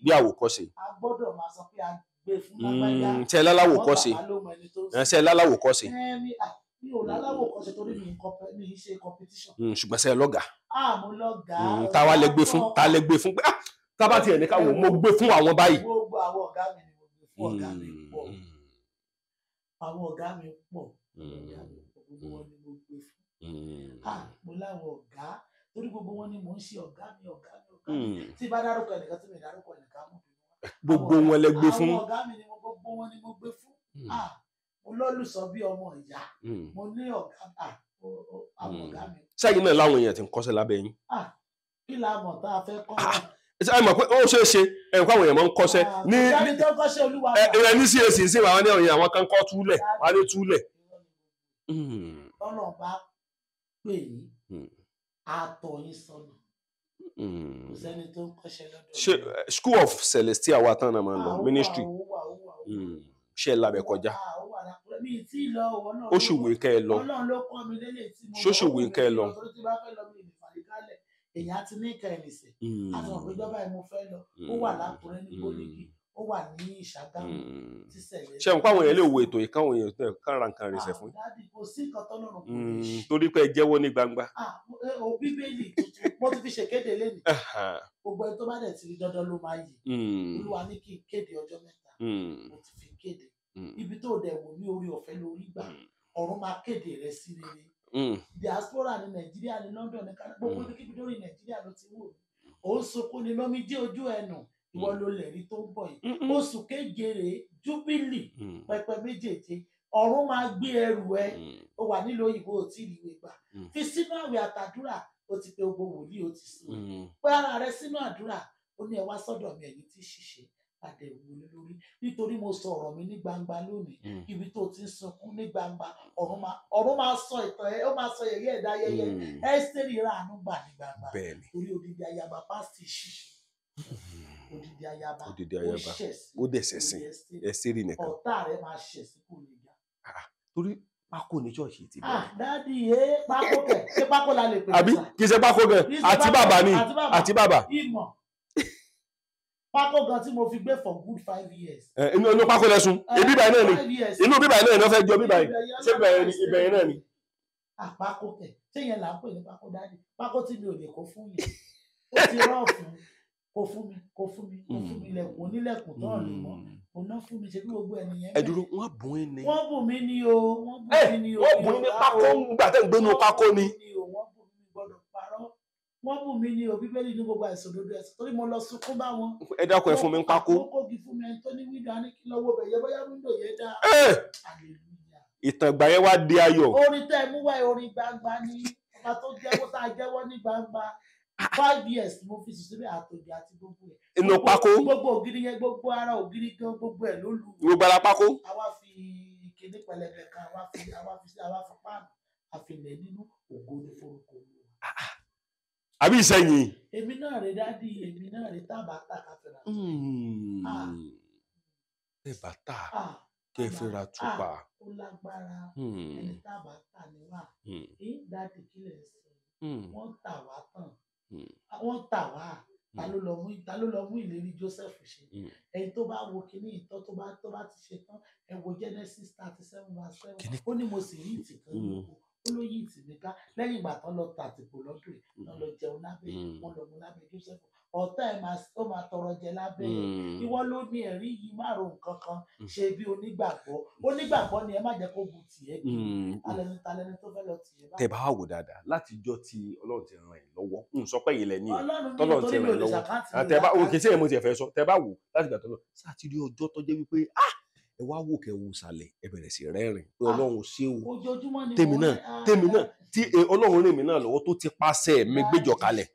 bí àwòkọ́ṣe. a gbọ́dọ̀ máa sọ pé a gbé fún lágbájá. ṣe láláwòkọ́ṣe ṣe láláwòkọ́ṣe. mi ò láláwòkọ́ṣe kọ́ṣẹ́ torí mi ń ṣe competition. ṣùgbọ́n sẹ́ lọ́gàá. Mo lọ́gàá. Táwa lẹ gbé fún ta lẹ gbé fún pé tábà tiẹ̀ ní káwọn mo gbé fún àwọn báyìí. Gbogbo àwọn ọ̀gá mi ni mo gbé fún ọ̀gá mi pọ̀. Àwọn ọ̀gá mi pọ̀. Gbogbo wọn ni mo gbé fún. Mo láwọn ọ̀gá torí gbogbo wọn ni mò ń ṣe ọ̀gá mi. Tí bá dárúkọ ẹnìkan tí mi dárúkọ ẹnìkan mú mi. Gbogbo wọn lẹ gbé fún. Àwọn ọ̀gá mi ni gbogbo wọn ni mo gbé fún. Mo lólùsọ bí ọmọ ìyá. Mo ní ọ̀gá àwọn ọ̀gá mi. Sẹ́yìn náà láwọn èèyàn ti ń kọ́ṣẹ́ lábẹ́ yín. Kí la mọ̀ tá a fẹ́ kọ́ wa. Ẹ mọ̀ pé ó ṣeé ṣe ẹ̀rù káwọn èèyàn máa ń kọ́ṣẹ́ ní ní CAC sí àwọn àwọn kan kọ́ túlẹ̀ wà ní túlẹ̀. Ọlọ́run bá pè yín àtọ̀ yín sọnù. Kò sẹ́ni tó ń kọ́ṣẹ́ lọ́dọ̀. Ṣé School of Celestial wa tán náà máa ń lọ ministry ṣe lábẹ́ kọjá. Oṣù wo kẹ́ ẹ lọ. Ọlọ́run ló kọ́ mi lélẹ̀ tí mo ṣoṣù wo kẹ́ ẹ lọ. Èyàn ti ní kẹrìnsẹ̀ àti ọ̀gbẹ́jọba ẹ̀ mo fẹ́ lọ ó wà lákùrẹ́ ní Bódìgì ó wà ní Ìṣàgámù tí sẹ̀lẹ̀. Ṣé nǹkan àwọn èèyàn lè wo ètò ìkáwọn èèyàn kan ra nǹkan rìnsẹ̀ fún. Kò sí nǹkan tó lọ́rùn kò ní ṣe. Torí pé ẹ jẹ́wọ́ ní gbangba. Bíbélì tuntun mo ti fi ṣèkéde lẹ́nu gbogbo ẹni tó bá dẹ̀ ti rí dandan ló máa yìí Olúwa ní kí n kéde ọjọ́ mẹ́ta mo ti fi kéde ibi tó dẹ̀ wò ní orí ọ̀fẹ́ lórí gbà ọ̀run máa kéde rẹ̀ sí rere. Diaspora ní Nàìjíríà ní London ní Canada gbogbo ibikíbi lórí Nàìjíríà ló ti wò ó ń sunkún ní lómi jẹ́ ojú ẹnu ìwọ ló lè rí tó ń bọ̀ yìí oṣù keje rèé júbílì pẹpẹ méjèèje ọ̀run máa gbé ẹrù ẹ ó wà nílùú òyìnbó ò tí ì rí ìwé gbà fi sínú àwẹ̀ àtàdúrà ó ti pe gbogbo wòlíì ó ti sùn pé ara rẹ sínú àdúrà ó ní ẹ wá sọ́dọ̀ mi ẹ̀yin tí ṣiṣẹ́ padà ìwúlò lórí nítorí mo sọ ọ̀rọ̀ mi ní gbangba lónìí ibi tó ti ń sunkún ní gbangba ọ̀run máa sọ ìtàn ẹ ó máa sọ yẹ̀yẹ́ ẹ̀dá yẹ̀yẹ́ Ẹ́sítérì ráàánú gbà ní gbangba torí odidi ayaba pásítì ṣiṣẹ́ odidi ayaba ó dẹ̀ ṣẹ̀sìn Ẹ́sítérì nìkan ọ̀tá rẹ̀ máa ṣẹ̀sìn kò lè gbà. Torí pákó ní ṣọ́ọ̀ṣì ti bẹ̀rẹ̀. Dádì pákó kẹ̀ ṣé pákó la lè pè é. Àbí kì í ṣe pákó kẹ̀ àti bàbá ni àti bàbá. Ìmọ̀ pákó gan tí mo fi gbé for good 5 years. Inú pákó lẹ́sùn ibi báyìí náà ni inú bíbá yìí náà ni wọ́n fẹ́ jọ bíbá yìí ṣé ibẹ̀ yẹn náà ni. Pákó kẹ̀ ṣé yẹn là ń pè ní pákó dádì pákó tí mi ò lè kó fún yẹn ó ti rán fún kó fún mi ilẹ̀kùn onílẹ̀kùn tó hàn lè mọ́ kò ná fún mi ṣe bí gbogbo ẹnìyẹn. Ẹ dúró wọ́n bùn ún ni. Wọ́n bùn mí ni o wọ́n bùn ní pákó gbà tẹ́ ń gbénu pákó ni. Wọ́n bùn mí gbọ́dọ̀ parọ́ wọ́n bùn mí ni o Bíbélì ní gbogbo àìsàn òdodo ẹ̀sìn torí mo lọ sunkún bá wọn. Ẹ dákun ẹ fún mi ń pákó. Ó kógi fún mi ẹni tó ní wíńdò á ní kí lọ́wọ́ bẹ̀ yẹ bóyá wíńdò yẹn dá. Ìtàn ìgbà yẹn wá di ayọ̀. Orin tẹ́ ẹ mú wá orin gbangba ni ọba tó jẹ́wọ́ tá a jẹ́wọ́ ní gbangba 5 years mo fi sùn síbẹ̀ àtòjì àti gbogbo ẹ̀. Inú pákó. Gbogbo ògiri yẹn gbogbo ara ògiri gan gbogbo ẹ̀ ló lù. Gbogbo ara pákó. Àwa fi kíní pẹlẹbẹ kan àwa fi páànù àfilẹ̀ nínú ògo ní forúkọ Olúwa. Àbí ìsẹ̀yìn. Èmi náà rè dádì èmi náà rè tábàtà káfíńrà. Ẹ bàtà kẹfìrà tùpà. Ó lágbára ẹni tábàtà ni wà. Dádì kílẹ̀ sí wọ́n tà wá tán. Wọ́n tà wá ta ló lọ mú ìlérí Joseph ṣe ẹni tó bá wo kíní ìtọ́ tó bá ti ṣe tán ẹ wo Genesis 37:7 ó ní mo sì rí ìtìkan lóko ó ló yí ìtìmí ká lẹ́yìn ìgbà tán lọ tàtìpó lọ́dún ẹ̀ tán lọ jẹun lábẹ́ wọn lọ mú lábẹ́ Joseph ọ̀tá ẹ̀ ó máa tọrọ jẹ lábẹ́ ẹ̀ ìwọ ló ní ẹ̀rí yìí má ro nǹkan kan ṣe bí onígbàgbọ́ ni ẹ má jẹ́ kó bu tìẹ́ kí talẹ́ni tó fẹ́ lọ tìẹ́ bá. Tẹ́ bá wò dáadáa látijọ́ tí Ọlọ́run ti ràn ẹ́ lọ́wọ́ n sọ pé ilẹ̀ ní Ọlọ́run ti ràn ẹ́ lọ́wọ́ tẹ́ bá wò kì í ṣe èmo tiẹ̀ fẹ́ sọ tẹ́ bá wò láti gbà tó lọ sátidé ọjọ́ tó jẹ́ wípé ẹ wá wò kẹ́ wò sàlẹ̀ ẹ bẹ̀rẹ̀ sí rẹ́rìn pé Ọlọ́run ṣé o tèmi náà tí Ọlọ́run rìn mí náà lọ́wọ́ tó ti pàṣẹ mi gbéjọ kalẹ̀.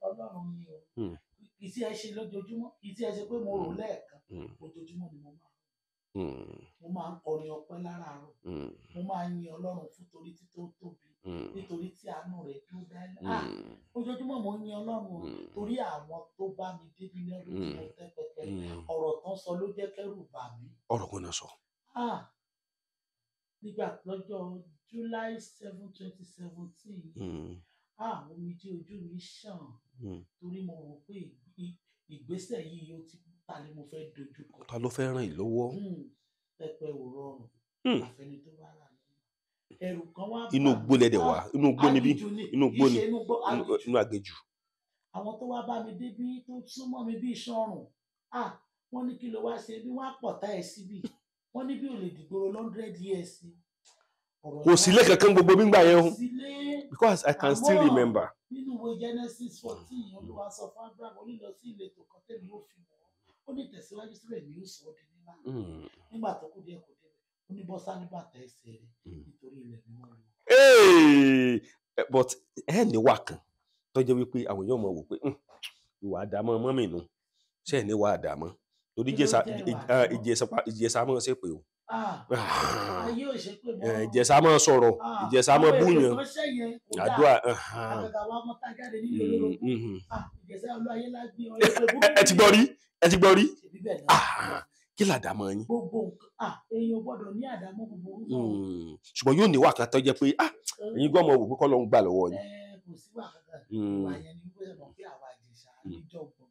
Ìtí ẹ ṣe lójoojúmọ́ ìtí ẹ ṣe pé mo rò lẹ́ẹ̀kan ojoojúmọ́ ni mo máa ń kọrin ọpẹ́ láràárọ̀ mo máa ń yin Ọlọ́run fún torí tí tó tóbi nítorí tí àánú rẹ̀ tó dá ojoojúmọ́ mo ń yin Ọlọ́run torí àwọn tó bá mi débi lẹ́rù tí mo tẹ́ pẹpẹ ọ̀rọ̀ tán sọ ló jẹ́ kẹ́rù bà mí. Ọ̀rọ̀ kò náà sọ. Nígbà lọ́jọ́ July 7, 2017 omijé ojú mi ṣàn torí mo rò pé ìgbésẹ̀ yìí ó ti ta ni mo fẹ́ dojú kọ. Ta ló fẹ́ ràn yín lọ́wọ́. Pẹpẹ ò rọrùn àfẹni tó bá rà lọ́wọ́ ẹ̀rù kan wá bá inú igbó lẹ́dẹ̀ wá, inú igbó níbí, inú igbó ni, inú aginjù. Àwọn tó wá bá mi débí tó súnmọ́ mi bí iṣan ọrùn, wọ́n ní kí ló wá ṣe bí wọ́n á pọ̀ tá ẹ síbí, wọ́n ní bí ò lè dìgboro 100 years. Kò sílé kankan gbogbo gbígbà yẹn o, because I can still remember. Nínú ìwé Genesis 14 Olúwa sọ fún Abraham onílọ sí ìletò kan tẹ́mi ó fi wọ́n, ó ní tẹ̀síwájú síbẹ̀ ni ó sọ ọ́ di nílá. Nígbà tó kù díẹ̀ kò débẹ̀, ó ní bọ́sá ní bàtà ẹsẹ̀ rẹ̀ nítorí ilẹ̀ ni wọ́n lò. But ẹ ní wà kan tó jẹ́ wípé àwọn èèyàn mọ̀ wò pé ìwà àdámọ́ mọ́mì nù ṣe ní wà àdámọ́ torí ìjẹsà mọ́ ṣe pé o. Ayé ò ṣe pé mọ́. Ìjẹsà mọ́ sọ̀rọ̀, ìjẹsà mọ́ búyàn. Àdúrà. Àgàgà wa mọ́ tá jáde nílé olóró. Ìjẹsà olúwayé lágbé ọ. Ẹ ti gbọ́ rí? Kí làdámọ́ yín? Gbogbo nǹkan èèyàn gbọ́dọ̀ ní àdámọ́ gbogbo orúkọ. Ṣùgbọ́n yóò ní wà kan tó jẹ́ pé ẹ̀yin gbọ́ mọ̀ wò pé kọ́ ló ń gbà lọ́wọ́ yín. Kò sí wà kankan. Ìwà yẹn ni wípé mọ̀ pé àwa Ìjẹ̀ṣà ìjọ̀gbọ̀n.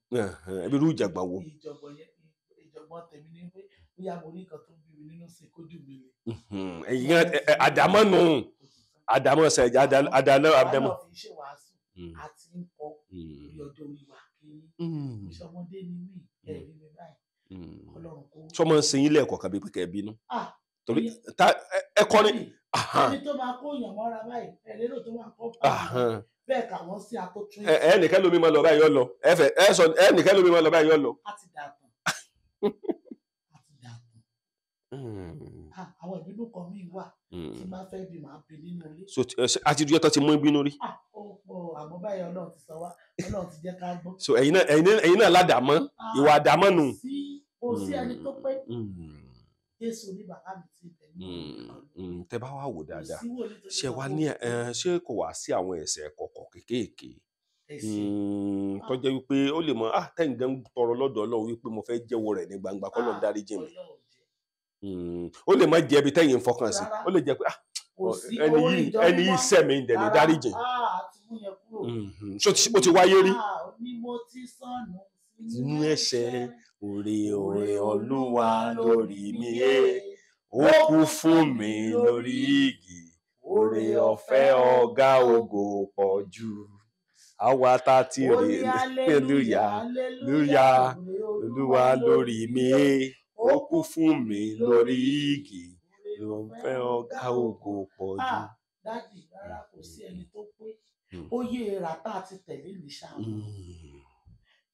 Ẹbí irú ìjàgbọ̀n wo? Ìjọ̀gbọ̀n tèmi ni pé bóyá mo rí nǹkan tó ń bí mi nínú sí kójú mi le. Ẹ̀yin àdámọ́ nù. Àdámọ́ ṣe àdámọ́. Àdámọ́ fi ṣe wàásù àti ń kọ́ orí ọjọ́ orí wa kí ìṣọmọdé ni mí ẹ̀rí mi báyìí. Sọmọ ń sin ilé ẹ̀kọ́ kan bí pẹ̀kẹ́ bínú. Torí ẹ̀kọ́ ni. Ẹni tó máa kó èèyàn mọ́ra báyìí ẹ̀lérò tó máa kọ́ bẹ́ẹ̀ kà wọ́n sí atótún. Ẹnìkan lómi máa lọ báyìí yọ lọ. Ẹnìkan lómi máa lọ báyìí yọ lọ. A ti dàtàn. Àwọn ìbínú kan mi wà tí máa fẹ́ bí màá bí nínú ilé. Àti ìdúyọ́ tó ti mú ìbínú rí. Àmọ́ báyìí Ọlọ́run ti sọ wá, Ọlọ́run ti jẹ́ ká gbọ́. So ẹ̀yin náà ládàámọ́, ìwà àdámọ́ nù. Kò sí ẹni tó pé Jésù ní bàbá mi ti bẹ̀ ní. Tẹ́ bá wá wò dáadáa, ṣé kò wá sí àwọn ẹ̀ṣẹ̀ kọ̀ọ̀kan kéékèèké tó jẹ́ wípé ó lè mọ tẹ́ǹgẹ́ ń tọrọ lọ́dọ̀ Ọlọ́run wípé mo fẹ́ jẹ́wọ́ rẹ̀ ní gbangba kọ́ lọ́n dáríjì mi. Ó lè má jẹ́ ibi tẹ́yìn ń fọkàn sí, ó lè jẹ́ pé ẹni yìí sẹ̀mí ń dẹ̀ ní dáríjì. Ó ti wáyé rí. Nínú ẹ̀ṣẹ̀ òrè Olúwa lórí mi ó kú fún mi lórí igi òrè ọ̀fẹ́ ọ̀gá ògo pọ̀ jù àwa tá ti rè hallelujah Olúwa lórí mi ó kú fún mi lórí igi òrè ọ̀fẹ́ ọ̀gá ògo pọ̀ jù. Dájì rárá kò sí ẹni tó pé ó yé ra tá a ti tẹ̀lé ní ṣáà.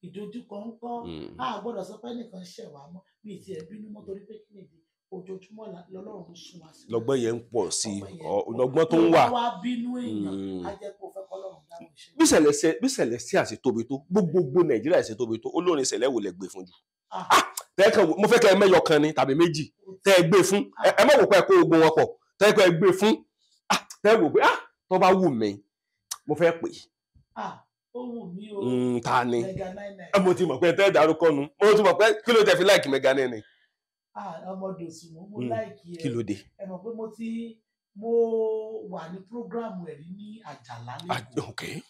Ìdojúkọ ń kọ́ gbọ́dọ̀ sọ pé nìkan ṣẹ̀ wá mọ́ bí ti ẹ̀ bínú mọ́ torí pé kí nìdí ojoojúmọ́ lọ́lọ́run sún wá sí. Lọ́gbọ́n yẹn ń pọ̀ sí i lọ́gbọ́n tó ń wà. Wá bínú èèyàn á jẹ́ kó fẹ́ kọ́ lọ́run dáhùn iṣẹ́. Bí Celestial ṣe tóbi tó gbogbo Nàìjíríà ṣe tóbi tó olórin ṣẹlẹ̀ wò lẹ gbé fún jù. Mo fẹ́ kẹ́ ẹ mẹ́yọ kan ni tàbí méjì tẹ́ ẹ gbé fún ẹ má wò pé ẹ kó ogun wọn pọ̀ tẹ́ ẹ gbé fún tẹ́ ẹ wò pé tó bá wù mí mo fẹ́ pè ó wù mí o. Ta ni mo ti mọ̀ pé tẹ́ ẹ dárúkọ nu mo ti mọ̀ pé kí ló tẹ́ fi láìkì Mega 9. Ọmọ Dòsùnmù mo láìkì ẹ. Kí ló dé? Ẹ mọ̀ pé mo wà ní prógráàmù ẹ̀rí ní Àjàlá lẹ́kọ̀ọ́.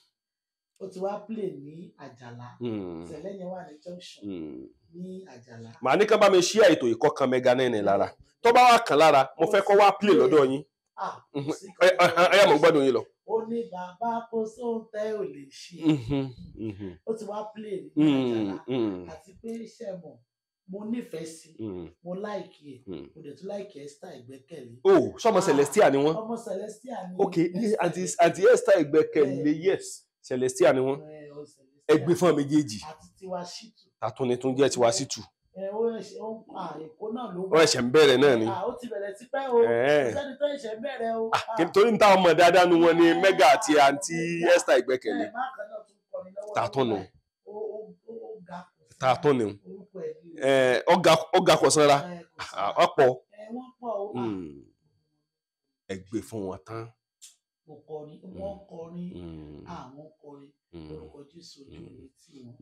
Ó ti wá play ní Àjàlá. Ìṣẹ̀lẹ̀ yẹn wà ní junction ní Àjàlá. Màá ní ká bá mi ṣí ètò ìkọ́kan Mega 9 lára tó bá wà kàn lára mo fẹ́ kó wá play lọ́dọ̀ yín. Ẹyà mo gbọ́dọ̀ yín lọ. Ó ní bàbá kò sóhun tẹ́ ò lè ṣe. Ó ti wá play ní Àjàlá àti pé iṣẹ́ mọ̀ mo nífẹ̀ẹ́ sí mo láìkì ẹ̀ mo dẹ̀ tún láìkì Esther Ìgbẹ́kẹ̀lé. Sọmọ Celestial ni wọ́n. Ọmọ Celestial ni. Ok àti Esther Ìgbẹ́kẹ̀lé yes Celestial ni wọ́n. Ẹgbẹ́ fún méjèèjì. Àti Tiwa Shittu. Tàtún ni tún jẹ́ Tiwa Shittu. Èkó náà ló wà. Ó ẹ̀ṣẹ̀ ń bẹ̀rẹ̀ náà ni. Ó ti bẹ̀rẹ̀ sí pẹ́ o. Ìṣẹ́ni tó ẹ̀ṣẹ̀ bẹ̀rẹ̀ o. Torí ní táwọn ọmọ dáadáa nu wọn ni Mega àti àǹtí Esther Ìgbẹ́kẹ̀lé. Tàtún nù. Tàtún nù. Ọ̀gá kò sanra. Ọ̀pọ̀. Ẹgbẹ́ fún wọn tán. Wọ́n kọrin àwọn kọrin lórúkọ Jésù ojú ìwé tí wọn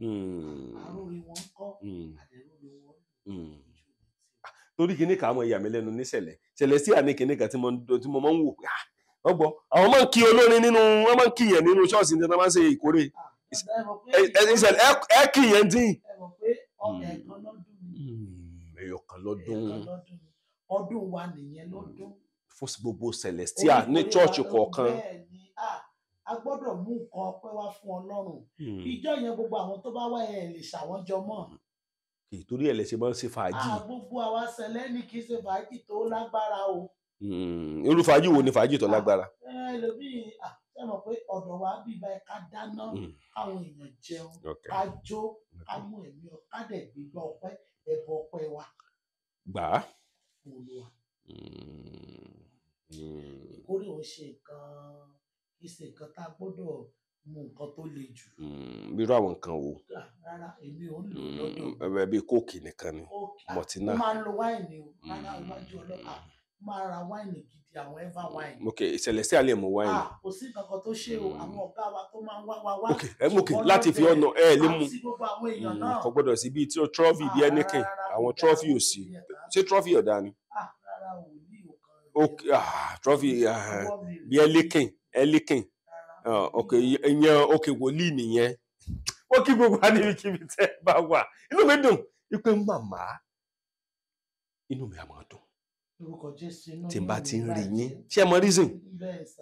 àrórí wọn kọ́ àdẹ̀rórí wọn torí kìíní kan àwọn ẹ̀yà mi lẹ́nu níṣẹ̀lẹ̀ Celestial ní kìíní kan tí mo máa ń wò pé ọgbọ́ àwọn máa ń kí olórin nínú wọ́n máa ń kí yẹn nínú ṣọ́ọ̀ṣì ní wọ́n máa ń ṣe ìkórè ẹ kí yẹn dín. Ẹ mọ̀ pé ẹ̀ẹ̀kan lọ́dún ẹ̀yọ̀kan lọ́dún ọdún wa nìyẹn lọ́dún fún gbogbo Celestial ní church kọ̀ọ̀kan. Bẹ́ẹ̀ ni a gbọ́dọ̀ mú nǹkan ọpẹ́ wá fún Ọlọ́run. Ìjọ yẹn gbogbo àwọn tó bá wá ẹ̀ lè ṣàwọn jọ mọ́. Torí ẹ̀ lẹ ṣe máa ń ṣe fàájì. Gbogbo àwa sẹ̀lẹ̀ ní kì í ṣe fàájì tó lágbára o. Irú fàájì wo ni fàájì tó lágbára? Ẹlòmíì ṣe mọ̀ pé ọ̀dọ̀ wa bí ibà ká dáná káwọn èèyàn jẹun ká jó ká mú ẹ̀mí ká dẹ̀ gbígbọ́ ọpẹ́ ẹ̀bọ ọpẹ́ wa. Gbà á. Olúwa. Ìkórè ò ṣe nǹkan kì í ṣe nǹkan tá a gbọ́dọ̀ mú nǹkan tó le jù. Irú àwọn nǹkan wo? Rárá èmi ò ń lò lọ́dọ̀. Bí kóòkì nìkan ni. Mọ̀tínà. Mo máa ń lo wáìnì o. Rárá iwájú ọlọ́pàá máa ra wáìnì gidi àwọn ever wine. Ok, Celestial lè mú wáìnì. Kò sí nǹkan kan tó ṣe o àwọn ọ̀gá wa tó máa ń wá. Ok, láti fi ọ̀nà lè mú. Àti gbogbo àwọn èèyàn náà. Kò gbọ́dọ̀ sí bíi trophy bíi anything àwọn trophy ò sí. Ṣé trophy ọ̀dà ni? Rárá o ní òkan. Ok, trophy bíi Elikin. Ok, ìyẹn ok wòlíì nìyẹn. Ó kí gbogbo níbikíbi tẹ́ ẹ bá wà. Inú mi dùn wípé màmá inú mi á máa dùn. Tí n bá ti ń rí yín ṣé ẹ mọ reason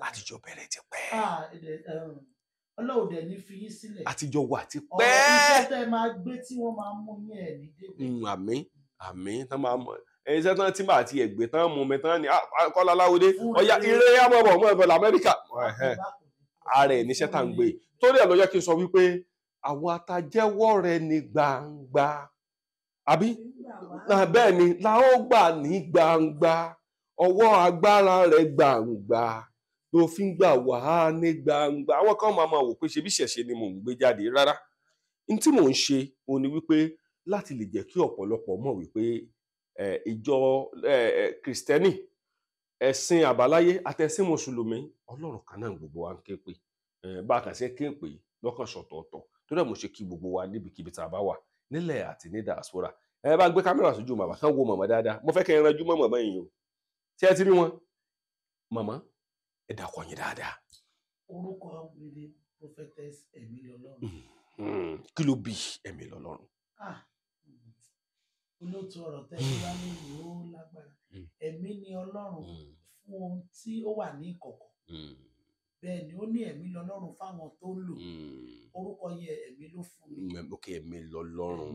àtijọ́ bẹ̀rẹ̀ ti pẹ́. Ọlọ́run dẹ̀ ní fi yín sílẹ̀. Àtijọ́ wà ti pẹ́. Iṣẹ́ tẹ́ máa gbé tí wọ́n máa mú yín ẹ̀ ní débẹ̀. Àmín tán máa mọ iṣẹ́ tán tí màá ti ẹ̀gbẹ́ tán mú mi tán ni Kọ́lá Láwọdé ọ̀yà ire àmọ̀bọ̀ mọ́ ẹ̀bọ̀ l'Amẹ́ríkà. Ààrẹ níṣẹ́ tá ń gbé torí ẹ̀ ló yẹ kí n sọ wípé àwọn atajẹ́wọ́ rẹ ní gbangba àbí bẹ́ẹ̀ ni la ó gbà ní gbangba ọwọ́ agbára rẹ gbangba ló fi ń gbà wá ní gbangba. Àwọn kan máa wò pé ṣe bí ṣẹ̀ṣẹ̀ ni mò ń gbé jáde rárá n tí mò ń ṣe òun ni wípé láti lè jẹ́ kí ọ̀pọ̀lọpọ̀ mọ̀ wípé ìjọ Kristẹni ẹ̀sìn àbáláyé àtẹ̀sìn mùsùlùmí Ọlọ́run kan náà gbogbo wa ń ké pè bá a kàn ṣe ké pè lọ́kàn ṣọ̀tọ̀ọ̀tọ̀ tó dẹ̀ mo ṣe kí gbogbo wa níbikíbi tá a bá wà nílẹ̀ àti ní diaspora. Ẹ bá gbé kámẹ́rà sójú màmá kán wo màmá dáadáa mo fẹ́ kẹ́ ẹ ranjú mọ́ màmá yìí o ṣé ẹ ti rí wọn màmá ẹ dákọ̀ yín dáadáa. Orúkọ mi ni Prophetess Ẹ̀mílọ́lọ́run. Kí ló bí Ẹ̀mílọ́lọ́run? Olóòtú ọ̀rọ̀ tẹ́lẹ̀ bá ní ìlú ó lágbára. Ẹ̀mí ni Ọlọ́run fún ohun tí ó wà ní ìkọ̀kọ̀. Bẹ́ẹ̀ ni ó ní ẹ̀mí lọ́lọ́run fáwọn tó ń lò. Orúkọ yẹn ẹ̀mí ló fún mi. Ok, ẹ̀mí lọ́lọ́run.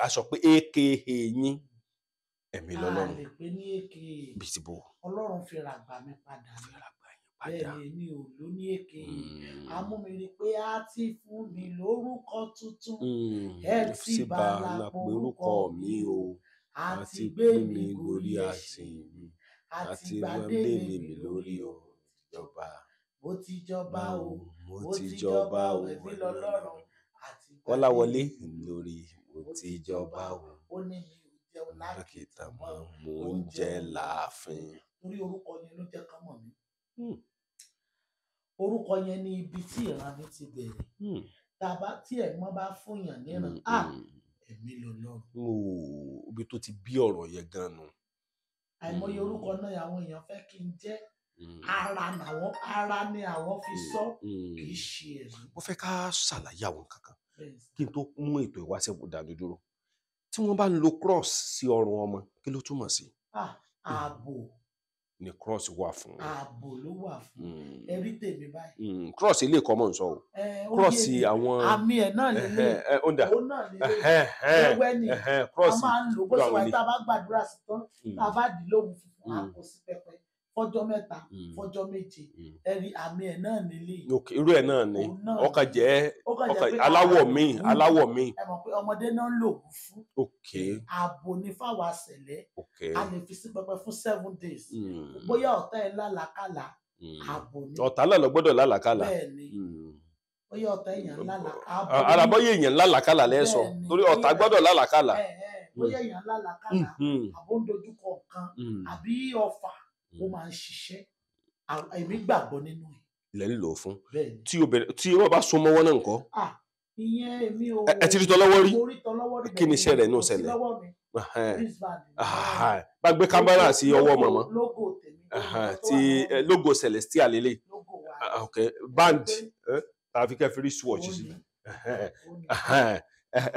A sọ pé aka yín ẹ̀mí lọ́lọ́run. A lè pè ní aka. Bìtìbò. Ọlọ́run fi ràgbà mi padà. Bẹ́ẹ̀ ni èmi ò ló ní aka. Amúmiri pé a ti fún mi lórúkọ tuntun. Ẹ ti bàlá porúkọ mi o. A ti gbé mi gorí ẹṣin mi. A ti gbadé mi lórí o. Ìjọba. Mo ti jọba o. Mo ti jọba o. Ẹ̀mí lọ́lọ́run. Kọ́láwọlé lórí mo ti jọba o. Ó ní mi ò jẹun lákìtà mọ́ mo ń jẹ láàfin. Torí orúkọ yẹn ló jẹ́ ká mọ̀ mí. Orúkọ yẹn ni ibi tí ìran mi ti bẹ̀rẹ̀. Tí ẹ̀gbọ́n bá fúnyàn níran ẹ̀mí lọ́lọ́run. Ibi tó ti bí ọ̀rọ̀ yẹn gan nu. Àìmọye orúkọ náà àwọn èèyàn fẹ́ kí n jẹ́. Ara ni àwọn fi sọ kì í ṣe ẹ̀mí. Mo fẹ́ ká ṣàlàyé àwọn kankan kí n tó mú ètò ìwáṣẹ̀ dání dúró. Tí wọ́n bá ń lo cross sí ọrùn ọmọ kí ló túmọ̀ sí? Ààbò ni cross wà fún. Ààbò ló wà fún. Ẹbí tèmi báyìí. Cross ilé ìkọ́ mọ̀ ń sọ o. Cross àwọn. Àmì ẹ̀ náà lélẹ̀. Òun náà lélẹ̀. Ẹwẹ́ ni a máa ń lò bó ṣe wà tá a bá gbàdúrà sí tán tá a bá dì lóhùn funfun a kò sí pẹpẹ fọ́jọ́ mẹ́ta fọ́jọ́ méje ẹ̀rí àmì ẹ̀ náà nílé. Irú ẹ̀ náà ni ọkà jẹ́ aláwọ̀ míì. Ẹ mọ̀ pé ọmọdé náà ń lò fún. Ààbò ní fáwọn àṣẹlẹ̀ a lè fi sí pẹpẹ fún 7 days. Bóyá ọ̀tá ẹ̀ lálàkàlà ààbò ni. Ọ̀tá náà lọ gbọ́dọ̀ lálàkàlà. Bẹ́ẹ̀ni bóyá ọ̀tá èèyàn lálàkàlà. Àràbọ̀yé èèyàn lálàkàlà lẹ́sọ̀ torí ọ̀tá gbọ́dọ̀ lálàkàlà. Bóyá èèyàn lálàkàlà àbó ń dojúkọ kan àbí ọfà ó máa ń ṣiṣẹ́ èmi gbàgbọ́ nínú ẹ̀. Ilẹ̀ ń lò ó fún tí ó bá so mọ́wọ́ náà nǹkan. Ìyẹn èmi ò. Ẹ ti rí tọ́lọ́wọ́ rí? Mo rí tọ́lọ́wọ́ rí. Kí ni iṣẹ́ rẹ̀ náà ṣẹlẹ̀? Bá gbé kámẹ́rà sí ọwọ́ mọ̀mọ́. Ti logo Celestial lélẹ̀. Band tàbí kẹ́ fi rí swatch sí.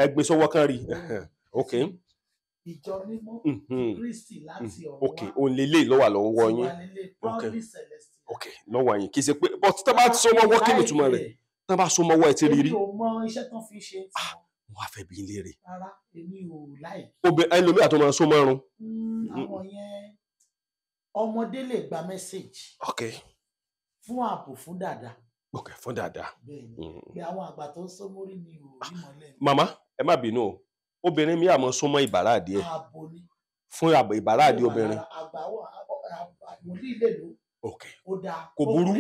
Ẹ gbé sọ́wọ́ kan rí. ìjọ mímọ́ Kristi láti ọ̀run ok òun lélẹ̀ ló wà lọ́wọ́ yín proudly celestial. ok lọ́wọ́ yín kì í ṣe pé but tí wọ́n bá so mọ́wọ́ kí ni ìtumọ̀ rẹ̀ tí wọ́n bá so mọ́wọ́ ẹ ti rí rí. èmi ò mọ iṣẹ́ tó fi ṣe tí wọ́n á fẹ́ bí ilé rẹ̀. rárá èmi ò láì. ẹlòmíà tó máa so mọ́run. àwọn yẹn ọmọdé lè gba mẹ́sẹ̀gì. ok fún ààbò fún dàda. ok fún dàda. bẹ́ẹ̀ni àwọn àgbà tó ń sọ mórí ni ò rí mọ́lẹ̀. màmá ẹ má bínú o obìnrin mi àmọ́ súnmọ́ ìbàràdì ẹ̀ fún ìbàràdì obìnrin. àgbòlí ilé ló ó dáa kò burú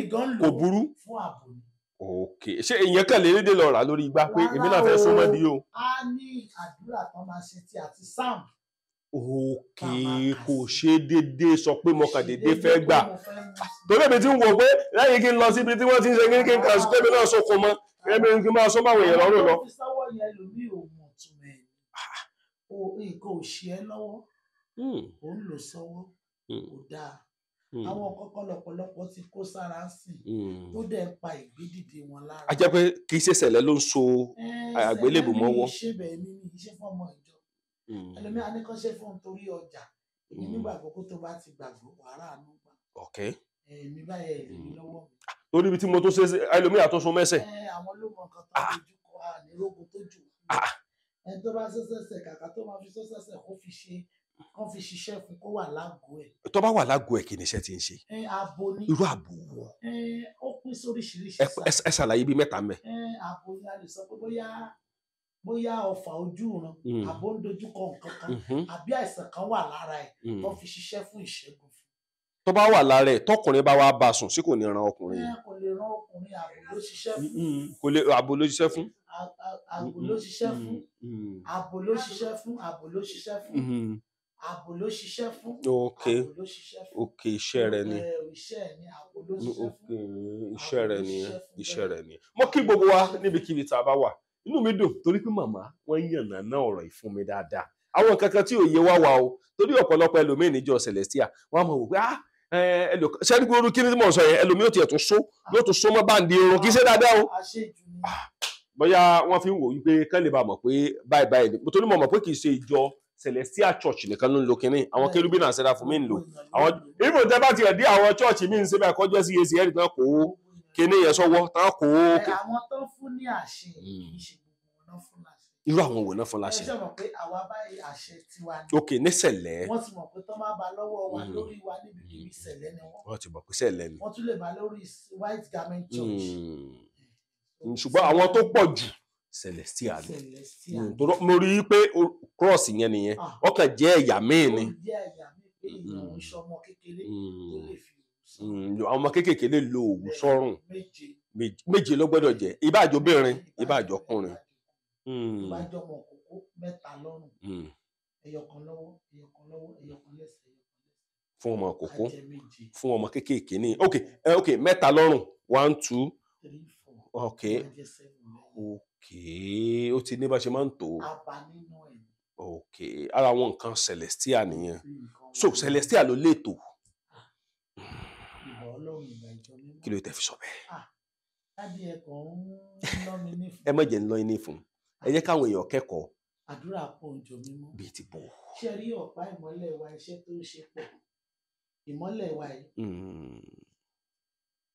fún ààbò ni. ok ṣé èèyàn kàn lè dédé lọ rà lórí igbá pé èmi náà fẹ́ súnmọ́ di o. a ní àdúrà tán máa ṣe tí àti sam. ok kò ṣe dédé sọ pé mo kàn dédé fẹ́ gbà torí èmi ti ń wò pé lẹ́yìn kí n lọ síbi tí wọ́n ti ń ṣe kí n kàn sí pé mi náà sọkun mọ́ ẹ̀mí kí n máa sọ máwọn èèyàn lọ́rùn lọ. nǹkan ò ṣe ẹ́ lọ́wọ́ ò ń lò sọ́wọ́ kò dáa àwọn kọ́kọ́ lọ́pọ̀lọpọ̀ ti kó sára sìn tó dẹ̀ ń pa ìgbédìde wọn lára. a jẹ́ pé kì í ṣe ṣẹlẹ̀ ló ń so àgbélébù mọ́wọ́. ṣé bẹ́ẹ̀ mi ní iṣẹ́ fún ọmọ ìjọ ẹlòmíràn ní kán ṣe fún un torí ọjà èmi nígbàgbọ́ kó tó bá ti gbàgbọ́ wàhálà àánú gbà. èmi báyẹn èmi lọ́wọ́ mi. torí ibi tí mo tó ṣe ẹlòmíràn tó so mẹ́sẹ̀. àwọn ló mọ nǹkan tó dojú kọ ànírógun tó jù ẹni tó bá sọ́sẹ̀sẹ̀ kàkà tó máa fi sọ́sẹ̀sẹ̀ kó fi ṣiṣẹ́ fún kó wà lágọ̀ọ́ ẹ̀. tó bá wà lágọ̀ọ́ ẹ̀ kí ni iṣẹ́ ti ń ṣe. ààbò ni irú ààbò wọ. ó pín sóríṣiríṣi. ẹ ṣàlàyé bíi mẹ́ta mẹ́. ààbò ni a lè sọ pé bóyá ọfà ojú ìran àbò ń dojú kọ nǹkan kan àbí àìsàn kan wà lára ẹ̀ tó fi ṣiṣẹ́ fún ìṣẹ́gun fún. tó bá wà lára ẹ̀ tọkùnrin bá wá bá a sùn sí kò ní ran ọkùnrin yẹn. kò lè ran ọkùnrin ààbò ló ṣiṣẹ́ fún. ààbò ló ṣiṣẹ́ fún. ààbò ló ṣiṣẹ́ fún. ààbò ló ṣiṣẹ́ fún. ààbò ló ṣiṣẹ́ fún. ààbò ló ṣiṣẹ́ fún. ok ok iṣẹ́ rẹ ni. iṣẹ́ ni ààbò ló ṣiṣẹ́ fún. iṣẹ́ rẹ ni iṣẹ́ rẹ ni. mo kí gbogbo wa níbikíbi tá a bá wà inú mi dùn torí pé màmá wọn yànnà náà ọ̀rọ̀ ìfún mi dáadáa àwọn nǹkan kan tí ò yé wá wa o torí ọ̀pọ̀lọpọ̀ ẹlòmíì níjọ Celestial wọn á mọ̀ wò pé sẹ́ni gbogbo kí ni mo sọ yẹn ẹlòmíì ò tiẹ̀ tún so yóò tún so mọ́ báńdì irun kì í ṣe dáadáa o bóyá wọ́n fi ń wò wípé kán lè bá mọ̀ pé báyìí báyìí ni torí mo mọ̀ pé kì í ṣe ìjọ Celestial Church nìkan ló ń lo kínní àwọn kérúbì náà ṣẹlá fún mi ń lò àwọn ìbò tẹ bá tiẹ̀ dé àwọn chọ́ọ̀chì mi ń ṣe báyìí kọjọ́ sí èsì ẹ̀rì tán kò ó kíní yẹn sọ́wọ́ tán kò ó. àwọn tó fún ní àṣẹ kì í ṣe gbogbo wọn náà fún láṣẹ. irú àwọn òwe náà fún láṣẹ. ẹ ṣe mọ̀ pé àwa báyìí àṣẹ tiwa ni. ok ní sẹ̀lẹ̀. wọ́n ti mọ̀ pé tó máa bá lọ́wọ́ wa lórí wa níbi kìí sẹ̀lẹ̀ ni wọ́n. wọ́n ti mọ̀ pé sẹ̀lẹ̀ ni. wọ́n tún lè bá lórí White Garment Church. ṣùgbọ́n àwọn tó pọ̀ jù Celestial ni mo rí i pé cross yẹn nìyẹn wọ́n kàn jẹ́ ẹ̀yà míì ni. àwọn ọmọ kéékèèké lè lo òwú sọ́rùn méje ló gbọ́dọ̀ jẹ́ ìbáàjọ́ obìnrin ìbáàjọ́ ọkùnrin. ìbáàjọ́ ọmọ òkókó mẹ́ta lọ́rùn ẹyọkan lọ́wọ́ ẹyọkan lọ́wọ́ ẹyọkan lẹ́sẹ̀ fún ọmọ òkókó fún ọmọ kéékèèké ní ok mẹ́ta lọ́rùn 1 2 ok ok ó ti ní bá ṣe máa ń tó ok ara àwọn nǹkan Celestial nìyẹn so Celestial ló lè tó kí ló tẹ́ fi sọ bẹ́ẹ̀. ẹ má jẹ́ ń lọ iní fún ẹ jẹ́ káwọn èèyàn kẹ́kọ̀ọ́. àdúrà pọ̀ òjò mímọ́ bíi ti bọ̀. ṣe rí ọ̀pá ìmọ́lẹ̀ wa iṣẹ́ tó ń ṣe pọ̀ ìmọ́lẹ̀ wa yìí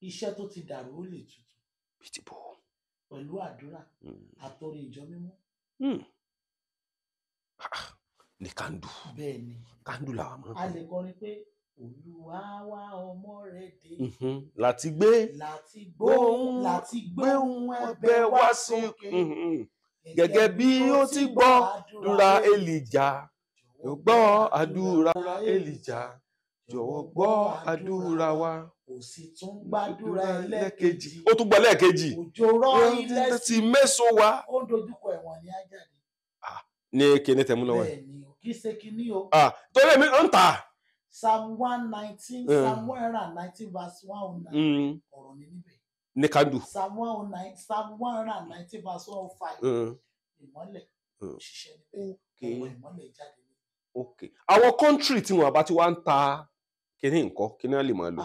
iṣẹ́ tó ti dàrú ó lè tutù. bíi ti bọ̀. pẹ̀lú àdúrà àtòrí ìjọ mímọ́. ní kandu. bẹ́ẹ̀ ni kandu làwọn máa ń. a lè kọrin pé Olúwa wá ọmọ rẹ̀ dé. láti gbé ohùn ẹ̀bẹ̀ wá sókè. gẹ́gẹ́ bí ó ti gbọ́ àdúrà Èlíjà yóò gbọ́ àdúrà Èlíjà jọ̀wọ́ gbọ́ àdúrà wa. Kò sì tún gbàdúrà ẹlẹ́ẹ̀kejì. ó tún gbọ́ lẹ́ẹ̀kejì. òjò rọ̀ ilẹ̀ sí mẹ́sàn-án wa. ó ń dojúkọ ẹ̀wọ̀n ní Ajáde. ní kíní tẹ̀mú lọ́wọ́ ẹ̀. bẹ́ẹ̀ni o kì í ṣe kíní o. torí èmi ń tà. Psalm 119 Psalm 119 verse 109 ọ̀rọ̀ ní níbẹ̀. ní kandu. Psalm 109 Psalm 119 verse 105 ìmọ́lẹ̀ òṣìṣẹ́ níbẹ̀ ọ̀rọ̀ ìmọ́lẹ̀ jáde níbẹ̀. ok àwọn kọ́ńtírì tí wọn bá ti wá ń ta kíní nǹkan kíní wọn lè máa lò.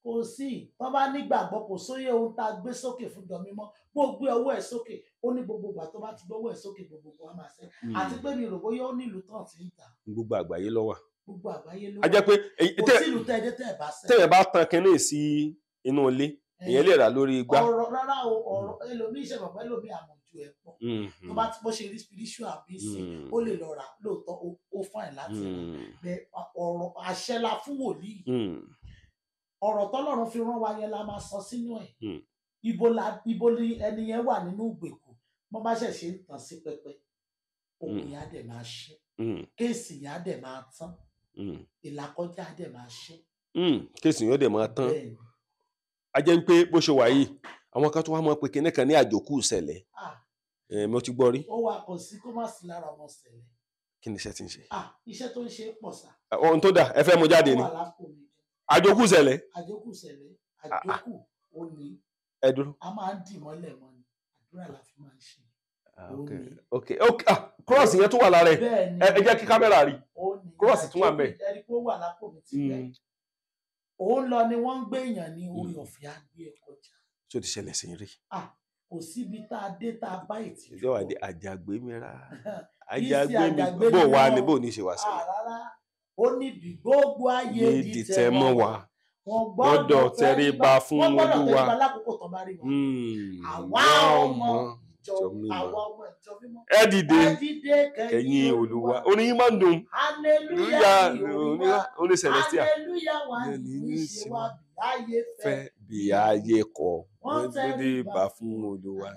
kò sí tó bá nígbàgbọ́ kò sóyè ohun tá a gbé sókè fún ìjọ mímọ́ bó gbé ọwọ́ ẹ̀ sókè ó ní gbogbo ìgbà tó bá ti gbé ọwọ́ ẹ̀ sókè gbogbo wa máa ṣe àti pé mi rò bóyá ó nílùú tán ti ń tà. gbogbo àgbáyé ló wà. gbogbo àgbáyé ló wà. a jẹ́ pé kò sí ìlú tẹ́ẹ̀dẹ́ tẹ́ẹ̀ bá sẹ́. tẹ́ẹ̀ bá tan kínní sí inú ilé èèyàn lè rà lórí igbá. ọ̀rọ̀ rárá o ọ̀rọ̀ ẹlòmíì ṣe bàbá ẹlòmíì àmọ̀jù ẹ̀ pọ̀ tó bá ti bó ṣe rí spiritual bí sí ó lè lọ rà lóòótọ́ ó fine láti rà ọ̀rọ̀ àṣẹ la fún wòlíì ọ̀rọ̀ tọ́lọ́run fi rán wa yẹn la máa sọ sínú ẹ̀ ibo ni ẹni yẹn wà nínú ìgbèkùn wọ́n bá ṣẹ̀ṣẹ̀ ń tàn sí pẹpẹ ohun yẹn á dẹ̀ máa ṣe kéèsì yẹn á dẹ̀ máa tán ìlàkọjá á dẹ̀ máa ṣe. kéèsì yẹn á dẹ̀ máa tán a jẹ́ pé bó ṣe wà yìí àwọn kan tó wá mọ̀ pé kinní kan ní àjòkú ìṣẹ̀lẹ̀ mo ti gbọ́ rí. ó wà kò sí kó má sí lára ọmọ ìṣẹ̀lẹ̀. kí ni iṣẹ́ tí ń ṣe. iṣẹ́ tó ń ṣe pọ̀ sá. ohun tó dà ẹ fẹ́ mú jáde ni. àjòkú ìṣẹ̀lẹ̀. àjòkú ìṣẹ̀lẹ̀ àjòkú ò ní. ẹ dúró. a máa ń dì mọ́lẹ̀ mọ́ ni àdúrà la fi máa ń ṣe. ok cross yẹn tó wà lára ẹ ẹ jẹ́ kí kámẹ́rà rí cross tún wà ńbẹ̀. ẹni pé ó wà lápò mi ti bẹ́ẹ̀. òun lọ ni wọ́n ń gbé èèyàn ní orí ọ̀fẹ́ àgbé ẹ̀ kọjá. tó ti ṣẹlẹ̀ sí rí. kò síbi tá a dé tá a bá ìtì. ìjọba àdé àjàgbé mìíràn àjàgbé mi bó wà ní bó ní ṣe wá sílẹ̀. rárá ó ní bí gbogbo ayé dìtẹ̀ mọ́ wa wọ́n gbọ́dọ̀ tẹríba fún Olúwa. wọ́n gbọ́dọ̀ tẹríba lákòókò tó bá rí wọn. àwa ọmọ ìjọ mímọ́. ẹ dìde kẹ̀yìn Olúwa orin yín máa ń dùn. hallelujah orin celestia. hallelujah wà ní ìṣe wa bí ayé fẹ́ bí ayé kọ̀ wọ́n tẹríba fún Olúwa.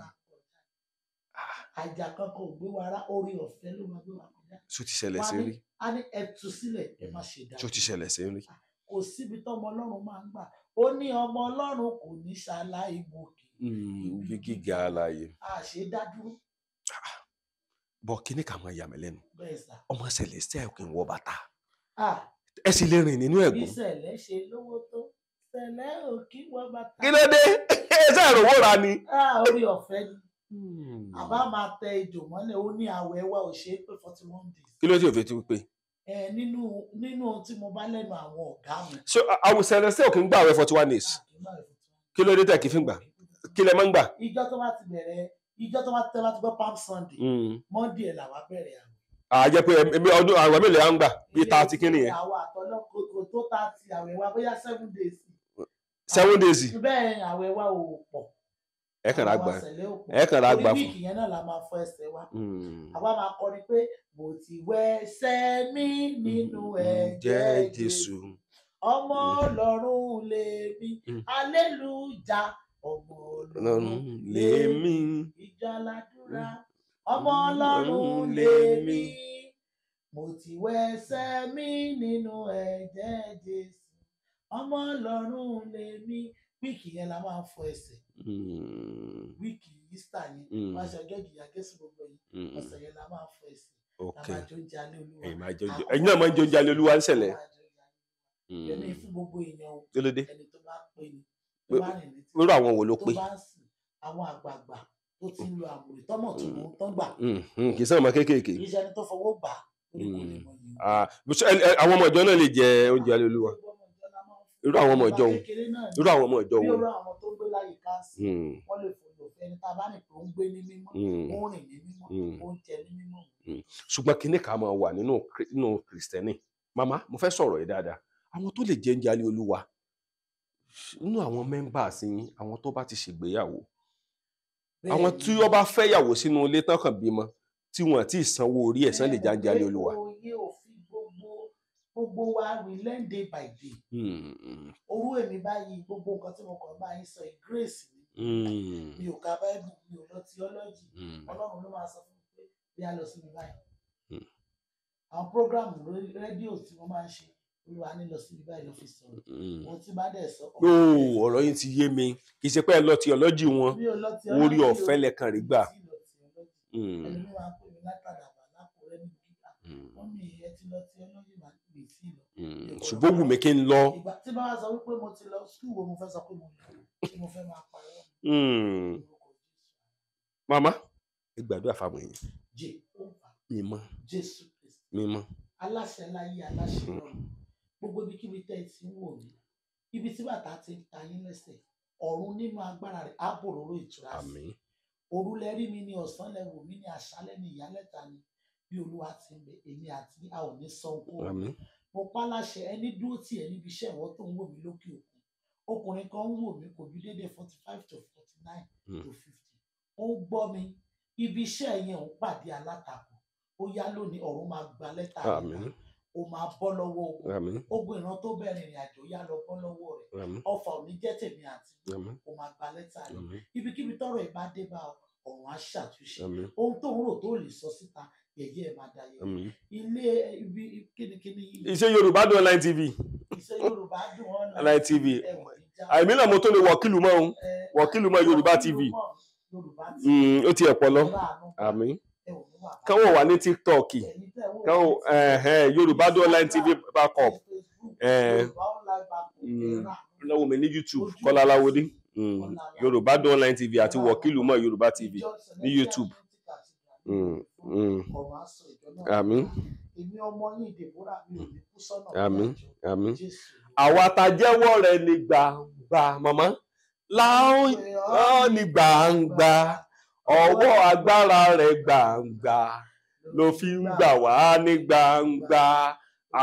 àjà kankan ò gbé wa rá orí ọ̀fẹ́ ló máa gbé wa kọjá. tó ti ṣẹlẹ̀ sí rí. a ní ẹ tú sílẹ̀ ẹ má ṣe dáadáa. tó ti ṣẹlẹ̀ sí rí. kò síbi tọ́mọ Ọlọ́run máa ń gbà ó ní ọmọ Ọlọ́run kò ní ṣaláì gòkè. ibi gíga àlàyé. a ṣe dá dúró. bọ kíní kà máa yà mí lẹ́nu ọmọ Celestia kì í wọ bàtà Ah, ẹ sì lè rìn nínú bí ẹ̀gún. Sẹ̀lẹ̀ ṣe lówó tó Sẹ̀lẹ̀ ò kí wọ́n bàtà. kí ló dé ẹ ṣe ìrówó ra ni. Orí ọ̀fẹ́ ni àbá máa tẹ ejò mọ́lẹ̀ ó ní àwẹ̀ wa ò ṣe é pé 41 days. kí ló dé òfin tí wípé. Nínú tí mo bá lẹ́nu àwọn ọ̀gá mi. so àwọn Celestia kì í gbà àwẹ̀ 41 days kí ló dé tẹ̀ kí fi ń gbà kí lẹ máa ń gbà. ìjọ tó bá ti gbọ́ Palm Sunday Monday ẹ̀ làwa bẹ̀rẹ̀ àwẹ̀. àjẹ́ pé ọdún àwọn mélòó à ń gbà bíi 30 kí nìyẹn. àwọn àtọ́lọ́ kò tó 30 àwẹ̀ wa bóyá 7 days. 7 days. bẹ́ẹ̀ àwẹ̀ wa ò pọ̀. ẹ kàn rà gbà orí wíìkì yẹn náà la máa fọ ẹsẹ̀ wa. àwa máa kọrin pé mo ti wẹsẹ̀ mi nínú ẹ̀jẹ̀ Jésù ọmọ Ọlọ́run lèmi hallelujah ọmọ Ọlọ́run lèmi ìjọ aládùúrà ọmọ Ọlọ́run lèmi mo ti wẹsẹ̀ mi nínú ẹ̀jẹ̀ Jésù ọmọ Ọlọ́run lèmi wíìkì yẹn la máa ń fọ ẹsẹ̀ wíìkì Easter yẹn máa ṣe ọjọ́ ìjìyà Jésù gbogbo yìí ọ̀sẹ̀ yẹn la máa ń fọ ẹsẹ̀ la máa jó ń jalè Olúwa ẹ̀yin náà máa ń jó ń jalè Olúwa ń ṣẹlẹ̀. ẹni fún gbogbo èèyàn o Kílódé? ẹni tó bá pè ní tó bá rìn létí irú àwọn wo ló pé. tó bá ń sìn àwọn àgbààgbà tó ti ń lo àmùrè tọmọ tó mú tán gbà. kì í sọ ọmọ kéékèèké. kì í ṣe ẹni tó fọwọ́ gbà lórí kò lè mọ yìí. àwọn ọmọ ìjọ náà lè jẹ oúnjẹ alẹ́ Olúwa irú àwọn ọmọ ìjọ òun irú àwọn ọmọ ìjọ bí òun. irú àwọn tó ń gbé láyé káàsì wọ́n lè fòlò ẹni tá a bá nìkan ń gbé ní mímọ́ ó ń rìn ní mímọ́ ó ń jẹ ní mímọ́. ṣùgbọ́n kinní kan máa wà nínú Kristẹni màmá mo fẹ́ sọ̀rọ̀ yìí dáadáa àwọn tó lè jẹ oúnjẹ alẹ́ Olúwa nínú àwọn mẹ́mbà sí àwọn tó bá ti ṣègbéyàwó àwọn tí wọ́n bá fẹ́ yàwó sínú ilé tán kàn bímọ tí wọ́n ti sanwó orí ẹ̀sán lè jẹ oúnjẹ alẹ́ Olúwa. Gbogbo wa we learn day by day. Orú èmi báyìí gbogbo nǹkan tí mo kàn bá yín sọ yìí grace ni. Mi ò ka Bible, mi ò lọ theology. Ọlọ́run ló máa sọ fún mi pé bí a lọ sí mi báyìí. Àwọn prógráàmù rédíò tí wọ́n máa ń ṣe Olúwa ní lọ sí mi báyìí lọ fi sọ̀rọ̀. Wọ́n ti bá dẹ̀ sọ. ọ̀rọ̀ yín ti yé mi kì í ṣe pé ẹ lọ theology wọn orí ọ̀fẹ́ lẹ́kàn rí gbà. Ẹni mi máa ń pè mí látàdàbà lápòrẹ́ ní gíga. Wọ́n mi ẹ ti lọ theology máa ń pè sí lọ. ṣùgbọ́n wù mí kí n lọ. Ìgbà tí bá wá sọ wípé mo ti lọ skul wo mo fẹ́ sọ pé mo lọ tí mo fẹ́ máa parọ́. màmá ẹ gbàdúrà fáwọn èèyàn. Jèhófà mímọ́ Jésù Kristi mímọ́. aláṣẹ láyé aláṣẹ lọ́run gbogbo ibikíbi tẹ́ ẹ ti ń wò mí ibi tí bàtà ti ta yín lẹ́sẹ̀ ọ̀run nínú agbára rẹ̀ á bòróró ìtura sí. Òru lẹ rí mi ní ọ̀sán lẹ wò mí ní àṣálẹ́ ní ìyálẹ̀ta ni bí Olúwa ti ń bẹ èmi àti a ò ní sọ ohun. Mo pa láṣẹ ẹni dúró tì ẹ níbi iṣẹ́ ìwọ tó ń wò mí lókè òkun. Ọkùnrin kan ń wò mí kò ju déédéé 45 to 49 to 50. Ó ń gbọ́ mi ibi iṣẹ́ yẹn ò pàdé alátakò. Ó yá lónìí ọ̀run máa gba lẹ́tà rẹ̀. Ó máa bọ́ lọ́wọ́ ogun. Ogun ìran tó bẹ̀rẹ̀ ìrìn àjò yá lọ bọ́ lọ́wọ́ rẹ̀. Ọfà ò ní jẹ́ tèmi àti ó máa gba lẹ́tà rẹ̀. Ibikíbi tọ́rọ̀ ẹ̀ bá dé bá ọ̀run á ṣàtúnṣe. Ohun tó ń rò tó lè sọ síta yẹ̀yẹ́ ẹ̀ máa dayẹ̀. Ilé ibi kínníkínní. Iṣẹ́ Yorùbá Dùn Online TV. Iṣẹ́ Yorùbá Dùn Online TV. Àìmí náà mo tó lè wọ̀kìlù mọ́ òun. Wọ̀kìlù mọ́ Yorùbá TV. Ó ti ẹ̀ pọ̀ lọ. Àmín. Káwọn wà ní TikTok. Káwọn Yorùbá Dùn Online TV backup. Lọ́wọ́ mi ní YouTube Kọ́lá Aláwọ̀dé. Yorùbá Dùn Online TV àti wọ̀kìlù mọ́ Yorùbá TV ní YouTube. Àmín. Àmín. Àwa ta jẹ́wọ́ rẹ̀ ní gbangba màmá láwọn ní gbangba ọwọ́ agbára rẹ̀ gbangba ló fi ń gbà wá ní gbangba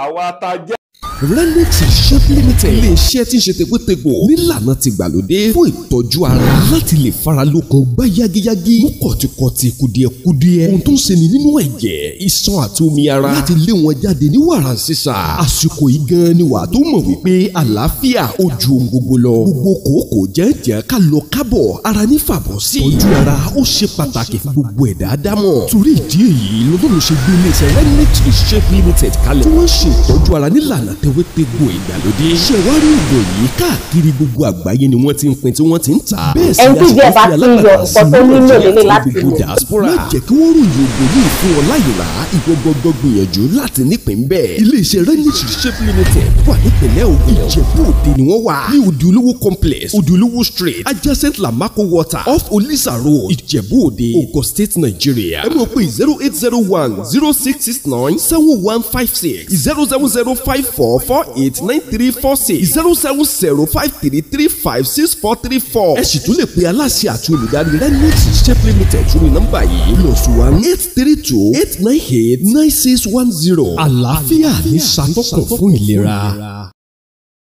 àwa ta jẹ́. Renix Shop Limited ilé-iṣẹ́ tí ń ṣe tegbòtegbò nílànà ti gbàlódé fún ìtọ́jú ara láti lè fara lókun gbá yágíyágí mú kọ̀tìkọ̀tì kùdìẹ̀kudiẹ ohun tó ń ṣeni nínú ẹ̀jẹ̀ iṣan àti omi ara láti lé wọn jáde ní wàrà sísà àsìkò yìí gan ni wàá tó mọ̀ wípé àlàáfíà ó ju ohun gbogbo lọ gbogbo kòókò jẹ́ǹjẹ́ ká lọ kábọ̀ ara ní fàbọ̀ sí ìtọ́jú ara ó ṣe pàtàkì fún gbogbo ẹ̀dá ádámọ̀ torí ìdí èyí lọ́dún ṣe gbé ilé-iṣẹ́ Renix Shop Limited kalẹ̀ tí wọ́n ṣe ìtọ́jú ara nílànà tewétegbò ìgbàlódé. ṣé wàá rí ìgò yìí káàkiri gbogbo àgbáyé ni wọ́n ti ń pín tí wọ́n ti ń tà. bẹ́ẹ̀ sì ẹni tí jẹ́ bá ti yọ nǹkan tó nílò lélẹ̀ láti lò. diaspora má jẹ́ kí wọ́n ròyìn ògùn yìí fún ọ láyò rà ìwọ gbọ́dọ̀ gbìyànjú láti nípìn bẹ́ẹ̀. ilé-iṣẹ́ Renix Shop Limited wà nípìnlẹ̀ Ògùn Ìjẹ̀bú Òde ni wọ́n wà ní Òde Olówó complex Òde Olówó street adjacent Lamako water off Olisa road Ìjẹ̀bú Òde Ogun State Nigeria. ẹ mọ̀ pé 0801 0669 7156 07054489346 07053356434. ẹ sì tún lè pe aláṣẹ àti olùdarí Renix Shop Limited lórí nọ́mbà yìí +1 832 898 9610. àlàáfíà ní ṣàtọ́kùn fún ìlera.